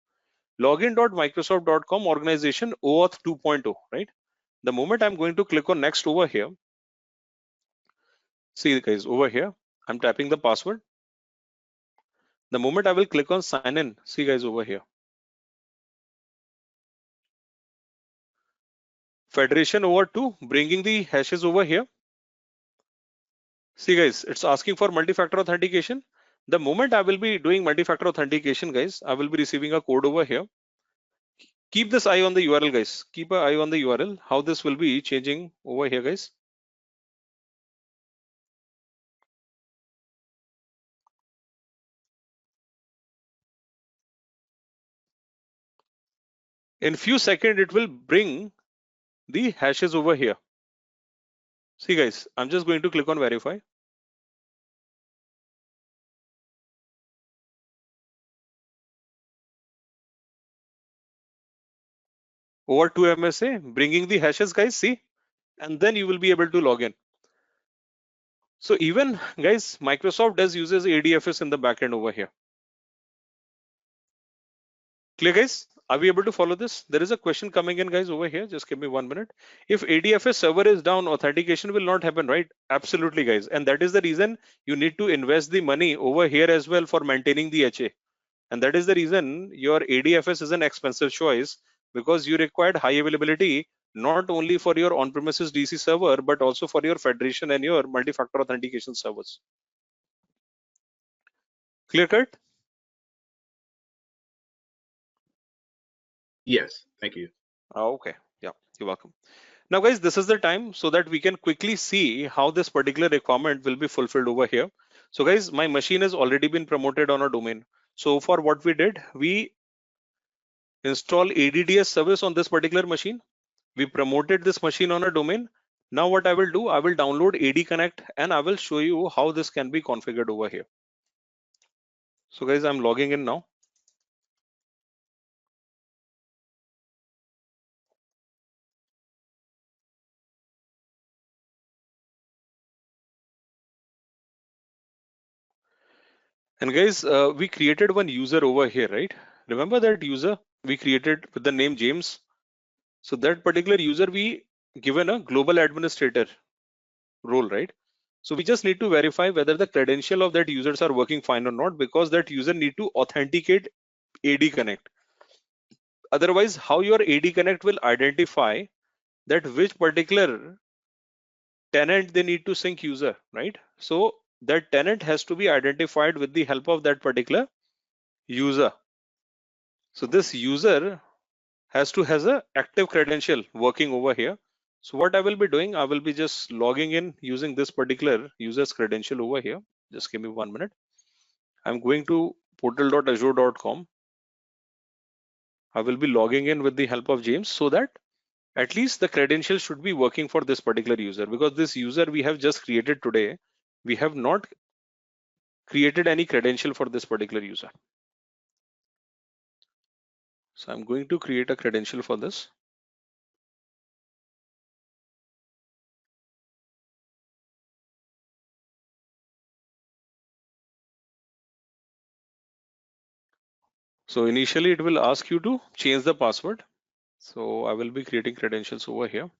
login.microsoft.com organization OAuth 2.0, right? The moment I'm going to click on next over here, see guys, over here, I'm typing the password. The moment I will click on sign in, see guys over here, federation over to bringing the hashes over here. See guys, it's asking for multi-factor authentication. The moment I will be doing multi-factor authentication, guys, I will be receiving a code over here. Keep this eye on the URL, guys. Keep an eye on the URL, how this will be changing over here, guys. In few seconds, it will bring the hashes over here. See guys, I'm just going to click on verify. Over to MSA, bringing the hashes, guys, see, and then you will be able to log in. So even guys, Microsoft does uses ADFS in the backend over here. Clear, guys? Are we able to follow this? There is a question coming in, guys, over here. Just give me 1 minute. If ADFS server is down, authentication will not happen, right? Absolutely, guys. And that is the reason you need to invest the money over here as well for maintaining the HA. And that is the reason your ADFS is an expensive choice, because you required high availability, not only for your on-premises DC server, but also for your federation and your multi-factor authentication servers. Clear cut? Yes, thank you. Okay, yeah, you're welcome. Now guys, this is the time so that we can quickly see how this particular requirement will be fulfilled over here. So guys, my machine has already been promoted on a domain. So for what we did, we install ADDS service on this particular machine. We promoted this machine on a domain. Now what I will do, I will download AD Connect and I will show you how this can be configured over here. So guys, I'm logging in now. And guys, we created one user over here, right? Remember that user we created with the name James? So that particular user we given a global administrator role, right? So we just need to verify whether the credential of that users are working fine or not, because that user need to authenticate AD Connect. Otherwise, how your AD Connect will identify that which particular tenant they need to sync user, right? So that tenant has to be identified with the help of that particular user. So this user has a active credential working over here. So what I will be doing, I will be just logging in using this particular user's credential over here. Just give me 1 minute. I'm going to portal.azure.com. I will be logging in with the help of James, so that at least the credential should be working for this particular user, because this user we have just created today, we have not created any credential for this particular user. So I'm going to create a credential for this. So initially it will ask you to change the password. So I will be creating credentials over here.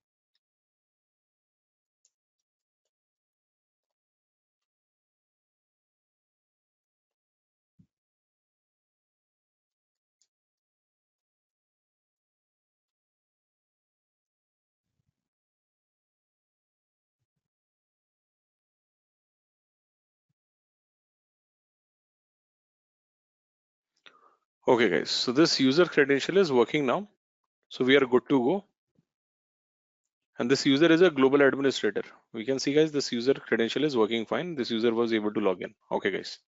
Okay guys, so this user credential is working now. So we are good to go. And this user is a global administrator. We can see guys, this user credential is working fine. This user was able to log in. Okay guys.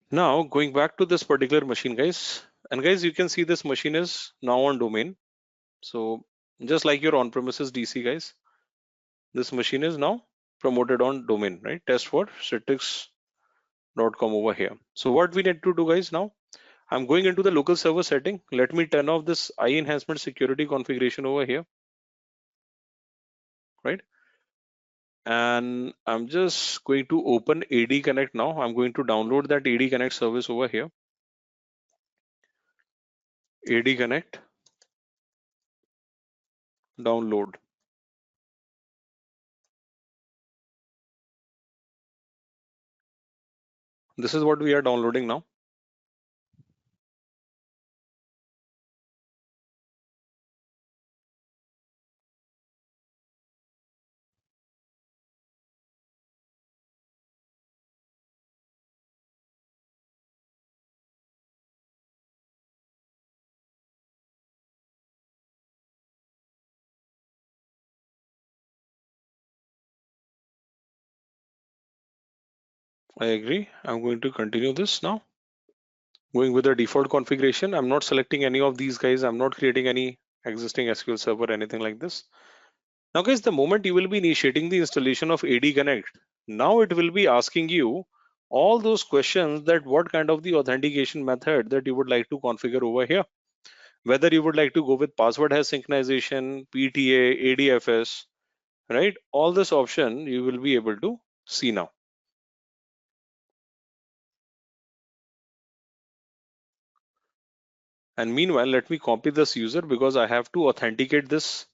Now going back to this particular machine guys, and guys, you can see this machine is now on domain. So just like your on-premises DC guys, this machine is now promoted on domain, right? Test for citrix.com over here. So what we need to do guys now, I'm going into the local server setting. Let me turn off this IE enhancement security configuration over here, right? And I'm just going to open AD Connect now. I'm going to download that AD Connect service over here. AD Connect, download. This is what we are downloading now. I agree. I'm going to continue this now. Going with the default configuration. I'm not selecting any of these guys. I'm not creating any existing SQL server, anything like this. Now guys, the moment you will be initiating the installation of AD Connect, now it will be asking you all those questions that what kind of the authentication method that you would like to configure over here. Whether you would like to go with password hash synchronization, PTA, ADFS, right? All this option you will be able to see now. And meanwhile, let me copy this user because I have to authenticate this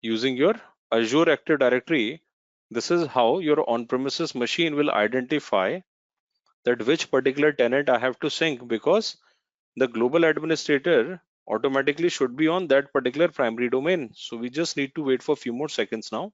using your Azure Active Directory. This is how your on-premises machine will identify that which particular tenant I have to sync, because the global administrator automatically should be on that particular primary domain. So we just need to wait for a few more seconds now.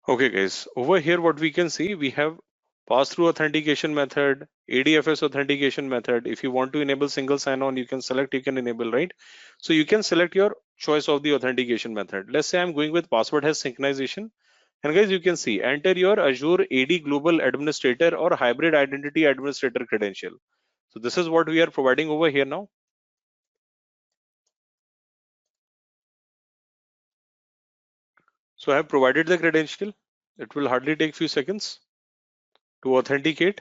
Okay guys, over here what we can see, we have pass-through authentication method, ADFS authentication method. If you want to enable single sign-on, you can select, you can enable, right? So you can select your choice of the authentication method. Let's say I'm going with password hash synchronization. And guys, you can see, enter your Azure AD Global Administrator or Hybrid Identity Administrator credential. So this is what we are providing over here now. So I have provided the credential. It will hardly take few seconds to authenticate.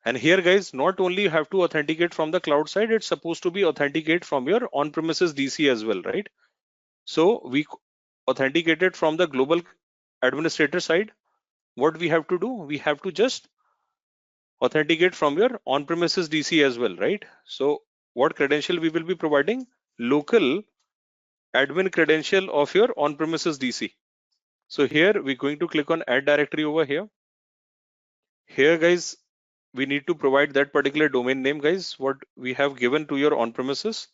And here guys, not only you have to authenticate from the cloud side, it's supposed to be authenticate from your on-premises DC as well, right? So we authenticated from the global administrator side. What we have to do, we have to just authenticate from your on-premises DC as well, right? So what credential we will be providing? Local admin credential of your on-premises DC. So here we're going to click on add directory over here. Here guys, we need to provide that particular domain name guys, what we have given to your on-premises.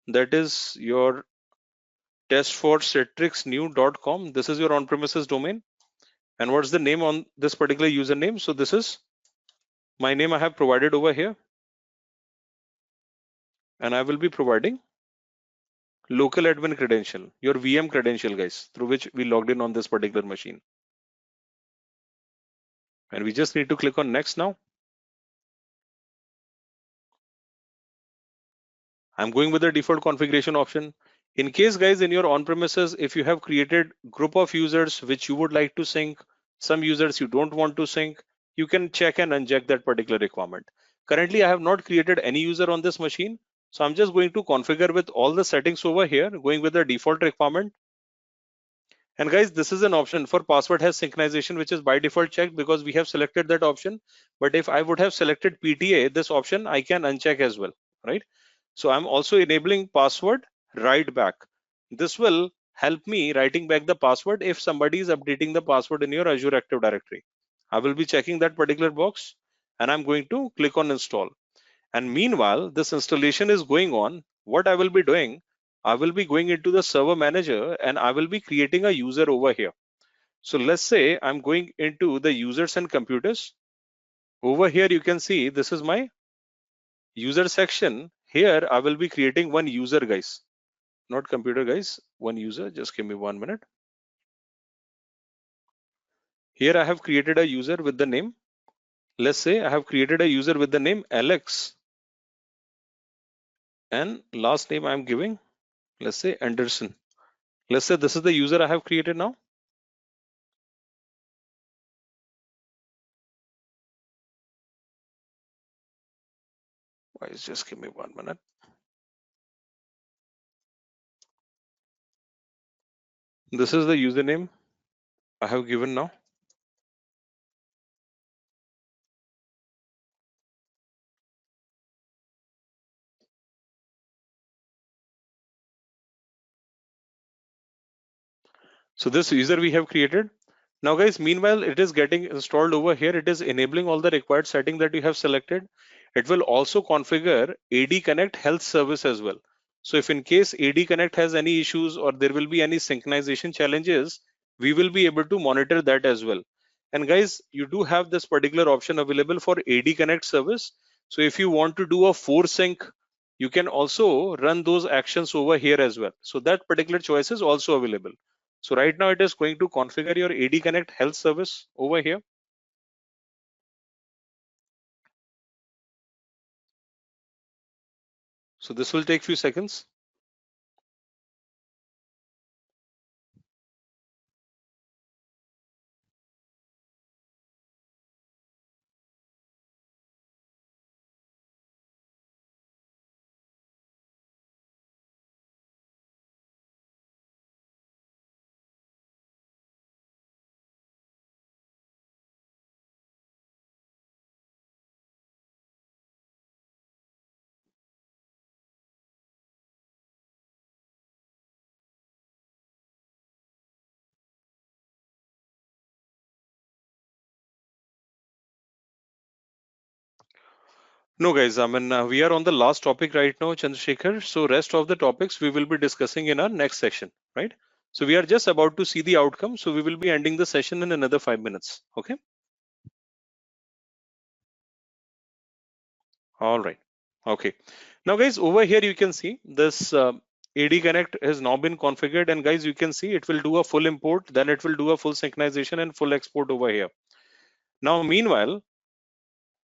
That is your testforcitrixnew.com. This is your on-premises domain. And what's the name on this particular username? So this is my name I have provided over here. And I will be providing local admin credential, your VM credential guys, through which we logged in on this particular machine. And we just need to click on next now. I'm going with the default configuration option. In case, guys, in your on-premises, if you have created group of users which you would like to sync, some users you don't want to sync, you can check and uncheck that particular requirement. Currently, I have not created any user on this machine, so I'm just going to configure with all the settings over here, going with the default requirement. And guys, this is an option for password hash synchronization, which is by default checked because we have selected that option. But if I would have selected PTA, this option I can uncheck as well, right? So I'm also enabling password write back. This will help me writing back the password if somebody is updating the password in your Azure Active Directory. I will be checking that particular box and I'm going to click on install. And meanwhile, this installation is going on. What I will be doing, I will be going into the server manager and I will be creating a user over here. So let's say I'm going into the users and computers. Over here, you can see this is my user section. Here, I will be creating one user, guys, not computer, guys, one user. Just give me 1 minute. Here, I have created a user with the name. Let's say I have created a user with the name Alex. And last name I'm giving, let's say Anderson. Let's say this is the user I have created now. Just give me 1 minute. This is the username I have given now. So this user we have created. Now guys, meanwhile, it is getting installed over here. It is enabling all the required setting that you have selected. It will also configure AD Connect health service as well. So if in case AD Connect has any issues or there will be any synchronization challenges, we will be able to monitor that as well. And guys, you do have this particular option available for AD Connect service. So if you want to do a force sync, you can also run those actions over here as well. So that particular choice is also available. So right now it is going to configure your AD Connect health service over here. So this will take few seconds. No, guys, I mean, we are on the last topic right now, Chandrasekhar. So rest of the topics we will be discussing in our next session, right? So we are just about to see the outcome. So we will be ending the session in another 5 minutes. Okay. All right. Okay. Now, guys, over here you can see this AD Connect has now been configured, and guys, you can see it will do a full import, then it will do a full synchronization and full export over here. Now, meanwhile,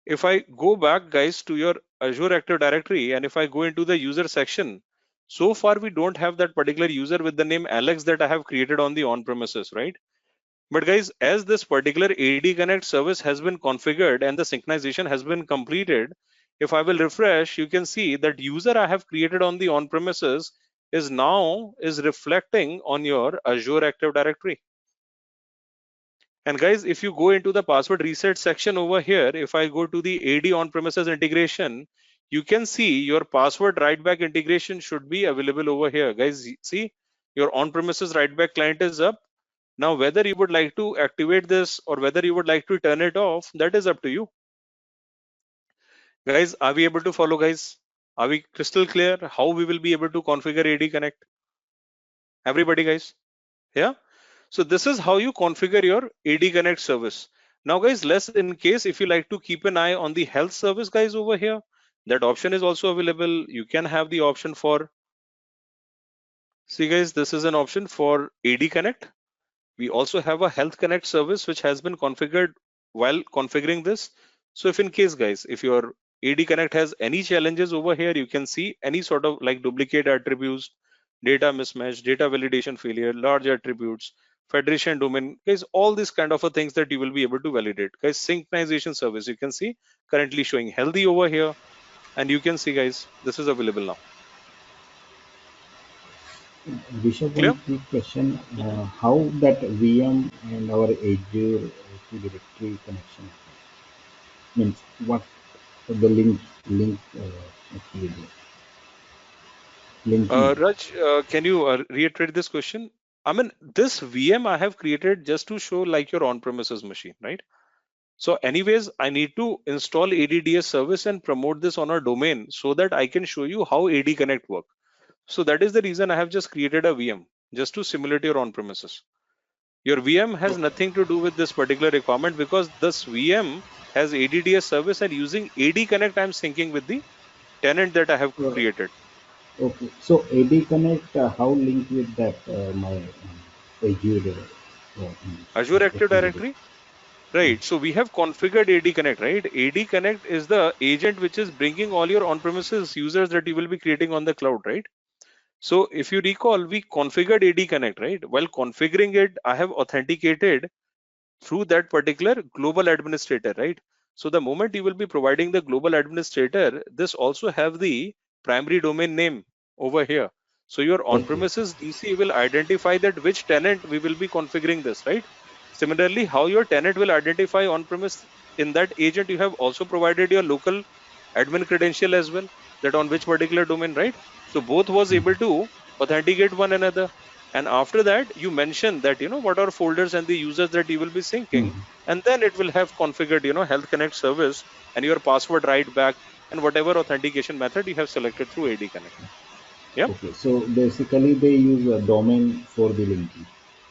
if I go back, guys, to your Azure Active Directory, and if I go into the user section, so far we don't have that particular user with the name Alex that I have created on the on-premises, right? But guys, as this particular AD Connect service has been configured and the synchronization has been completed, if I will refresh, you can see that user I have created on the on-premises is now reflecting on your Azure Active Directory. And guys, if you go into the password reset section over here, if I go to the AD on-premises integration, you can see your password write-back integration should be available over here. Guys, see your on-premises write-back client is up. Now, whether you would like to activate this or whether you would like to turn it off, that is up to you. Guys, are we able to follow, guys? Are we crystal clear how we will be able to configure AD Connect? Everybody, guys? Yeah. So this is how you configure your AD Connect service. Now, guys, let's in case if you like to keep an eye on the health service, guys, over here, that option is also available. You can have the option for, see, guys, this is an option for AD Connect. We also have a Health Connect service which has been configured while configuring this. So if in case, guys, if your AD Connect has any challenges over here, you can see any sort of like duplicate attributes, data mismatch, data validation failure, large attributes, federation domain, guys, all these kind of things that you will be able to validate. Guys, synchronization service, you can see currently showing healthy over here, and you can see, guys, this is available now. Rishabh, Clear? one quick question. How that VM and our Azure Active Directory connection means what the link actually do? Linking. Raj, can you reiterate this question? I mean, this VM I have created just to show like your on-premises machine, right? So anyways, I need to install ADDS service and promote this on a domain so that I can show you how AD Connect work. So that is the reason I have just created a VM just to simulate your on-premises. Your VM has nothing to do with this particular requirement because this VM has ADDS service, and using AD Connect, I'm syncing with the tenant that I have created. Okay, so AD Connect, how linked with that my Azure Azure Active Active Directory? Right. So we have configured AD Connect, right? AD Connect is the agent which is bringing all your on-premises users that you will be creating on the cloud, right? So if you recall, we configured AD Connect, right? While configuring it, I have authenticated through that particular global administrator, right? So the moment you will be providing the global administrator, this also have the primary domain name over here. So your on-premises DC will identify that which tenant we will be configuring this, right? Similarly, how your tenant will identify on-premise, in that agent you have also provided your local admin credential as well, that on which particular domain, right? So both was able to authenticate one another. And after that, you mention that, what are folders and the users that you will be syncing, and then it will have configured, Health Connect service and your password right back and whatever authentication method you have selected through AD Connect. Yeah. Okay, so basically they use a domain for the linking.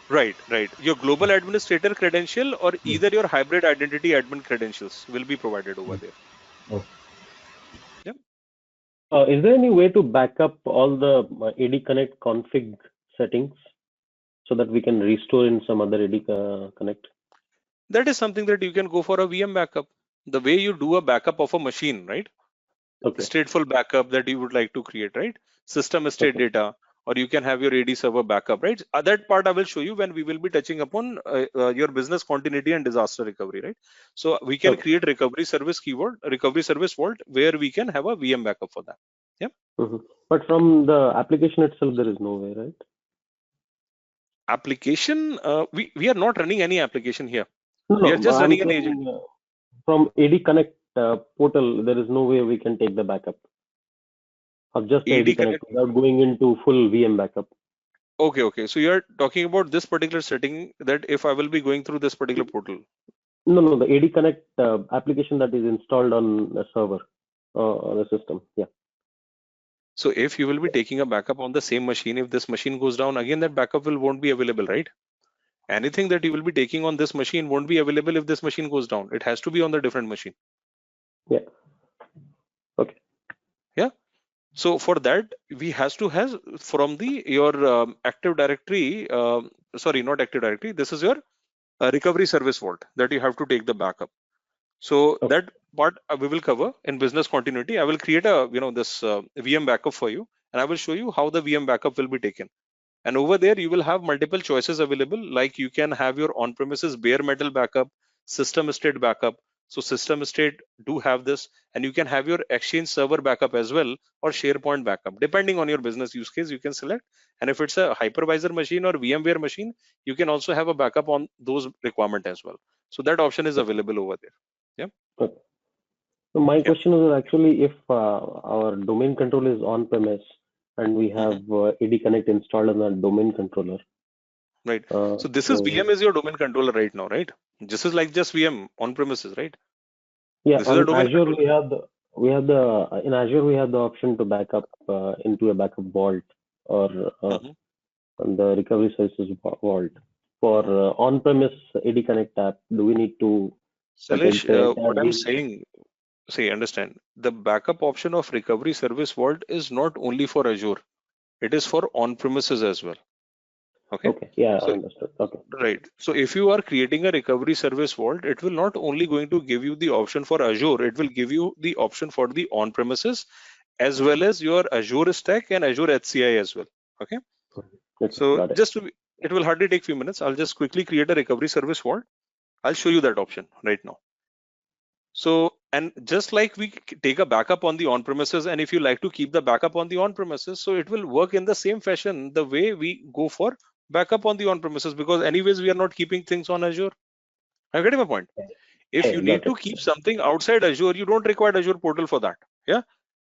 Right. Your global administrator credential or either your hybrid identity admin credentials will be provided over there. Okay. Yeah. Is there any way to back up all the AD Connect config settings so that we can restore in some other AD Connect? That is something that you can go for a VM backup. The way you do a backup of a machine, right? Okay. Stateful backup that you would like to create, right? System state data, or you can have your AD server backup, right? That part I will show you when we will be touching upon your business continuity and disaster recovery, right? So we can create recovery service vault, where we can have a VM backup for that. Yeah. But from the application itself, there is no way, right? Application, we are not running any application here. No, we are just I'm running an saying, agent. From AD Connect portal, there is no way we can take the backup of just AD Connect without going into full VM backup. Okay. So you are talking about this particular setting, that if I will be going through this particular portal. No, the AD Connect application that is installed on a server on a system. Yeah. So if you will be taking a backup on the same machine, if this machine goes down, again that backup won't be available, right? Anything that you will be taking on this machine won't be available if this machine goes down. It has to be on the different machine. Yeah. Okay. Yeah. So for that, we has to have from your Active Directory. Sorry, not Active Directory. This is your recovery service vault that you have to take the backup. So that part we will cover in business continuity. I will create a this VM backup for you, and I will show you how the VM backup will be taken. And over there you will have multiple choices available, like you can have your on-premises bare metal backup, system state backup. So system state do have this, and you can have your Exchange server backup as well, or SharePoint backup, depending on your business use case you can select. And if it's a hypervisor machine or VMware machine, you can also have a backup on those requirement as well. So that option is available over there. Yeah. Okay. So my question is actually, if our domain control is on premise and we have AD Connect installed on the domain controller. Right. So this is VM is your domain controller right now, right? This is like just VM on premises, right? Yeah. This is a domain Azure, controller. in Azure we have the option to back up into a backup vault or on the recovery services vault. For on-premise AD Connect app, do we need to? Salesh, what I'm saying, understand, the backup option of recovery service vault is not only for Azure, it is for on-premises as well. Okay. Yeah, So, I understood. Okay. Right. So if you are creating a recovery service vault, it will not only going to give you the option for Azure, it will give you the option for the on-premises as well as your Azure stack and Azure HCI as well. Okay. So got it. it will hardly take few minutes. I'll just quickly create a recovery service vault. I'll show you that option right now. So, and just like we take a backup on the on-premises, and if you like to keep the backup on the on-premises, so it will work in the same fashion the way we go for backup on the on-premises, because anyways we are not keeping things on Azure. I'm getting my point. If you need to keep something outside Azure, you don't require Azure portal for that. Yeah,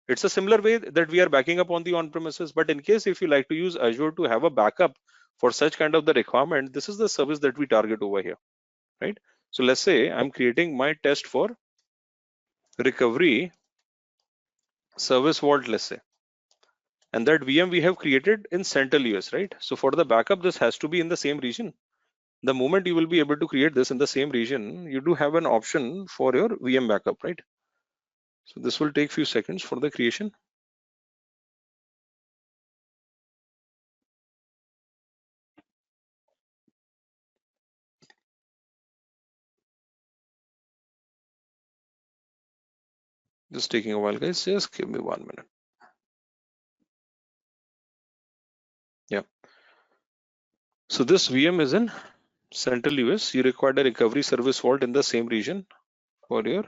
it's a similar way that we are backing up on the on-premises. But in case if you like to use Azure to have a backup for such kind of the requirement, this is the service that we target over here, right? So let's say I'm creating my test for recovery service vault, let's say, and that VM we have created in Central US, right? So for the backup, this has to be in the same region. The moment you will be able to create this in the same region, you do have an option for your VM backup, right? So this will take few seconds for the creation. Just taking a while, guys. Just give me 1 minute. Yeah. So this VM is in Central US. You require a recovery service vault in the same region for your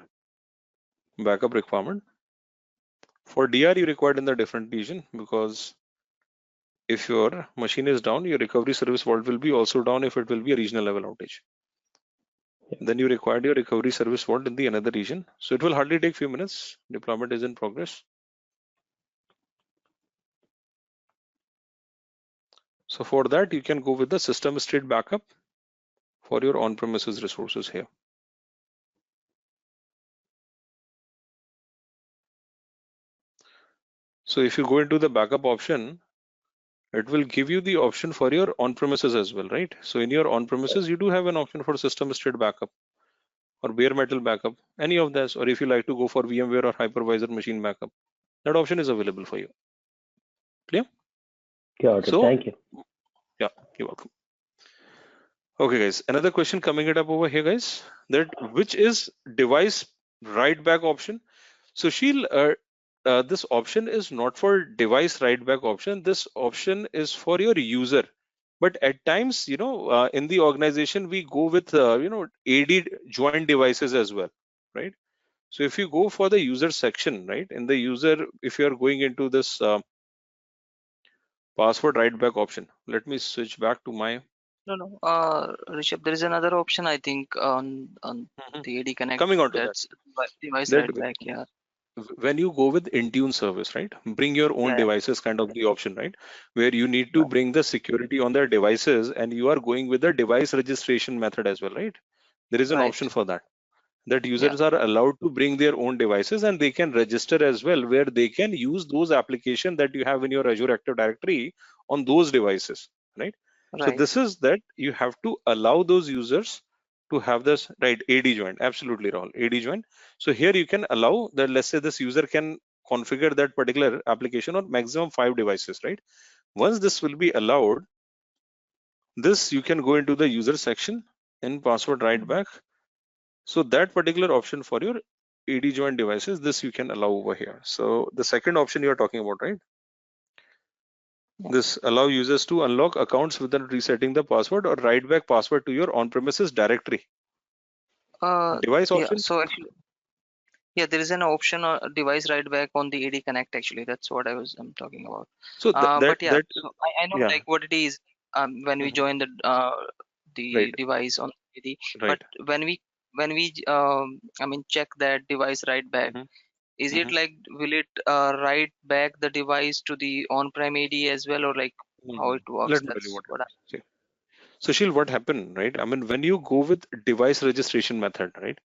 backup requirement. For DR, you required in the different region, because if your machine is down, your recovery service vault will be also down if it will be a regional level outage. Then you required your recovery service vault in the another region. So it will hardly take few minutes. Deployment is in progress. So for that, you can go with the system state backup for your on-premises resources here. So if you go into the backup option, it will give you the option for your on-premises as well, right? So in your on-premises, you do have an option for system state backup or bare metal backup, any of this, or if you like to go for VMware or hypervisor machine backup, that option is available for you. Clear? Got it. Thank you. Yeah, you're welcome. Okay, guys, another question coming it up over here, guys, that which is device write back option. So Sheil, this option is not for device write back option. This option is for your user. But at times, in the organization, we go with, AD joint devices as well, right? So if you go for the user section, right, in the user, if you are going into this password write back option, let me switch back to my. No. Rishabh, there is another option, I think, on the AD Connect. Coming on to that's that. Device write back, yeah. When you go with Intune service, right, bring your own devices kind of the option, right, where you need to bring the security on their devices, and you are going with the device registration method as well, right? There is an option for that users are allowed to bring their own devices, and they can register as well, where they can use those applications that you have in your Azure Active Directory on those devices, right? So this is that you have to allow those users to have this, right? AD joint, absolutely, Rahul, AD joint. So here you can allow that, let's say this user can configure that particular application on maximum 5 devices, right? Once this will be allowed, this you can go into the user section in password write back. So that particular option for your AD joint devices, this you can allow over here. So the second option you are talking about, right? This allow users to unlock accounts without resetting the password or write back password to your on-premises directory. Device option? So actually, there is an option device write back on the AD Connect. Actually, that's what I'm talking about. So so I know like what it is when we join the device on AD. But when we check that device write back, is it like, will it write back the device to the on-prem AD as well, or like how it works? Let me tell you what happens. So Sheil, what happened, right? I mean, when you go with device registration method, right,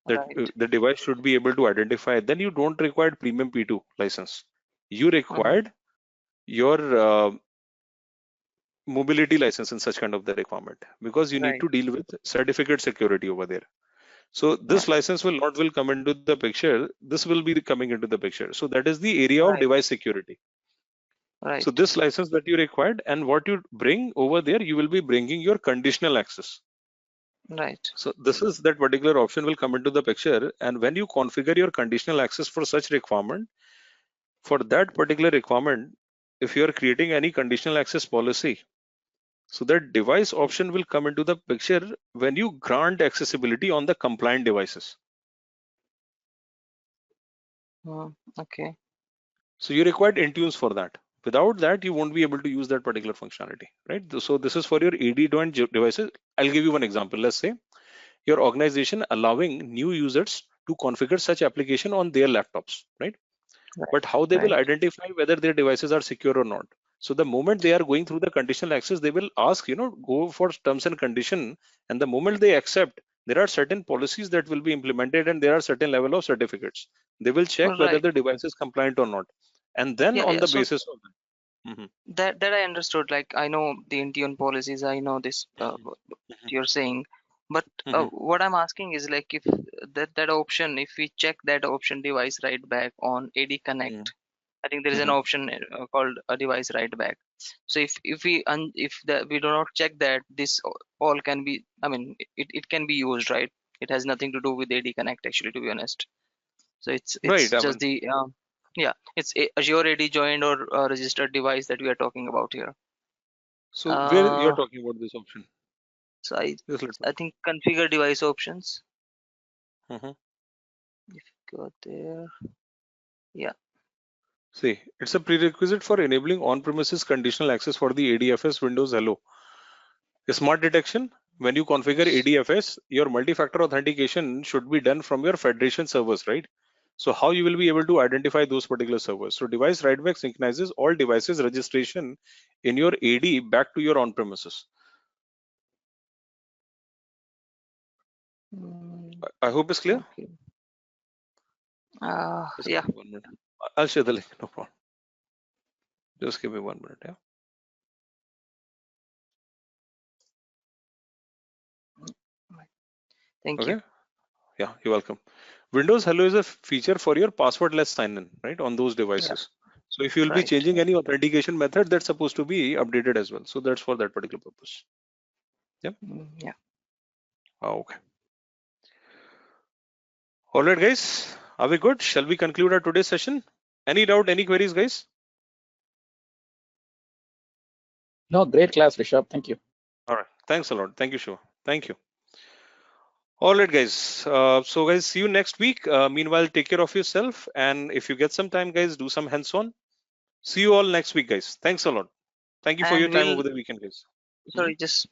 that the device should be able to identify, then you don't require premium P2 license. You required your mobility license in such kind of the requirement, because you need to deal with certificate security over there. So this license will come into the picture. This will be coming into the picture. So that is the area of device security. Right. So this license that you required, and what you bring over there, you will be bringing your conditional access. Right. So this is that particular option will come into the picture, and when you configure your conditional access for such requirement, for that particular requirement, if you are creating any conditional access policy, so that device option will come into the picture when you grant accessibility on the compliant devices. Okay. So you required Intunes for that. Without that, you won't be able to use that particular functionality, right? So this is for your AD devices. I'll give you one example. Let's say your organization allowing new users to configure such application on their laptops, right? But how they will identify whether their devices are secure or not. So the moment they are going through the conditional access, they will ask, go for terms and condition. And the moment they accept, there are certain policies that will be implemented, and there are certain level of certificates. They will check whether the device is compliant or not. And then on the So basis of that. that I understood. Like I know the Intune policies. I know this. What you're saying. But what I'm asking is like if that option, if we check that option device write back on AD Connect, I think there is an option called a device write back. So if we we do not check that, this all can be, I mean it can be used, right? It has nothing to do with AD Connect actually, to be honest. So it's just the yeah, it's Azure AD joined or registered device that we are talking about here. So where you're talking about this option? So I think configure device options. If you go there, yeah. See, it's a prerequisite for enabling on-premises conditional access for the ADFS Windows Hello. Smart detection. When you configure ADFS, your multi-factor authentication should be done from your federation servers, right? So how you will be able to identify those particular servers? So device writeback synchronizes all devices registration in your AD back to your on-premises. I hope it's clear. Okay. Yeah. 1 minute. I'll share the link. No problem. Just give me 1 minute. Yeah. Thank you. Yeah, you're welcome. Windows Hello is a feature for your passwordless sign-in, right, on those devices. So if you will be changing any authentication method, that's supposed to be updated as well. So that's for that particular purpose. Yep. Yeah. Okay. All right, guys. Are we good? Shall we conclude our today's session? Any doubt, any queries, guys? No, great class, Rishabh. Thank you. All right. Thanks a lot. Thank you, Shiva. Thank you. All right, guys. So guys, see you next week. Meanwhile, take care of yourself. And if you get some time, guys, do some hands-on. See you all next week, guys. Thanks a lot. Thank you for your time over the weekend, guys. Sorry, just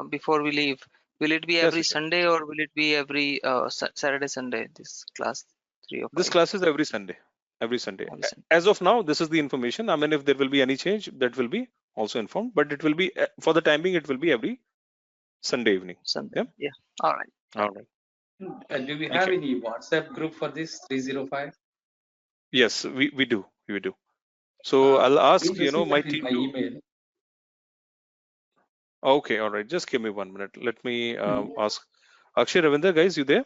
before we leave, will it be every Sunday or will it be every Saturday, Sunday, this class 305? This class is every Sunday. Every Sunday. As of now, this is the information. I mean, if there will be any change, that will be also informed. But it will be, for the time being, it will be every Sunday evening. Sunday. Yeah. All right. All right. Do we have any WhatsApp group for this 305? Yes, we do. We do. So I'll ask, my team my email. Okay, all right. Just give me 1 minute. Let me ask. Akshay, Ravinder, guys, you there?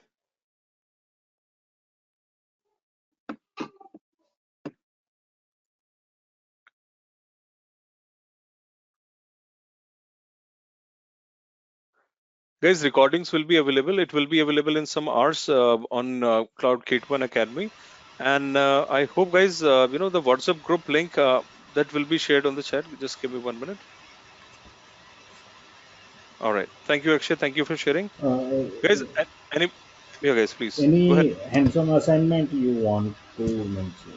Guys, recordings will be available. It will be available in some hours on Cloud K1 Academy. And I hope, guys, the WhatsApp group link that will be shared on the chat. Just give me 1 minute. All right. Thank you, Akshay. Thank you for sharing. Guys, yeah, guys, please. Any hands-on assignment you want to mention?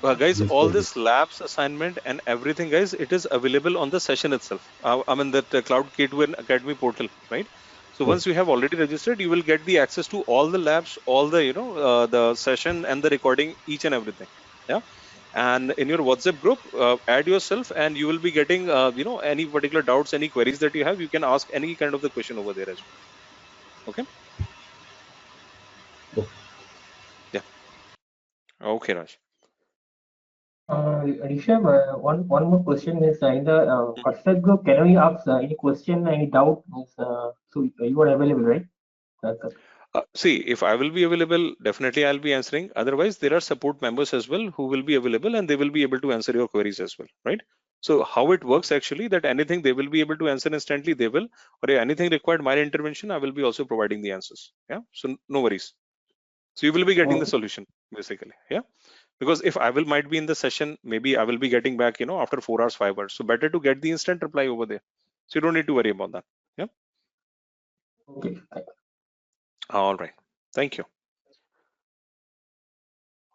Guys, all this labs assignment and everything, guys, it is available on the session itself. I mean that Cloud K2 Academy portal, right? So once you have already registered, you will get the access to all the labs, all the the session and the recording, each and everything. Yeah. And in your WhatsApp group, add yourself, and you will be getting any particular doubts, any queries that you have, you can ask any kind of the question over there as well. Okay. Yeah. Okay, Raj. Rishabh, one more question is in the WhatsApp group, can we ask any question, any doubt? So you are available, right? See, if I will be available, definitely I'll be answering. Otherwise, there are support members as well who will be available and they will be able to answer your queries as well, right? So how it works actually, that anything they will be able to answer instantly, they will, or anything required my intervention, I will be also providing the answers. Yeah, so no worries. So you will be getting the solution basically. Yeah, because if I will might be in the session, maybe I will be getting back, after 4 hours, 5 hours. So better to get the instant reply over there. So you don't need to worry about that. Yeah. Okay. All right. Thank you.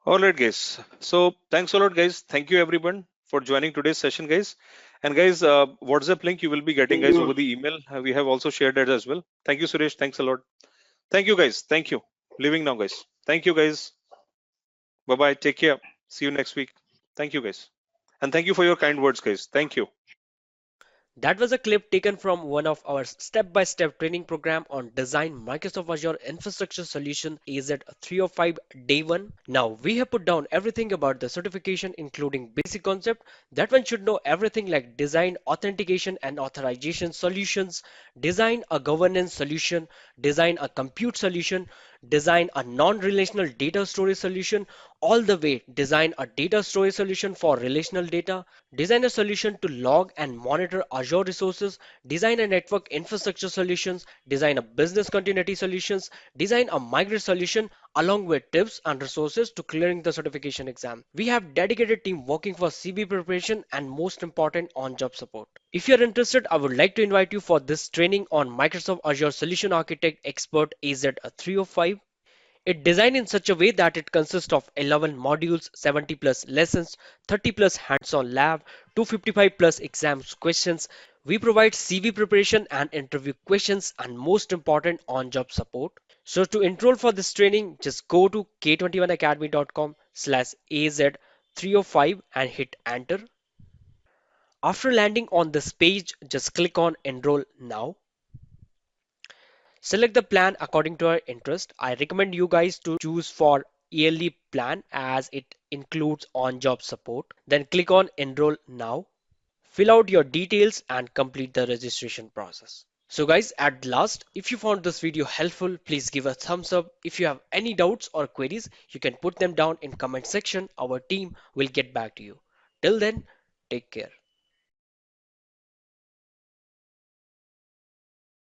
All right, guys. So thanks a lot, guys. Thank you, everyone, for joining today's session, guys. And guys, WhatsApp link you will be getting, guys, over the email. We have also shared that as well. Thank you, Suresh. Thanks a lot. Thank you, guys. Thank you. Leaving now, guys. Thank you, guys. Bye-bye. Take care. See you next week. Thank you, guys. And thank you for your kind words, guys. Thank you. That was a clip taken from one of our step-by-step training program on design Microsoft Azure Infrastructure Solution AZ-305 Day 1. Now we have put down everything about the certification including basic concept that one should know everything like design authentication and authorization solutions, design a governance solution, design a compute solution, design a non-relational data storage solution, all the way design a data storage solution for relational data, design a solution to log and monitor Azure resources, design a network infrastructure solutions, design a business continuity solutions, design a migrate solution along with tips and resources to clearing the certification exam. We have dedicated team working for CB preparation and most important on-job support. If you're interested, I would like to invite you for this training on Microsoft Azure Solution Architect Expert AZ-305. It designed in such a way that it consists of 11 modules, 70 plus lessons, 30 plus hands-on lab, 255 plus exams questions. We provide CV preparation and interview questions and most important on-job support. So to enroll for this training, just go to k21academy.com/az305 and hit enter. After landing on this page, just click on enroll now. Select the plan according to our interest. I recommend you guys to choose for yearly plan as it includes on-job support. Then click on enroll now. Fill out your details and complete the registration process. So guys, at last, if you found this video helpful, please give a thumbs up. If you have any doubts or queries, you can put them down in comment section. Our team will get back to you. Till then, take care.